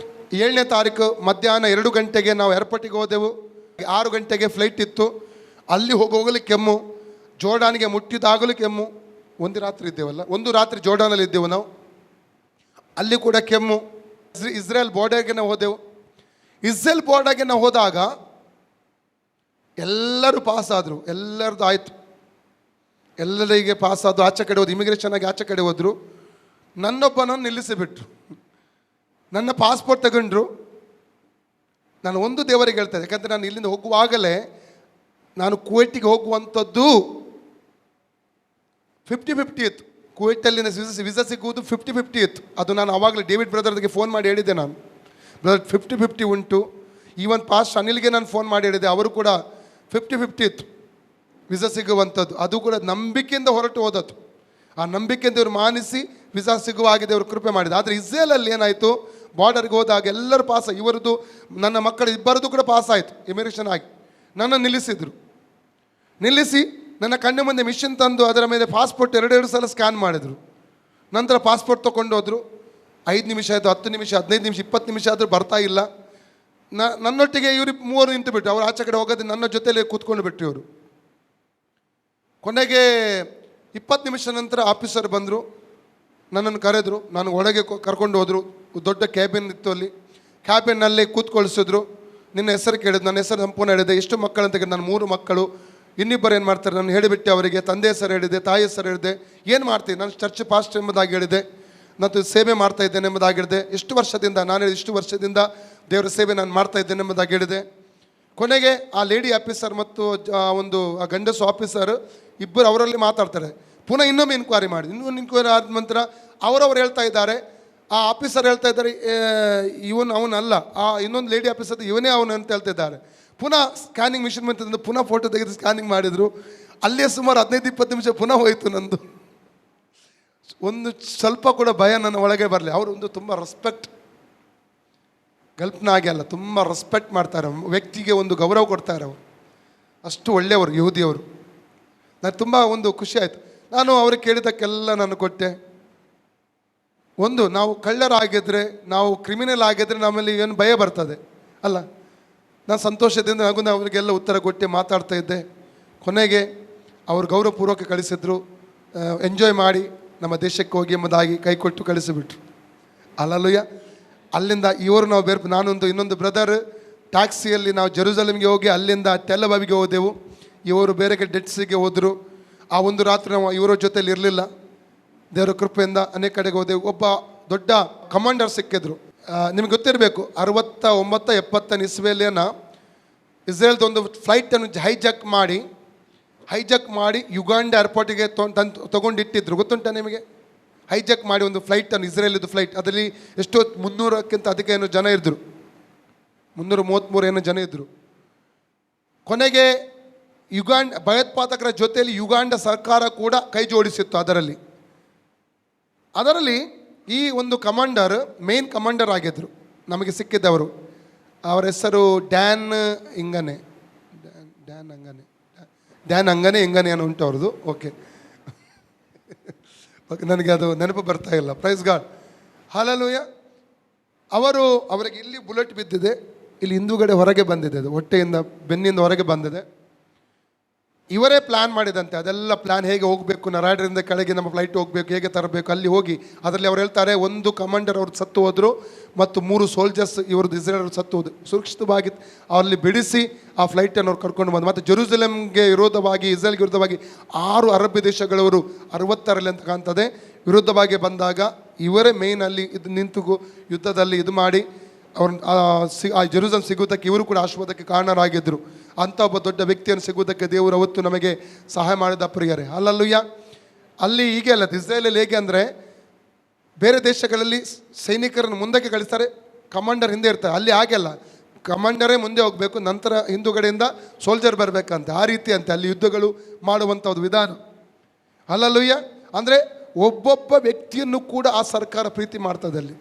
7ನೇ ತಾರೀಕು ಮಧ್ಯಾಹ್ನ 2 ಗಂಟೆಗೆ ನಾವು ಏರ್ಪೋರ್ಟಿಗೆ ಹೋದೆವು. 6 ಗಂಟೆಗೆ ಫ್ಲೈಟ್ ಇತ್ತು. ಅಲ್ಲಿ ಹೋಗಲಿ ಕೆಮ್ಮು. ಜೋರ್ಡಾನಿಗೆ ಮುಟ್ಟಿದಾಗಲೂ ಕೆಮ್ಮು. ಒಂದು ರಾತ್ರಿ ಇದ್ದೇವಲ್ಲ, ಒಂದು ರಾತ್ರಿ ಜೋರ್ಡಾನಲ್ಲಿ ಇದ್ದೆವು ನಾವು. ಅಲ್ಲಿ ಕೂಡ ಕೆಮ್ಮು. ಇಸ್ರೇಲ್ ಬಾರ್ಡರ್ಗೆ ನಾವು ಹೋದೆವು. ಇಸ್ರೇಲ್ ಬಾರ್ಡರ್ಗೆ ನಾವು ಹೋದಾಗ ಎಲ್ಲರೂ ಪಾಸ್ ಆದರು. ಎಲ್ಲರದ್ದು ಆಯಿತು. ಎಲ್ಲರಿಗೆ ಪಾಸ್ ಆದರು. ಆಚೆ ಕಡೆ ಹೋದ್ರು. ಇಮಿಗ್ರೇಷನಾಗಿ ಆಚೆ ಕಡೆ ಹೋದರು. ನನ್ನೊಬ್ಬನನ್ನು ನಿಲ್ಲಿಸಿಬಿಟ್ರು. ನನ್ನ ಪಾಸ್ಪೋರ್ಟ್ ತಗೊಂಡ್ರು. ನಾನು ಒಂದು ದೇವರಿಗೆ ಹೇಳ್ತೇನೆ, ಯಾಕಂದರೆ ನಾನು ಇಲ್ಲಿಂದ ಹೋಗುವಾಗಲೇ ನಾನು ಕುವೈಟಿಗೆ ಹೋಗುವಂಥದ್ದು 50-50 ಇತ್ತು. ಕುವೈಟಲ್ಲಿನ ವಿಸಾ ಸಿಗುವುದು 50-50 ಇತ್ತು. ಅದು ನಾನು ಆವಾಗಲೇ ಡೇವಿಡ್ ಬ್ರದರ್ಗೆ ಫೋನ್ ಮಾಡಿ ಹೇಳಿದ್ದೆ. ನಾನು ಬ್ರದರ್ 50-50 ಉಂಟು. ಈವನ್ ಪಾಸ್ಟ್ ಅನಿಲ್ಗೆ ನಾನು ಫೋನ್ ಮಾಡಿ ಹೇಳಿದೆ. ಅವರು ಕೂಡ 50-50 ಇತ್ತು ವಿಸಾ ಸಿಗುವಂಥದ್ದು. ಅದು ಕೂಡ ನಂಬಿಕೆಯಿಂದ ಹೊರಟು ಹೋದದ್ದು. ಆ ನಂಬಿಕೆಯಿಂದ ಇವರು ಮಾನಿಸಿ ವಿಸಾ ಸಿಗುವ ಹಾಗೆ ದೇವರು ಕೃಪೆ ಮಾಡಿದ. ಆದರೆ ಇಸ್ರೇಲಲ್ಲಿ ಏನಾಯಿತು, ಬಾರ್ಡರ್ಗೆ ಹೋದಾಗ ಎಲ್ಲರೂ ಪಾಸ್, ಇವರದ್ದು ನನ್ನ ಮಕ್ಕಳು ಇಬ್ಬರದ್ದು ಕೂಡ ಪಾಸ್ ಆಯಿತು ಇಮಿಗ್ರೇಷನ್ ಆಗಿ. ನನ್ನ ನಿಲ್ಲಿಸಿ ನನ್ನ ಕಣ್ಣು ಮುಂದೆ ಮಿಷನ್ ತಂದು ಅದರ ಮೇಲೆ ಪಾಸ್ಪೋರ್ಟ್ ಎರಡೆರಡು ಸಲ ಸ್ಕ್ಯಾನ್ ಮಾಡಿದರು. ನಂತರ ಪಾಸ್ಪೋರ್ಟ್ ತೊಗೊಂಡು ಹೋದರು. 5 ನಿಮಿಷ ಆಯಿತು, 10 ನಿಮಿಷ, 15 ನಿಮಿಷ, 20 ನಿಮಿಷ ಆದರೂ ಬರ್ತಾ ಇಲ್ಲ. ನನ್ನೊಟ್ಟಿಗೆ ಇವರು 3 ನಿಂತು ಬಿಟ್ಟು, ಅವರು ಆಚೆ ಕಡೆ ಹೋಗೋದು ನನ್ನ ಜೊತೆಯಲ್ಲಿ ಕೂತ್ಕೊಂಡು ಬಿಟ್ಟು ಇವರು. ಕೊನೆಗೆ 20 ನಿಮಿಷ ನಂತರ ಆಫೀಸರ್ ಬಂದರು, ನನ್ನನ್ನು ಕರೆದರು. ನಾನು ಒಳಗೆ ಕರ್ಕೊಂಡು ಹೋದರು. ದೊಡ್ಡ ಕ್ಯಾಬಿನ್ ಇತ್ತು, ಅಲ್ಲಿ ಕ್ಯಾಬಿನಲ್ಲಿ ಕೂತ್ಕೊಳಿಸಿದ್ರು. ನಿನ್ನ ಹೆಸರು ಕೇಳಿದ್ರು. ನನ್ನ ಹೆಸರು ಸಂಪೂರ್ಣ ಹೇಳಿದೆ. ಎಷ್ಟು ಮಕ್ಕಳು ಅಂತ ಕೇಳಿದೆ. ನಾನು 3 ಮಕ್ಕಳು. ಇನ್ನಿಬ್ಬರು ಏನು ಮಾಡ್ತಾರೆ ನಾನು ಹೇಳಿಬಿಟ್ಟೆ ಅವರಿಗೆ. ತಂದೆ ಹೆಸರು ಹೇಳಿದೆ, ತಾಯಿ ಹೆಸರು ಹೇಳಿದೆ. ಏನು ಮಾಡ್ತೀನಿ, ನಾನು ಚರ್ಚ್ ಪಾಸ್ಟ್ ಎಂಬುದಾಗಿ ಹೇಳಿದೆ. ನಾನು ಸೇವೆ ಮಾಡ್ತಾ ಇದ್ದೇನೆ ಎಂಬುದಾಗಿ ಹೇಳಿದೆ. ಎಷ್ಟು ವರ್ಷದಿಂದ, ನಾನು ಹೇಳಿದೆ ಇಷ್ಟು ವರ್ಷದಿಂದ ದೇವರ ಸೇವೆ ನಾನು ಮಾಡ್ತಾ ಇದ್ದೇನೆ ಎಂಬುದಾಗಿ ಹೇಳಿದೆ. ಕೊನೆಗೆ ಆ ಲೇಡಿ ಆಫೀಸರ್ ಮತ್ತು ಆ ಗಂಡಸು ಆಫೀಸರ್ ಇಬ್ಬರು ಅವರಲ್ಲಿ ಮಾತಾಡ್ತಾರೆ. ಪುನಃ ಇನ್ನೊಮ್ಮೆ ಇನ್ಕ್ವೈರಿ ಮಾಡಿ. ಇನ್ಕ್ವೈರಿ ಆದ ನಂತರ ಅವರವ್ರು ಹೇಳ್ತಾ ಇದ್ದಾರೆ, ಆ ಆಫೀಸರ್ ಹೇಳ್ತಾ ಇದ್ದಾರೆ ಅವನಲ್ಲ, ಆ ಇನ್ನೊಂದು ಲೇಡಿ ಆಫೀಸರ್ ಇವನೇ ಅವನು ಅಂತ ಹೇಳ್ತಾ ಇದ್ದಾರೆ. ಪುನಃ ಸ್ಕ್ಯಾನಿಂಗ್ ಮಿಷಿನ್ ಬಂತಂದು ಪುನಃ ಫೋಟೋ ತೆಗೆದು ಸ್ಕ್ಯಾನಿಂಗ್ ಮಾಡಿದರು. ಅಲ್ಲೇ ಸುಮಾರು 15-20 ನಿಮಿಷ ಪುನಃ ಹೋಯಿತು ನಂದು. ಒಂದು ಸ್ವಲ್ಪ ಕೂಡ ಭಯ ನನ್ನ ಒಳಗೆ ಬರಲಿ. ಅವರು ಒಂದು ತುಂಬ ರೆಸ್ಪೆಕ್ಟ್, ಕಲ್ಪನಾ ಆಗಿ ಅಲ್ಲ, ತುಂಬ ರೆಸ್ಪೆಕ್ಟ್ ಮಾಡ್ತಾರೆ. ವ್ಯಕ್ತಿಗೆ ಒಂದು ಗೌರವ ಕೊಡ್ತಾರೆ ಅವರು. ಅಷ್ಟು ಒಳ್ಳೆಯವರು ಯಹೂದಿಯವರು. ನನಗೆ ತುಂಬ ಒಂದು ಖುಷಿ ಆಯಿತು. ನಾನು ಅವ್ರಿಗೆ ಕೇಳಿದ್ದಕ್ಕೆಲ್ಲ ನಾನು ಕೊಟ್ಟೆ. ಒಂದು, ನಾವು ಕಳ್ಳರಾಗಿದ್ದರೆ, ನಾವು ಕ್ರಿಮಿನಲ್ ಆಗಿದ್ದರೆ ನಮ್ಮಲ್ಲಿ ಏನು ಭಯ ಬರ್ತದೆ ಅಲ್ಲ. ನಾನು ಸಂತೋಷದಿಂದ ಅವರಿಗೆಲ್ಲ ಉತ್ತರ ಕೊಟ್ಟು ಮಾತಾಡ್ತಾ ಇದ್ದೆ. ಕೊನೆಗೆ ಅವರು ಗೌರವಪೂರ್ವಕ ಕಳಿಸಿದ್ರು. ಎಂಜಾಯ್ ಮಾಡಿ ನಮ್ಮ ದೇಶಕ್ಕೆ ಹೋಗಿ ಎಂಬುದಾಗಿ ಕೈ ಕೊಟ್ಟು ಕಳಿಸಿಬಿಟ್ರು. ಅಲ್ಲಲ್ಲೂಯ್ಯ. ಅಲ್ಲಿಂದ ಇವರು ನಾವು ಇನ್ನೊಂದು ಬ್ರದರ್ ಟ್ಯಾಕ್ಸಿಯಲ್ಲಿ ನಾವು ಜೆರೂಸಲೇಮ್ಗೆ ಹೋಗಿ ಅಲ್ಲಿಂದ ಟೆಲ್ ಅವಿವ್ಗೆ ಹೋದೆವು. ಇವರು ಬೇರೆ ಡೆಟ್ಸಿಗೆ ಹೋದರು. ಆ ಒಂದು ರಾತ್ರಿ ನಾವು ಇವರ ಜೊತೆಲಿ ಇರಲಿಲ್ಲ. ದೇವರ ಕೃಪೆಯಿಂದ ಅನೇಕ ಕಡೆಗೆ ಹೋದೆವು. ಒಬ್ಬ ದೊಡ್ಡ ಕಮಾಂಡರ್ ಸಿಕ್ಕಿದ್ರು. ನಿಮ್ಗೆ ಗೊತ್ತಿರಬೇಕು, 69-70 ಇಸ್ರೇಲಿಯನ್ನ ಇಸ್ರೇಲ್ದೊಂದು ಫ್ಲೈಟನ್ನು ಹೈಜಾಕ್ ಮಾಡಿ ಯುಗಾಂಡ ಏರ್ಪೋರ್ಟಿಗೆ ತೊಗೊಂಡಿಟ್ಟಿದ್ರು. ಗೊತ್ತುಂಟ ನಿಮಗೆ? ಹೈಜಾಕ್ ಮಾಡಿ ಒಂದು ಫ್ಲೈಟನ್ನು, ಇಸ್ರೇಲಿದ್ದು ಫ್ಲೈಟ್, ಅದರಲ್ಲಿ ಎಷ್ಟೋ 300ಕ್ಕಿಂತ ಅದಕ್ಕೆ ಏನೋ ಜನ ಇದ್ದರು. 333 ಏನೋ ಜನ ಇದ್ದರು. ಕೊನೆಗೆ ಭಯೋತ್ಪಾದಕರ ಜೊತೆಯಲ್ಲಿ ಯುಗಾಂಡ ಸರ್ಕಾರ ಕೂಡ ಕೈ ಜೋಡಿಸಿತ್ತು. ಅದರಲ್ಲಿ ಈ ಒಂದು ಕಮಾಂಡರ್ ಮೇನ್ ಕಮಾಂಡರ್ ಆಗಿದ್ದರು ನಮಗೆ ಸಿಕ್ಕಿದ್ದವರು. ಅವರ ಹೆಸರು ಡ್ಯಾನ್ ಅಂಗನೆ ಏನೋ ಉಂಟು ಅವ್ರದ್ದು. ಓಕೆ, ನನಗೆ ಅದು ನೆನಪು ಬರ್ತಾ ಇಲ್ಲ. Praise God, hallelujah. ಅವರಿಗೆ ಇಲ್ಲಿ ಬುಲೆಟ್ ಬಿದ್ದಿದೆ, ಇಲ್ಲಿ ಹಿಂದುಗಡೆ ಹೊರಗೆ ಬಂದಿದೆ, ಅದು ಹೊಟ್ಟೆಯಿಂದ ಬೆನ್ನಿಂದ ಹೊರಗೆ ಬಂದಿದೆ. ಇವರೇ ಪ್ಲ್ಯಾನ್ ಮಾಡಿದಂತೆ ಅದೆಲ್ಲ ಪ್ಲ್ಯಾನ್, ಹೇಗೆ ಹೋಗಬೇಕು, ನರಾಡ್ರಿಂದ ಕೆಳಗೆ ನಮ್ಮ ಫ್ಲೈಟ್ ಹೋಗಬೇಕು, ಹೇಗೆ ತರಬೇಕು, ಅಲ್ಲಿ ಹೋಗಿ ಅದರಲ್ಲಿ ಅವ್ರು ಹೇಳ್ತಾರೆ ಒಂದು ಕಮಾಂಡರ್ ಅವ್ರು ಸತ್ತು ಹೋದರು ಮತ್ತು 3 ಸೋಲ್ಜರ್ಸ್ ಇವ್ರದ್ದು ಇಸ್ರೇಲ್ ಸತ್ತು ಹೋದ್ರು. ಸುರಕ್ಷಿತವಾಗಿ ಅಲ್ಲಿ ಬಿಡಿಸಿ ಆ ಫ್ಲೈಟನ್ನು ಅವ್ರು ಕರ್ಕೊಂಡು ಬಂದು, ಮತ್ತು ಜೆರೂಸಲೇಮ್ಗೆ ವಿರೋಧವಾಗಿ, ಇಸ್ರೇಲ್ಗೆ ವಿರೋಧವಾಗಿ 6 ಅರಬ್ ದೇಶಗಳವರು 60ರಲ್ಲಿ ಅಂತ ಕಾಣ್ತದೆ ವಿರುದ್ಧವಾಗಿ ಬಂದಾಗ ಇವರೇ ಮೇಯ್ನ್ ಅಲ್ಲಿ ನಿಂತು ಯುದ್ಧದಲ್ಲಿ ಮಾಡಿ ಆ ಜೆರೂಸಲೇಮ್ ಸಿಗುವುದಕ್ಕೆ ಇವರು ಕೂಡ ಆಶೀರ್ವಾದಕ್ಕೆ ಕಾರಣರಾಗಿದ್ದರು. ಅಂಥ ಒಬ್ಬ ದೊಡ್ಡ ವ್ಯಕ್ತಿಯನ್ನು ಸಿಗುವುದಕ್ಕೆ ದೇವರು ಅವತ್ತು ನಮಗೆ ಸಹಾಯ ಮಾಡಿದ ಪ್ರಿಯರೇ. ಹಲ್ಲೆಲೂಯಾ. ಅಲ್ಲಿ ಹೀಗೆ ಅಲ್ಲ, ಇಸ್ರೇಲಲ್ಲಿ ಹೇಗೆ ಅಂದರೆ ಬೇರೆ ದೇಶಗಳಲ್ಲಿ ಸೈನಿಕರನ್ನು ಮುಂದಕ್ಕೆ ಕಳಿಸ್ತಾರೆ, ಕಮಾಂಡರ್ ಹಿಂದೆ ಇರ್ತಾರೆ. ಅಲ್ಲಿ ಹಾಗೆ ಅಲ್ಲ, ಕಮಾಂಡರೇ ಮುಂದೆ ಹೋಗಬೇಕು, ನಂತರ ಹಿಂದುಗಡೆಯಿಂದ ಸೋಲ್ಜರ್ ಬರಬೇಕಂತೆ. ಆ ರೀತಿ ಅಂತೆ ಅಲ್ಲಿ ಯುದ್ಧಗಳು ಮಾಡುವಂಥ ಒಂದು ವಿಧಾನ. ಹಲ್ಲೆಲೂಯಾ. ಅಂದರೆ ಒಬ್ಬೊಬ್ಬ ವ್ಯಕ್ತಿಯನ್ನು ಕೂಡ ಆ ಸರ್ಕಾರ ಪ್ರೀತಿ ಮಾಡ್ತದೆ ಅಲ್ಲಿ.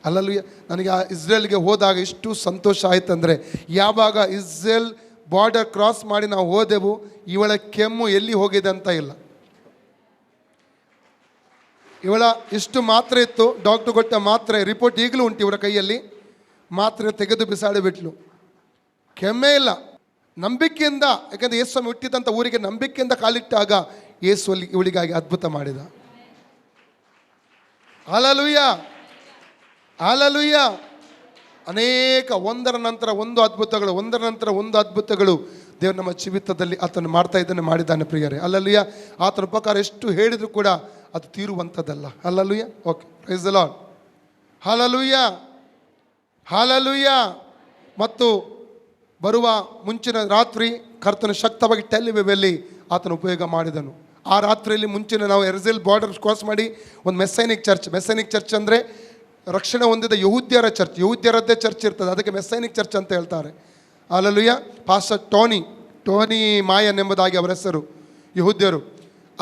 ಅಲ್ಲಲ್ಲೂಯ್ಯ. ನನಗೆ ಆ ಇಸ್ರೇಲ್ಗೆ ಹೋದಾಗ ಎಷ್ಟು ಸಂತೋಷ ಆಯ್ತು ಅಂದರೆ, ಯಾವಾಗ ಇಸ್ರೇಲ್ ಬಾರ್ಡರ್ ಕ್ರಾಸ್ ಮಾಡಿ ನಾವು ಹೋದೆವು, ಇವಳ ಕೆಮ್ಮು ಎಲ್ಲಿ ಹೋಗಿದೆ ಅಂತ ಇಲ್ಲ. ಇವಳ ಇಷ್ಟು ಮಾತ್ರೆ ಇತ್ತು, ಡಾಕ್ಟರ್ ಕೊಟ್ಟ ಮಾತ್ರೆ, ರಿಪೋರ್ಟ್ ಈಗಲೂ ಉಂಟು ಇವರ ಕೈಯಲ್ಲಿ. ಮಾತ್ರೆ ತೆಗೆದು ಬಿಸಾಡಿಬಿಟ್ಲು, ಕೆಮ್ಮೆ ಇಲ್ಲ. ನಂಬಿಕೆಯಿಂದ, ಯಾಕಂದರೆ ಯೇಸು ಸ್ವಾಮಿ ಹುಟ್ಟಿದಂಥ ಊರಿಗೆ ನಂಬಿಕೆಯಿಂದ ಕಾಲಿಟ್ಟಾಗ ಯೇಸು ಅಲ್ಲಿ ಇವಳಿಗಾಗಿ ಅದ್ಭುತ ಮಾಡಿದ. Hallelujah, hallelujah. ಅನೇಕ ಒಂದರ ನಂತರ ಒಂದು ಅದ್ಭುತಗಳು ದೇವರು ನಮ್ಮ ಜೀವಿತದಲ್ಲಿ ಆತನು ಮಾಡ್ತಾ ಇದ್ದಾನೆ, ಮಾಡಿದ್ದಾನೆ ಪ್ರಿಯರೇ. ಹಲ್ಲೆಲೂಯಾ. ಆತನ ಉಪಕಾರ ಎಷ್ಟು ಹೇಳಿದರೂ ಕೂಡ ಅದು ತೀರುವಂಥದ್ದಲ್ಲ. Hallelujah. Okay, praise the Lord. Hallelujah, hallelujah. ಮತ್ತು ಬರುವ ಮುಂಚಿನ ರಾತ್ರಿ ಕರ್ತನು ಶಕ್ತವಾಗಿ ಟೆಲ್ ಅವಿವ್ಯಲ್ಲಿ ಆತನು ಉಪಯೋಗ ಮಾಡಿದನು. ಆ ರಾತ್ರಿಯಲ್ಲಿ ಮುಂಚಿನ ನಾವು ಎರ್ಜೆಲ್ ಬಾರ್ಡರ್ ಕ್ರಾಸ್ ಮಾಡಿ ಒಂದು ಮೆಸ್ಸೈನಿಕ್ ಚರ್ಚ್ ಅಂದರೆ ರಕ್ಷಣೆ ಹೊಂದಿದ ಯಹೂದ್ಯರದ್ದೇ ಚರ್ಚ್ ಇರ್ತದೆ, ಅದಕ್ಕೆ ಮೆಸ್ಸೈನಿಕ್ ಚರ್ಚ್ ಅಂತ ಹೇಳ್ತಾರೆ. ಹಲ್ಲೆಲೂಯಾ. ಪಾಸ್ಟರ್ ಟೋನಿ ಮಾಯನ್ ಎಂಬುದಾಗಿ ಅವರ ಹೆಸರು, ಯಹೂದ್ಯರು.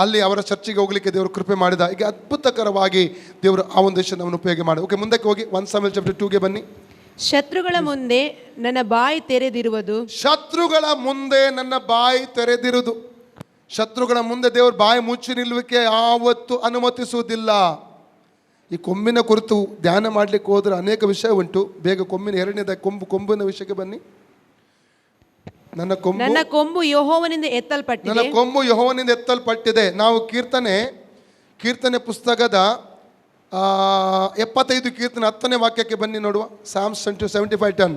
ಅಲ್ಲಿ ಅವರ ಚರ್ಚಿಗೆ ಹೋಗಲಿಕ್ಕೆ ದೇವರು ಕೃಪೆ ಮಾಡಿದ. ಈಗ ಅದ್ಭುತಕರವಾಗಿ ದೇವರು ಆ ಒಂದು ವಿಷಯ ನಮ್ಮನ್ನು ಉಪಯೋಗ ಮಾಡಿ. ಓಕೆ, ಮುಂದಕ್ಕೆ ಹೋಗಿ 1 Samuel chapter 2ಗೆ ಬನ್ನಿ. ಶತ್ರುಗಳ ಮುಂದೆ ನನ್ನ ಬಾಯಿ ತೆರೆದಿರುವುದು. ಶತ್ರುಗಳ ಮುಂದೆ ನನ್ನ ಬಾಯಿ ತೆರೆದಿರುವುದು. ಶತ್ರುಗಳ ಮುಂದೆ ದೇವರು ಬಾಯಿ ಮುಚ್ಚಿ ನಿಲ್ಲುವಿಕೆ ಯಾವತ್ತೂ ಅನುಮತಿಸುವುದಿಲ್ಲ. ಈ ಕೊಂಬಿನ ಕುರಿತು ಧ್ಯಾನ ಮಾಡಲಿಕ್ಕೆ ಹೋದರೆ ಅನೇಕ ವಿಷಯ ಉಂಟು. ಬೇಗ ಕೊಂಬಿನ ಎರಡನೇದ ಕೊಂಬಿನ ವಿಷಯಕ್ಕೆ ಬನ್ನಿ. ನನ್ನ ಕೊಂಬು ಯೆಹೋವನಿಂದ ಎತ್ತಲ್ಪಟ್ಟಿದೆ. ನನ್ನ ಕೊಂಬು ಯೆಹೋವನಿಂದ ಎತ್ತಲ್ಪಟ್ಟಿದೆ. ನಾವು ಕೀರ್ತನೆ ಪುಸ್ತಕದ 75 ಕೀರ್ತನೆ 10ನೇ ವಾಕ್ಯಕ್ಕೆ ಬನ್ನಿ ನೋಡುವ. Psalms 75:10.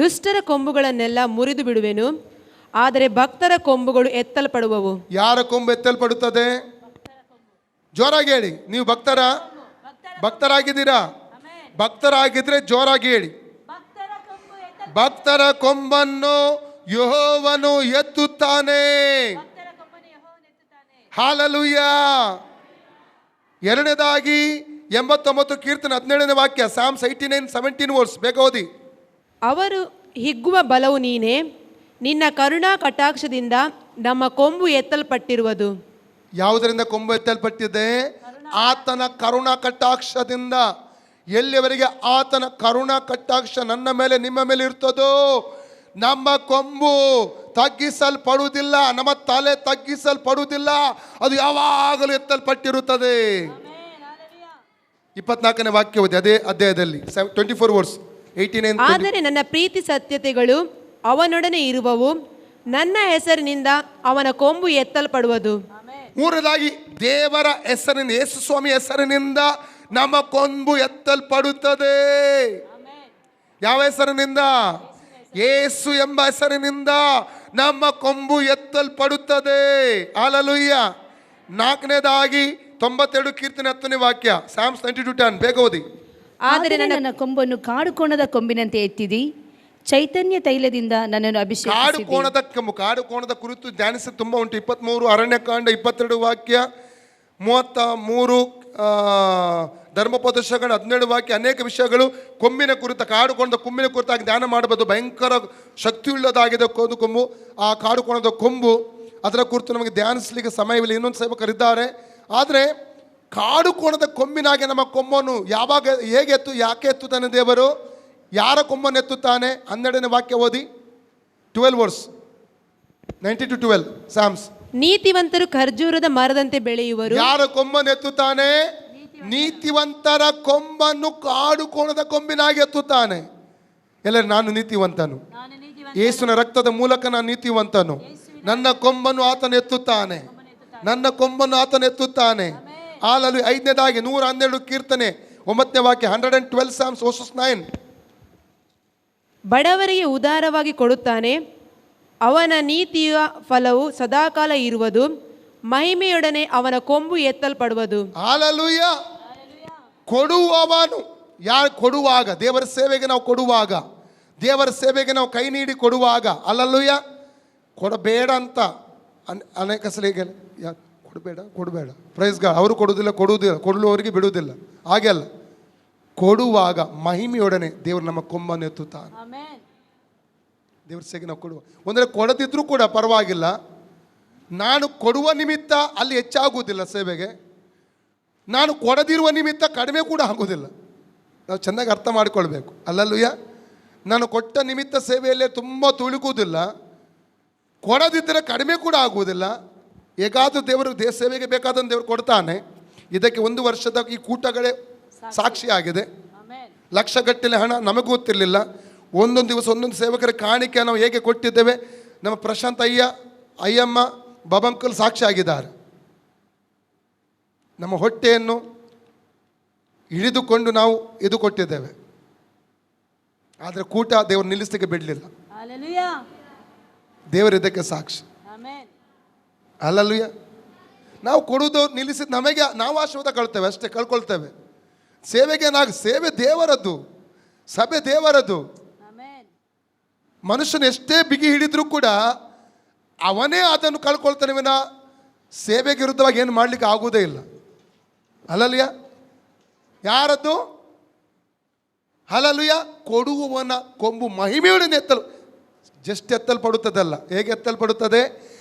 ದುಷ್ಟರ ಕೊಂಬುಗಳನ್ನೆಲ್ಲ ಮುರಿದು ಬಿಡುವೆನು, ಆದರೆ ಭಕ್ತರ ಕೊಂಬುಗಳು ಎತ್ತಲ್ಪಡುವವು. ಯಾರ ಕೊಂಬು ಎತ್ತಲ್ಪಡುತ್ತದೆ? ಜೋರಾಗಿ ಹೇಳಿ. ನೀವು ಭಕ್ತರಾಗಿದ್ದೀರಾ? ಭಕ್ತರಾಗಿದ್ರೆ ಜೋರಾಗಿ ಹೇಳಿ. ಭಕ್ತರ ಕೊಂಬನ್ನು ಯೆಹೋವನು ಎತ್ತುತ್ತಾನೆ. ಹಲ್ಲೆಲೂಯಾ. ಎರಡನೇದಾಗಿ 89 ಕೀರ್ತನೆ 17ನೇ ವಾಕ್ಯ. Psalms 89:17 verse. ಬೇಗ ಓದಿ. ಅವರು ಹಿಗ್ಗುವ ಬಲವು ನೀನೇ, ನಿನ್ನ ಕರುಣಾ ಕಟಾಕ್ಷದಿಂದ ನಮ್ಮ ಕೊಂಬು ಎತ್ತಲ್ಪಟ್ಟಿರುವುದು. ಯಾವುದರಿಂದ ಕೊಂಬು ಎತ್ತಲ್ಪಟ್ಟಿದೆ? ಆತನ ಕರುಣಾ ಕಟಾಕ್ಷದಿಂದ. ಎಲ್ಲಿಯವರೆಗೆ ಆತನ ಕರುಣಾ ಕಟಾಕ್ಷ ನನ್ನ ಮೇಲೆ ನಿಮ್ಮ ಮೇಲೆ ಇರ್ತದೋ ನಮ್ಮ ಕೊಂಬು ತಗ್ಗಿಸಲ್ಪಡುವುದಿಲ್ಲ, ನಮ್ಮ ತಲೆ ತಗ್ಗಿಸಲ್ಪಡುವುದಿಲ್ಲ, ಅದು ಯಾವಾಗಲೂ ಎತ್ತಲ್ಪಟ್ಟಿರುತ್ತದೆ. 24ನೇ ವಾಕ್ಯ ಓದಿ ಅದೇ ಅಧ್ಯಾಯದಲ್ಲಿ 24 ವರ್ಸ್ 89. ಆದರೆ ನನ್ನ ಪ್ರೀತಿ ಸತ್ಯತೆಗಳು ಅವನೊಡನೆ ಇರುವವು, ನನ್ನ ಹೆಸರಿನಿಂದ ಅವನ ಕೊಂಬು ಎತ್ತಲ್ಪಡುವುದು. ಮೂರನೇದಾಗಿ ದೇವರ ಹೆಸರಿನಿಂದ, ಯೇಸು ಸ್ವಾಮಿ ಹೆಸರಿನಿಂದ ನಮ್ಮ ಕೊಂಬು ಎತ್ತಲ್ಪಡುತ್ತದೆ. ಯಾವ ಹೆಸರಿನಿಂದ? ಯೇಸು ಎಂಬ ಹೆಸರಿನಿಂದ ನಮ್ಮ ಕೊಂಬು ಎತ್ತಲ್ಪಡುತ್ತದೆ. ಹಲ್ಲೆಲೂಯ. 4ನೇದಾಗಿ 92 ಕೀರ್ತನೆ 10ನೇ ವಾಕ್ಯ. Psalms 92:10. ಬೇಗ ಓದಿ. ಆದರೆ ನನ್ನ ಕೊಂಬನ್ನು ಕಾಡು ಕೋಣದ ಕೊಂಬಿನಂತೆ ಎತ್ತಿದಿ, ಚೈತನ್ಯ ತೈಲದಿಂದ ನನ್ನನ್ನು ಅಭಿಷೇಕಿಸಿದಿ. ಕಾಡು ಕೋಣದ ಕುರಿತು ಧ್ಯಾನಿಸಿ ತುಂಬ ಉಂಟು. 23 ಅರಣ್ಯಕಾಂಡ 22 ವಾಕ್ಯ, 33 ಧರ್ಮೋಪದೇಶಗಳು 17 ವಾಕ್ಯ, ಅನೇಕ ವಿಷಯಗಳು ಕೊಂಬಿನ ಕುರಿತ, ಕಾಡು ಕೋಣದ ಕೊಂಬಿನ ಕುರಿತಾಗಿ ಧ್ಯಾನ ಮಾಡಬಹುದು. ಭಯಂಕರ ಶಕ್ತಿಯುಳ್ಳದಾಗಿದೆ ಕೊಂಬು. ಆ ಕಾಡು ಕೋಣದ ಕೊಂಬು, ಅದರ ಕುರಿತು ನಮಗೆ ಧ್ಯಾನಿಸಲಿಕ್ಕೆ ಸಮಯವಿಲ್ಲ. ಇನ್ನೊಂದು ಸೇವಕರಿದ್ದಾರೆ. ಆದರೆ ಕಾಡು ಕೋಣದ ಕೊಂಬಿನಾಗೆ ನಮ್ಮ ಕೊಂಬನ್ನು ಹೇಗೆ ಯಾಕೆ ಎತ್ತುತ್ತಾನೆ ದೇವರು? ಯಾರ ಕೊಂಬನ್ನು ಎತ್ತುತ್ತಾನೆ? 12ನೇ ವಾಕ್ಯ ಓದಿ. 12 ವರ್ಸ್ 9-12 Psalms. ನೀತಿವಂತರು ಖರ್ಜೂರದ ಮರದಂತೆ ಬೆಳೆಯುವರು. ಯಾರ ಕೊಂಬನ್ನು ಎತ್ತುತ್ತಾನೆ? ನೀತಿವಂತರ ಕೊಂಬನ್ನು ಕಾಡು ಕೋಣದ ಕೊಂಬಿನಾಗಿ ಎತ್ತುತ್ತಾನೆ. ಎಲ್ಲರೂ ನಾನು ನೀತಿವಂತನು, ಯೇಸುವಿನ ರಕ್ತದ ಮೂಲಕ ನಾನು ನೀತಿವಂತನು, ನನ್ನ ಕೊಂಬನ್ನು ಆತನ ಎತ್ತುತ್ತಾನೆ, ನನ್ನ ಕೊಂಬನ್ನು ಆತನ ಎತ್ತುತ್ತಾನೆ. ಹಾಲಲ್ಲಿ 5ನೇದಾಗಿ 112 ಕೀರ್ತನೆ 9ನೇ ವಾಕ್ಯ. 112 Psalms verses 9. ಬಡವರಿಗೆ ಉದಾರವಾಗಿ ಕೊಡುತ್ತಾನೆ, ಅವನ ನೀತಿಯ ಫಲವು ಸದಾಕಾಲ ಇರುವುದು, ಮಹಿಮೆಯೊಡನೆ ಅವನ ಕೊಂಬು ಎತ್ತಲ್ಪಡುವುದು. ಹಲ್ಲೆಲೂಯ. ಕೊಡುವವನು ಯಾರು? ಕೊಡುವಾಗ, ದೇವರ ಸೇವೆಗೆ ನಾವು ಕೊಡುವಾಗ, ದೇವರ ಸೇವೆಗೆ ನಾವು ಕೈ ನೀಡಿ ಕೊಡುವಾಗ. ಹಲ್ಲೆಲೂಯ. ಕೊಡಬೇಡ ಅಂತ ಅನೇಕ ಸಲ ಕೊಡಬೇಡ ಪ್ರೈಸ್ ಗಾಡ್. ಅವರು ಕೊಡುವವರಿಗೆ ಬಿಡುವುದಿಲ್ಲ. ಹಾಗೆ ಅಲ್ಲ, ಕೊಡುವಾಗ ಮಹಿಮೆಯೊಡನೆ ದೇವರು ನಮ್ಮ ಕೊಂಬನ್ನು ಎತ್ತುತ್ತಾನೆ. ದೇವರ ಸೇವೆಗೆ ನಾವು ಕೊಡುವ, ಒಂದರೆ ಕೊಡದಿದ್ರೂ ಕೂಡ ಪರವಾಗಿಲ್ಲ, ನಾನು ಕೊಡುವ ನಿಮಿತ್ತ ಅಲ್ಲಿ ಹೆಚ್ಚಾಗುವುದಿಲ್ಲ ಸೇವೆಗೆ, ನಾನು ಕೊಡದಿರುವ ನಿಮಿತ್ತ ಕಡಿಮೆ ಕೂಡ ಆಗುವುದಿಲ್ಲ. ನಾವು ಚೆನ್ನಾಗಿ ಅರ್ಥ ಮಾಡಿಕೊಳ್ಬೇಕು. ಅಲ್ಲಲ್ಲೂಯ. ನಾನು ಕೊಟ್ಟ ನಿಮಿತ್ತ ಸೇವೆಯಲ್ಲೇ ತುಂಬ ತುಳುಕುವುದಿಲ್ಲ, ಕೊಡದಿದ್ದರೆ ಕಡಿಮೆ ಕೂಡ ಆಗುವುದಿಲ್ಲ. ಹೇಗಾದರೂ ದೇವರು ಸೇವೆಗೆ ಬೇಕಾದಂತ ದೇವರು ಕೊಡ್ತಾನೆ. ಇದಕ್ಕೆ 1 ವರ್ಷದ ಈ ಕೂಟಗಳೇ ಸಾಕ್ಷಿಯಾಗಿದೆ. ಲಕ್ಷಗಟ್ಟಲೆ ಹಣ ನಮಗೂ ಗೊತ್ತಿರಲಿಲ್ಲ. ಒಂದೊಂದು ದಿವಸ ಒಂದೊಂದು ಸೇವಕರ ಕಾಣಿಕೆ ನಾವು ಹೇಗೆ ಕೊಟ್ಟಿದ್ದೇವೆ. ನಮ್ಮ ಪ್ರಶಾಂತ್ ಅಯ್ಯಮ್ಮ ಬಬಂಕಲ್ ಸಾಕ್ಷಿ ಆಗಿದ್ದಾರೆ. ನಮ್ಮ ಹೊಟ್ಟೆಯನ್ನು ಹಿಡಿದುಕೊಂಡು ನಾವು ಇದು ಕೊಟ್ಟಿದ್ದೇವೆ. ಆದರೆ ಕೂಟ ದೇವರು ನಿಲ್ಲಿಸಲಿಕ್ಕೆ ಬಿಡಲಿಲ್ಲ. ದೇವರು ಇದಕ್ಕೆ ಸಾಕ್ಷಿ. ಹಲ್ಲೆಲೂಯ. ನಾವು ಕೊಡುವುದು ನಿಲ್ಲಿಸಿದ ನಮಗೆ ನಾವು ಆಶೀರ್ವಾದ ಕಳ್ಕೊಳ್ತೇವೆ. ಸೇವೆಗೆ ಸೇವೆ ದೇವರದ್ದು, ಸಭೆ ದೇವರದ್ದು. ಮನುಷ್ಯನ ಎಷ್ಟೇ ಬಿಗಿ ಹಿಡಿದ್ರೂ ಕೂಡ ಅವನೇ ಅದನ್ನು ಕಳ್ಕೊಳ್ತಾನೆ ವಿನ ಸೇವೆಗೆ ವಿರುದ್ಧವಾಗಿ ಏನು ಮಾಡಲಿಕ್ಕೆ ಆಗುವುದೇ ಇಲ್ಲ. ಹಲ್ಲೆಲೂಯ. ಯಾರದ್ದು? ಹಲ್ಲೆಲೂಯ. ಕೊಡುವವನ ಕೊಂಬು ಮಹಿಮೆಯೊಡನೆ ಎತ್ತಲ್ಪಡುತ್ತದಲ್ಲ. ಹೇಗೆ ಎತ್ತಲ್ಪಡುತ್ತದೆ?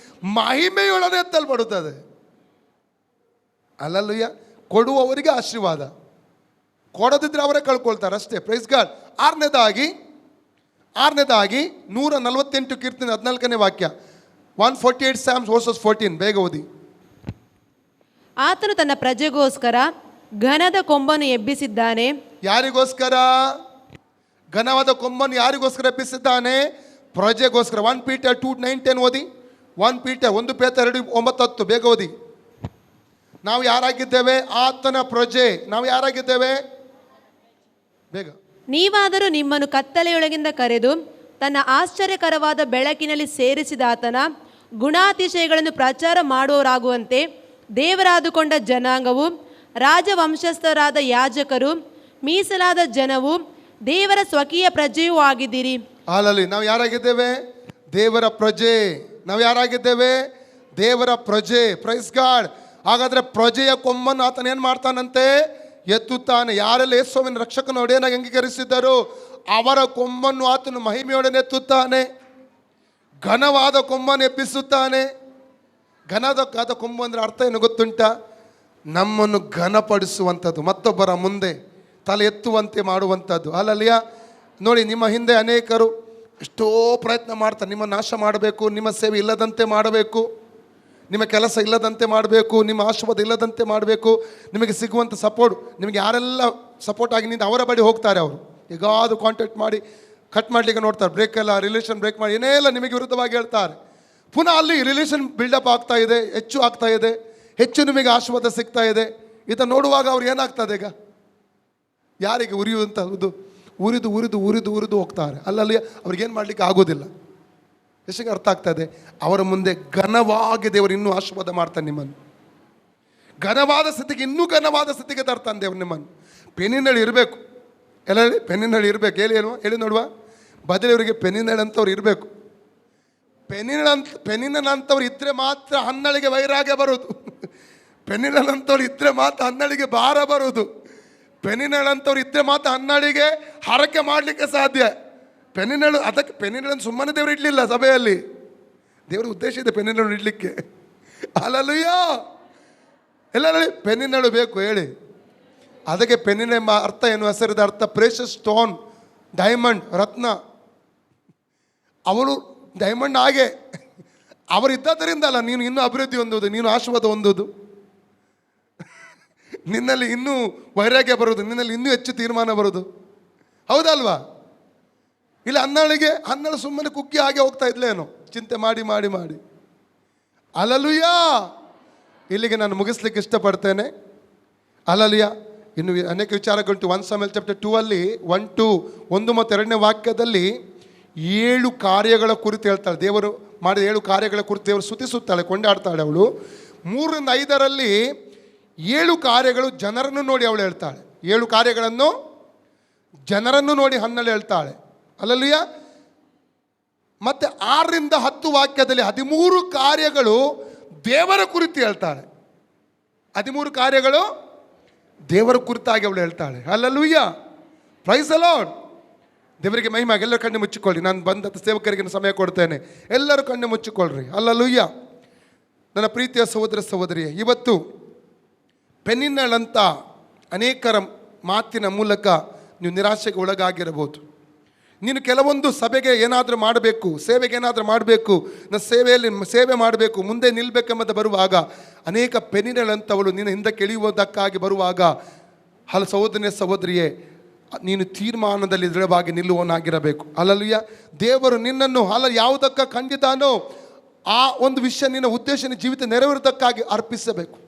ಮಹಿಮೆಯೊಡನೆ ಎತ್ತಲ್ಪಡುತ್ತದೆ. ಅಲ್ಲಲ್ಲಯ್ಯ, ಕೊಡುವವರಿಗೆ ಆಶೀರ್ವಾದ, ಕೊಡದಿದ್ರೆ ಅವರೇ ಕಳ್ಕೊಳ್ತಾರೆ ಅಷ್ಟೇ. Praise God. ಆರನೇದಾಗಿ 148 ಕೀರ್ತನೆ 14ನೇ ವಾಕ್ಯ, 148 Psalms verses 14. ಬೇಗ ಓದಿ. ಆತನು ತನ್ನ ಪ್ರಜೆಗೋಸ್ಕರ ಘನದ ಕೊಂಬನ್ನು ಎಬ್ಬಿಸಿದ್ದಾನೆ. ಯಾರಿಗೋಸ್ಕರ? ಘನವಾದ ಕೊಂಬನ್ನು ಯಾರಿಗೋಸ್ಕರ ಎಬ್ಬಿಸಿದ್ದಾನೆ? ಪ್ರಜೆಗೋಸ್ಕರ. 1 Peter 2:9-10 ಓದಿ. 1 Peter 1 Peter 2:9-10 ಬೇಗ ಓದಿ. ನಾವು ಯಾರಾಗಿದ್ದೇವೆ? ಆತನ ಪ್ರಜೆ. ನಾವು ಯಾರಾಗಿದ್ದೇವೆ? ಬೇಗ. ನೀವಾದರೂ ನಿಮ್ಮನ್ನು ಕತ್ತಲೆಯೊಳಗಿಂದ ಕರೆದು ತನ್ನ ಆಶ್ಚರ್ಯಕರವಾದ ಬೆಳಕಿನಲ್ಲಿ ಸೇರಿಸಿದ ಆತನ ಗುಣಾತಿಶಯಗಳನ್ನು ಪ್ರಚಾರ ಮಾಡುವವರಾಗುವಂತೆ ದೇವರಾದುಕೊಂಡ ಜನಾಂಗವು, ರಾಜವಂಶಸ್ಥರಾದ ಯಾಜಕರು, ಮೀಸಲಾದ ಜನವು, ದೇವರ ಸ್ವಕೀಯ ಪ್ರಜೆಯೂ ಆಗಿದ್ದೀರಿ. ಹಾಲಲ್ಲಿ ನಾವು ಯಾರಾಗಿದ್ದೇವೆ? ದೇವರ ಪ್ರಜೆ. ನಾವು ಯಾರಾಗಿದ್ದೇವೆ? ದೇವರ ಪ್ರಜೆ. Praise God. ಹಾಗಾದ್ರೆ ಪ್ರಜೆಯ ಕೊಂಬನ್ನು ಆತನ ಏನು ಮಾಡ್ತಾನಂತೆ? ಎತ್ತುತ್ತಾನೆ. ಯಾರೆಲ್ಲ ಯೇಸುವಿನ ರಕ್ಷಕನ ಒಡೆಯನಾಗಿ ಅಂಗೀಕರಿಸಿದ್ದರು ಅವರ ಕೊಂಬನ್ನು ಆತನು ಮಹಿಮೆಯೊಡನೆ ಎತ್ತುತ್ತಾನೆ. ಘನವಾದ ಕೊಂಬನ್ನು ಎಬ್ಬಿಸುತ್ತಾನೆ. ಘನವಾದ ಕೊಂಬು ಅಂದರೆ ಅರ್ಥ ಏನು ಗೊತ್ತುಂಟ? ನಮ್ಮನ್ನು ಘನಪಡಿಸುವಂಥದ್ದು, ಮತ್ತೊಬ್ಬರ ಮುಂದೆ ತಲೆ ಎತ್ತುವಂತೆ ಮಾಡುವಂಥದ್ದು. ಅಲ್ಲಲ್ಲಿಯ ನೋಡಿ, ನಿಮ್ಮ ಹಿಂದೆ ಅನೇಕರು ಎಷ್ಟೋ ಪ್ರಯತ್ನ ಮಾಡ್ತಾರೆ ನಿಮ್ಮ ನಾಶ ಮಾಡಬೇಕು, ನಿಮ್ಮ ಸೇವೆ ಇಲ್ಲದಂತೆ ಮಾಡಬೇಕು, ನಿಮ್ಮ ಕೆಲಸ ಇಲ್ಲದಂತೆ ಮಾಡಬೇಕು, ನಿಮ್ಮ ಆಶೀರ್ವಾದ ಇಲ್ಲದಂತೆ ಮಾಡಬೇಕು, ನಿಮಗೆ ಸಿಗುವಂಥ ಸಪೋರ್ಟ್, ನಿಮಗೆ ಯಾರೆಲ್ಲ ಸಪೋರ್ಟ್ ಆಗಿ ನಿಂತು ಅವರ ಬಳಿ ಹೋಗ್ತಾರೆ. ಅವರು ಈಗಾದರೂ ಕಾಂಟ್ಯಾಕ್ಟ್ ಮಾಡಿ ಕಟ್ ಮಾಡಲಿಕ್ಕೆ ನೋಡ್ತಾರೆ, ಬ್ರೇಕ್ ರಿಲೇಷನ್ ಬ್ರೇಕ್ ಮಾಡಿ ಏನೆಲ್ಲ ನಿಮಗೆ ವಿರುದ್ಧವಾಗಿ ಹೇಳ್ತಾರೆ. ಪುನಃ ಅಲ್ಲಿ ರಿಲೇಷನ್ ಬಿಲ್ಡಪ್ ಆಗ್ತಾ ಇದೆ, ಹೆಚ್ಚು ಆಗ್ತಾ ಇದೆ, ಹೆಚ್ಚು ನಿಮಗೆ ಆಶೀರ್ವಾದ ಸಿಗ್ತಾ ಇದೆ. ಇದನ್ನು ನೋಡುವಾಗ ಅವ್ರು ಏನಾಗ್ತದೆ? ಈಗ ಯಾರಿಗೆ ಉರಿಯುವಂಥದ್ದು ಉರಿದು ಉರಿದು ಉರಿದು ಉರಿದು ಹೋಗ್ತಾರೆ. ಅಲ್ಲಲ್ಲಿ ಅವ್ರಿಗೇನು ಮಾಡಲಿಕ್ಕೆ ಆಗೋದಿಲ್ಲ. ಎಷ್ಟಿಗೆ ಅರ್ಥ ಆಗ್ತದೆ? ಅವರ ಮುಂದೆ ಘನವಾಗಿ ದೇವರು ಇನ್ನೂ ಆಶೀರ್ವಾದ ಮಾಡ್ತಾನೆ ನಿಮ್ಮನ್ನು. ಘನವಾದ ಸ್ಥಿತಿಗೆ, ಇನ್ನೂ ಘನವಾದ ಸ್ಥಿತಿಗೆ ತರ್ತಾನೆ ದೇವರು ನಿಮ್ಮನ್ನು. ಪೆನ್ನಿನಳಿ ಇರಬೇಕು. ಎಲ್ಲ ಹೇಳಿ, ಪೆನ್ನಿನಳಿ ಇರಬೇಕು. ಹೇಳಿ ನೋಡುವ, ಬದಲಿಯವರಿಗೆ ಪೆನ್ನಿನಳಂಥವ್ರು ಇರಬೇಕು. ಪೆನ್ನಿನಂಥವ್ರು ಇದ್ದರೆ ಮಾತ್ರ ಹನ್ನಳಿಗೆ ವೈರಾಗ್ಯ ಬರೋದು. ಪೆನ್ನಿನಂಥವ್ರು ಇದ್ದರೆ ಮಾತ್ರ ಹನ್ನಳಿಗೆ ಭಾರ ಬರೋದು. ಪೆನ್ನಿನಳಂಥವ್ರು ಇದ್ದರೆ ಮಾತ್ರ ಹನ್ನಳಿಗೆ ಹರಕೆ ಮಾಡಲಿಕ್ಕೆ ಸಾಧ್ಯ. ಪೆನ್ನಿನಳು, ಅದಕ್ಕೆ ಪೆನ್ನಿನಳನ್ನು ಸುಮ್ಮನೆ ದೇವರು ಇಡಲಿಲ್ಲ ಸಭೆಯಲ್ಲಿ. ದೇವರ ಉದ್ದೇಶ ಇದೆ ಪೆನ್ನಿನಳು ಇಡಲಿಕ್ಕೆ. ಅಲ್ಲಲ್ಲಯ್ಯ, ಎಲ್ಲ ಹೇಳಿ, ಪೆನ್ನಿನಳು ಬೇಕು ಹೇಳಿ. ಅದಕ್ಕೆ ಪೆನ್ನಿನ ಅರ್ಥ ಏನು? ಹೆಸರಿದ ಅರ್ಥ ಪ್ರೇಷಸ್ ಸ್ಟೋನ್, ಡೈಮಂಡ್, ರತ್ನ. ಅವಳು ಡೈಮಂಡ್ ಹಾಗೆ ಅವರಿದ್ದರಿಂದ ಅಲ್ಲ ನೀನು ಇನ್ನೂ ಅಭಿವೃದ್ಧಿ ಹೊಂದುವುದು, ನೀನು ಆಶೀರ್ವಾದ ಹೊಂದುವುದು, ನಿನ್ನಲ್ಲಿ ಇನ್ನೂ ವೈರಾಗ್ಯ ಬರೋದು, ನಿನ್ನಲ್ಲಿ ಇನ್ನೂ ಹೆಚ್ಚು ತೀರ್ಮಾನ ಬರೋದು. ಹೌದಲ್ವಾ? ಇಲ್ಲ ಹನ್ನಳು ಸುಮ್ಮನೆ ಕುಕ್ಕಿ ಹಾಗೆ ಹೋಗ್ತಾ ಇದ್ಲೇನೋ, ಚಿಂತೆ ಮಾಡಿ ಮಾಡಿ ಮಾಡಿ. ಅಲ್ಲಲುಯ್ಯ, ಇಲ್ಲಿಗೆ ನಾನು ಮುಗಿಸ್ಲಿಕ್ಕೆ ಇಷ್ಟಪಡ್ತೇನೆ. ಅಲ್ಲಲುಯ್ಯ, ಇನ್ನು ಅನೇಕ ವಿಚಾರಗಳು 1 Samuel chapter 2 ಅಲ್ಲಿ 1 ಮತ್ತು 2ನೇ ವಾಕ್ಯದಲ್ಲಿ 7 ಕಾರ್ಯಗಳ ಕುರಿತು ಹೇಳ್ತಾಳೆ. ದೇವರು ಮಾಡಿದ 7 ಕಾರ್ಯಗಳ ಕುರಿತು ದೇವರು ಸ್ತುತಿಸುತ್ತಾಳೆ, ಕೊಂಡಾಡ್ತಾಳೆ ಅವಳು. 3ರಿಂದ 5ರಲ್ಲಿ 7 ಕಾರ್ಯಗಳು ಜನರನ್ನು ನೋಡಿ ಅವಳು ಹೇಳ್ತಾಳೆ. 7 ಕಾರ್ಯಗಳನ್ನು ಜನರನ್ನು ನೋಡಿ ಹನ್ನಳು ಹೇಳ್ತಾಳೆ. ಅಲ್ಲಲ್ಲಿಯ ಮತ್ತೆ 6ರಿಂದ 10 ವಾಕ್ಯದಲ್ಲಿ 13 ಕಾರ್ಯಗಳು ದೇವರ ಕುರಿತು ಹೇಳ್ತಾಳೆ. 13 ಕಾರ್ಯಗಳು ದೇವರ ಕುರಿತಾಗಿ ಅವಳು ಹೇಳ್ತಾಳೆ. ಅಲ್ಲಲ್ಲೂಯ್ಯ, ಪ್ರೈಸ್ ದ ಲಾರ್ಡ್. ದೇವರಿಗೆ ಮಹಿಮಾಗಿ. ಎಲ್ಲರೂ ಕಣ್ಣು ಮುಚ್ಚಿಕೊಳ್ಳಿ. ನಾನು ಬಂದಂಥ ಸೇವಕರಿಗೆ ಸಮಯ ಕೊಡ್ತೇನೆ. ಎಲ್ಲರೂ ಕಣ್ಣು ಮುಚ್ಚಿಕೊಳ್ಳ್ರಿ. ಅಲ್ಲಲ್ಲೂಯ್ಯ. ನನ್ನ ಪ್ರೀತಿಯ ಸಹೋದರ ಸಹೋದರಿಯೇ, ಇವತ್ತು ಪೆನ್ನಿನಳಂಥ ಅನೇಕರ ಮಾತಿನ ಮೂಲಕ ನೀವು ನಿರಾಶೆಗೆ ಒಳಗಾಗಿರಬಹುದು. ನೀನು ಕೆಲವೊಂದು ಸಭೆಗೆ ಏನಾದರೂ ಮಾಡಬೇಕು, ಸೇವೆಗೆ ಏನಾದರೂ ಮಾಡಬೇಕು, ನನ್ನ ಸೇವೆಯಲ್ಲಿ ಸೇವೆ ಮಾಡಬೇಕು, ಮುಂದೆ ನಿಲ್ಲಬೇಕೆಂಬುದು ಬರುವಾಗ ಅನೇಕ ಪೆನ್ನಿನಳಂಥವಳು ನಿನ್ನ ಹಿಂದಕ್ಕೆ ಇಳಿಯುವುದಕ್ಕಾಗಿ ಬರುವಾಗ, ಸಹೋದರಿಯೇ, ನೀನು ತೀರ್ಮಾನದಲ್ಲಿ ದೃಢವಾಗಿ ನಿಲ್ಲುವನಾಗಿರಬೇಕು. ಅಲ್ಲಲ್ಯ, ದೇವರು ನಿನ್ನನ್ನು ಯಾವುದಕ್ಕೆ ಕಂಡಿದ್ದಾನೋ ಆ ಒಂದು ವಿಷಯ, ನಿನ್ನ ಉದ್ದೇಶ, ನಿನ್ನ ಜೀವಿತ ನೆರವೇರುವುದಕ್ಕಾಗಿ ಅರ್ಪಿಸಬೇಕು.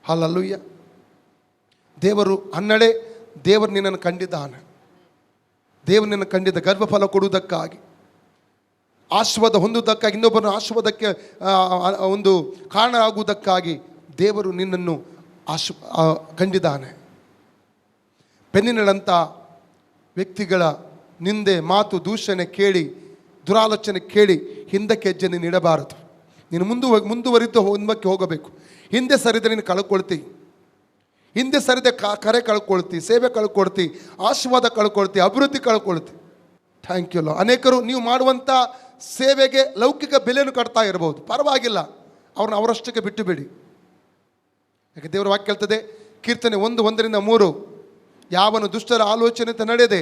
ಅಲ್ಲಲ್ಯ, ದೇವರು ಅನ್ನಡೆ, ದೇವರು ನಿನ್ನನ್ನು ಕಂಡಿದ್ದಾನೆ. ದೇವರು ನಿನ್ನ ಕಂಡಿದ್ದ ಗರ್ಭಫಲ ಕೊಡುವುದಕ್ಕಾಗಿ, ಆಶೀರ್ವಾದ ಹೊಂದುವುದಕ್ಕಾಗಿ, ಇನ್ನೊಬ್ಬರನ್ನು ಆಶೀರ್ವಾದಕ್ಕೆ ಒಂದು ಕಾರಣ ಆಗುವುದಕ್ಕಾಗಿ ದೇವರು ನಿನ್ನನ್ನು ಕಂಡಿದ್ದಾನೆ. ಪೆನ್ನಿನಳಂಥ ವ್ಯಕ್ತಿಗಳ ನಿಂದೆ, ಮಾತು, ದೂಷಣೆ ಕೇಳಿ, ದುರಾಲೋಚನೆ ಕೇಳಿ ಹಿಂದಕ್ಕೆ ಹೆಜ್ಜೆ ನೀನು ಇಡಬಾರದು. ನೀನು ಮುಂದುವರಿದು ಹಿಂದಕ್ಕೆ ಹೋಗಬೇಕು. ಹಿಂದೆ ಸರಿದರೆ ನೀನು ಕಳ್ಕೊಳ್ತಿ. ಹಿಂದೆ ಸರಿದೆ ಕರೆ ಕಳ್ಕೊಳ್ತಿ, ಸೇವೆ ಕಳ್ಕೊಳ್ತಿ, ಆಶೀರ್ವಾದ ಕಳ್ಕೊಳ್ತಿ, ಅಭಿವೃದ್ಧಿ ಕಳ್ಕೊಳ್ತಿ. Thank you. ಅನೇಕರು ನೀವು ಮಾಡುವಂಥ ಸೇವೆಗೆ ಲೌಕಿಕ ಬೆಲೆಯನ್ನು ಕಟ್ತಾ ಇರ್ಬೋದು, ಪರವಾಗಿಲ್ಲ, ಅವ್ರನ್ನ ಅವರಷ್ಟಕ್ಕೆ ಬಿಟ್ಟು ಬಿಡಿ. ಯಾಕೆ ದೇವರ ವಾಕ್ಯ ಹೇಳ್ತದೆ, ಕೀರ್ತನೆ 1:1-3, ಯಾವನು ದುಷ್ಟರ ಆಲೋಚನೆ ನಡೆಯದೆ,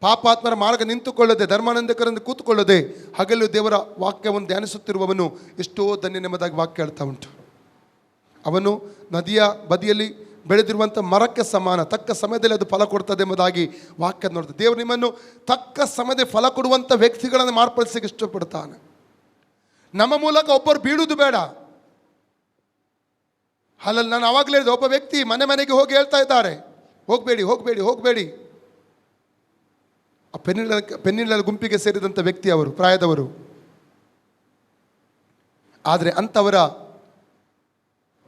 ಪಾಪಾತ್ಮರ ಮಾರ್ಗ ನಿಂತುಕೊಳ್ಳದೆ, ಧರ್ಮಾನಂದಕರಿಂದ ಕೂತುಕೊಳ್ಳದೆ ಹಗಲು ದೇವರ ವಾಕ್ಯವನ್ನು ಧ್ಯಾನಿಸುತ್ತಿರುವವನು ಎಷ್ಟೋ ಧನ್ಯನೆಂಬುದಾಗಿ ವಾಕ್ಯ ಹೇಳ್ತಾ ಉಂಟು. ಅವನು ನದಿಯ ಬದಿಯಲ್ಲಿ ಬೆಳೆದಿರುವಂಥ ಮರಕ್ಕೆ ಸಮಾನ, ತಕ್ಕ ಸಮಯದಲ್ಲಿ ಅದು ಫಲ ಕೊಡ್ತದೆ ಎಂಬುದಾಗಿ ವಾಕ್ಯ ನೋಡ್ತದೆ. ದೇವರು ನಿಮ್ಮನ್ನು ತಕ್ಕ ಸಮಯದಲ್ಲಿ ಫಲ ಕೊಡುವಂಥ ವ್ಯಕ್ತಿಗಳನ್ನು ಮಾರ್ಪಡಿಸಲಿಕ್ಕೆ ಇಷ್ಟಪಡ್ತಾನೆ. ನಮ್ಮ ಮೂಲಕ ಒಬ್ಬರು ಬೀಳುವುದು ಬೇಡ. ಅಲ್ಲಲ್ಲಿ ನಾನು ಆವಾಗಲೇ ಹೇಳಿದೆ, ಒಬ್ಬ ವ್ಯಕ್ತಿ ಮನೆಗೆ ಹೋಗಿ ಹೇಳ್ತಾ ಇದ್ದಾರೆ, ಹೋಗಬೇಡಿ ಹೋಗಬೇಡಿ ಹೋಗಬೇಡಿ. ಆ ಪೆನ್ನಿನ ಗುಂಪಿಗೆ ಸೇರಿದಂಥ ವ್ಯಕ್ತಿ ಅವರು, ಪ್ರಾಯದವರು. ಆದರೆ ಅಂಥವರ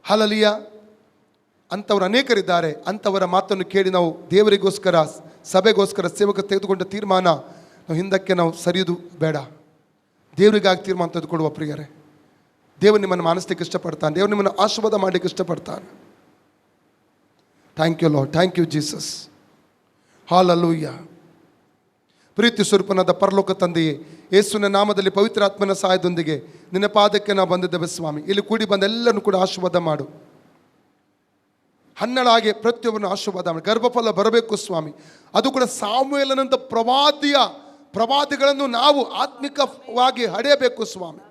ಹಲಲಿಯ ಅಂಥವ್ರು ಅನೇಕರಿದ್ದಾರೆ. ಅಂಥವರ ಮಾತನ್ನು ಕೇಳಿ ನಾವು ದೇವರಿಗೋಸ್ಕರ, ಸಭೆಗೋಸ್ಕರ, ಸೇವಕ ತೆಗೆದುಕೊಂಡ ತೀರ್ಮಾನ ನಾವು ಹಿಂದಕ್ಕೆ ನಾವು ಸರಿಯುವುದು ಬೇಡ. ದೇವರಿಗಾಗಿ ತೀರ್ಮಾನ ತೆಗೆದುಕೊಡುವ ಪ್ರಿಯರೇ. ದೇವರು ನಿಮ್ಮನ್ನು ಮಾನಿಸ್ಲಿಕ್ಕೆ ಇಷ್ಟಪಡ್ತಾನೆ. ದೇವರು ನಿಮ್ಮನ್ನು ಆಶೀರ್ವಾದ ಮಾಡಲಿಕ್ಕೆ ಇಷ್ಟಪಡ್ತಾನೆ. Thank you Lord, thank you Jesus. Hallelujah. ಪ್ರೀತಿ ಸ್ವರೂಪನಾದ ಪರಲೋಕ ತಂದೆಯೇ, ಯೇಸುವಿನ ನಾಮದಲ್ಲಿ ಪವಿತ್ರಾತ್ಮನ ಸಹಾಯದೊಂದಿಗೆ ನಿನ್ನ ಪಾದಕ್ಕೆ ನಾವು ಬಂದಿದ್ದೇವೆ ಸ್ವಾಮಿ. ಇಲ್ಲಿ ಕೂಡಿ ಬಂದ ಎಲ್ಲರನ್ನು ಕೂಡ ಆಶೀರ್ವಾದ ಮಾಡು. ಹನ್ನಳಾಗಿ ಪ್ರತಿಯೊಬ್ಬರನ್ನು ಆಶೀರ್ವಾದ ಮಾಡಿ. ಗರ್ಭಫಲ ಬರಬೇಕು ಸ್ವಾಮಿ. ಅದು ಕೂಡ ಸಾಮುವೇಲನಂತ ಪ್ರವಾದಿಗಳನ್ನು ನಾವು ಆತ್ಮಿಕವಾಗಿ ಹಡೆಯಬೇಕು ಸ್ವಾಮಿ.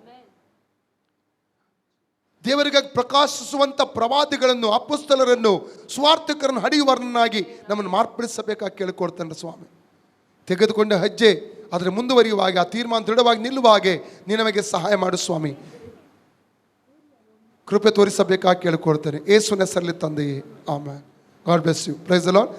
ದೇವರಿಗಾಗಿ ಪ್ರಕಾಶಿಸುವಂಥ ಪ್ರವಾದಿಗಳನ್ನು, ಅಪೊಸ್ತಲರನ್ನು, ಸ್ವಾರ್ಥಕರನ್ನು ಹಡೆಯುವವರನ್ನಾಗಿ ನಮ್ಮನ್ನು ಮಾರ್ಪಡಿಸಬೇಕಾಗಿ ಕೇಳಿಕೊಡ್ತಾನೆ ಸ್ವಾಮಿ. ತೆಗೆದುಕೊಂಡ ಹೆಜ್ಜೆ ಅದರ ಮುಂದುವರಿಯುವ ಹಾಗೆ, ಆ ತೀರ್ಮಾನ ದೃಢವಾಗಿ ನಿಲ್ಲುವ ಹಾಗೆ ನೀನು ನಮಗೆ ಸಹಾಯ ಮಾಡು ಸ್ವಾಮಿ. ಕೃಪೆ ತೋರಿಸಬೇಕಾಗಿ ಕೇಳಿಕೊಡ್ತೇನೆ ಯೇಸುವಿನ ಹೆಸರಲ್ಲಿ ತಂದೆಯೇ, amen. God bless you. Praise the lord.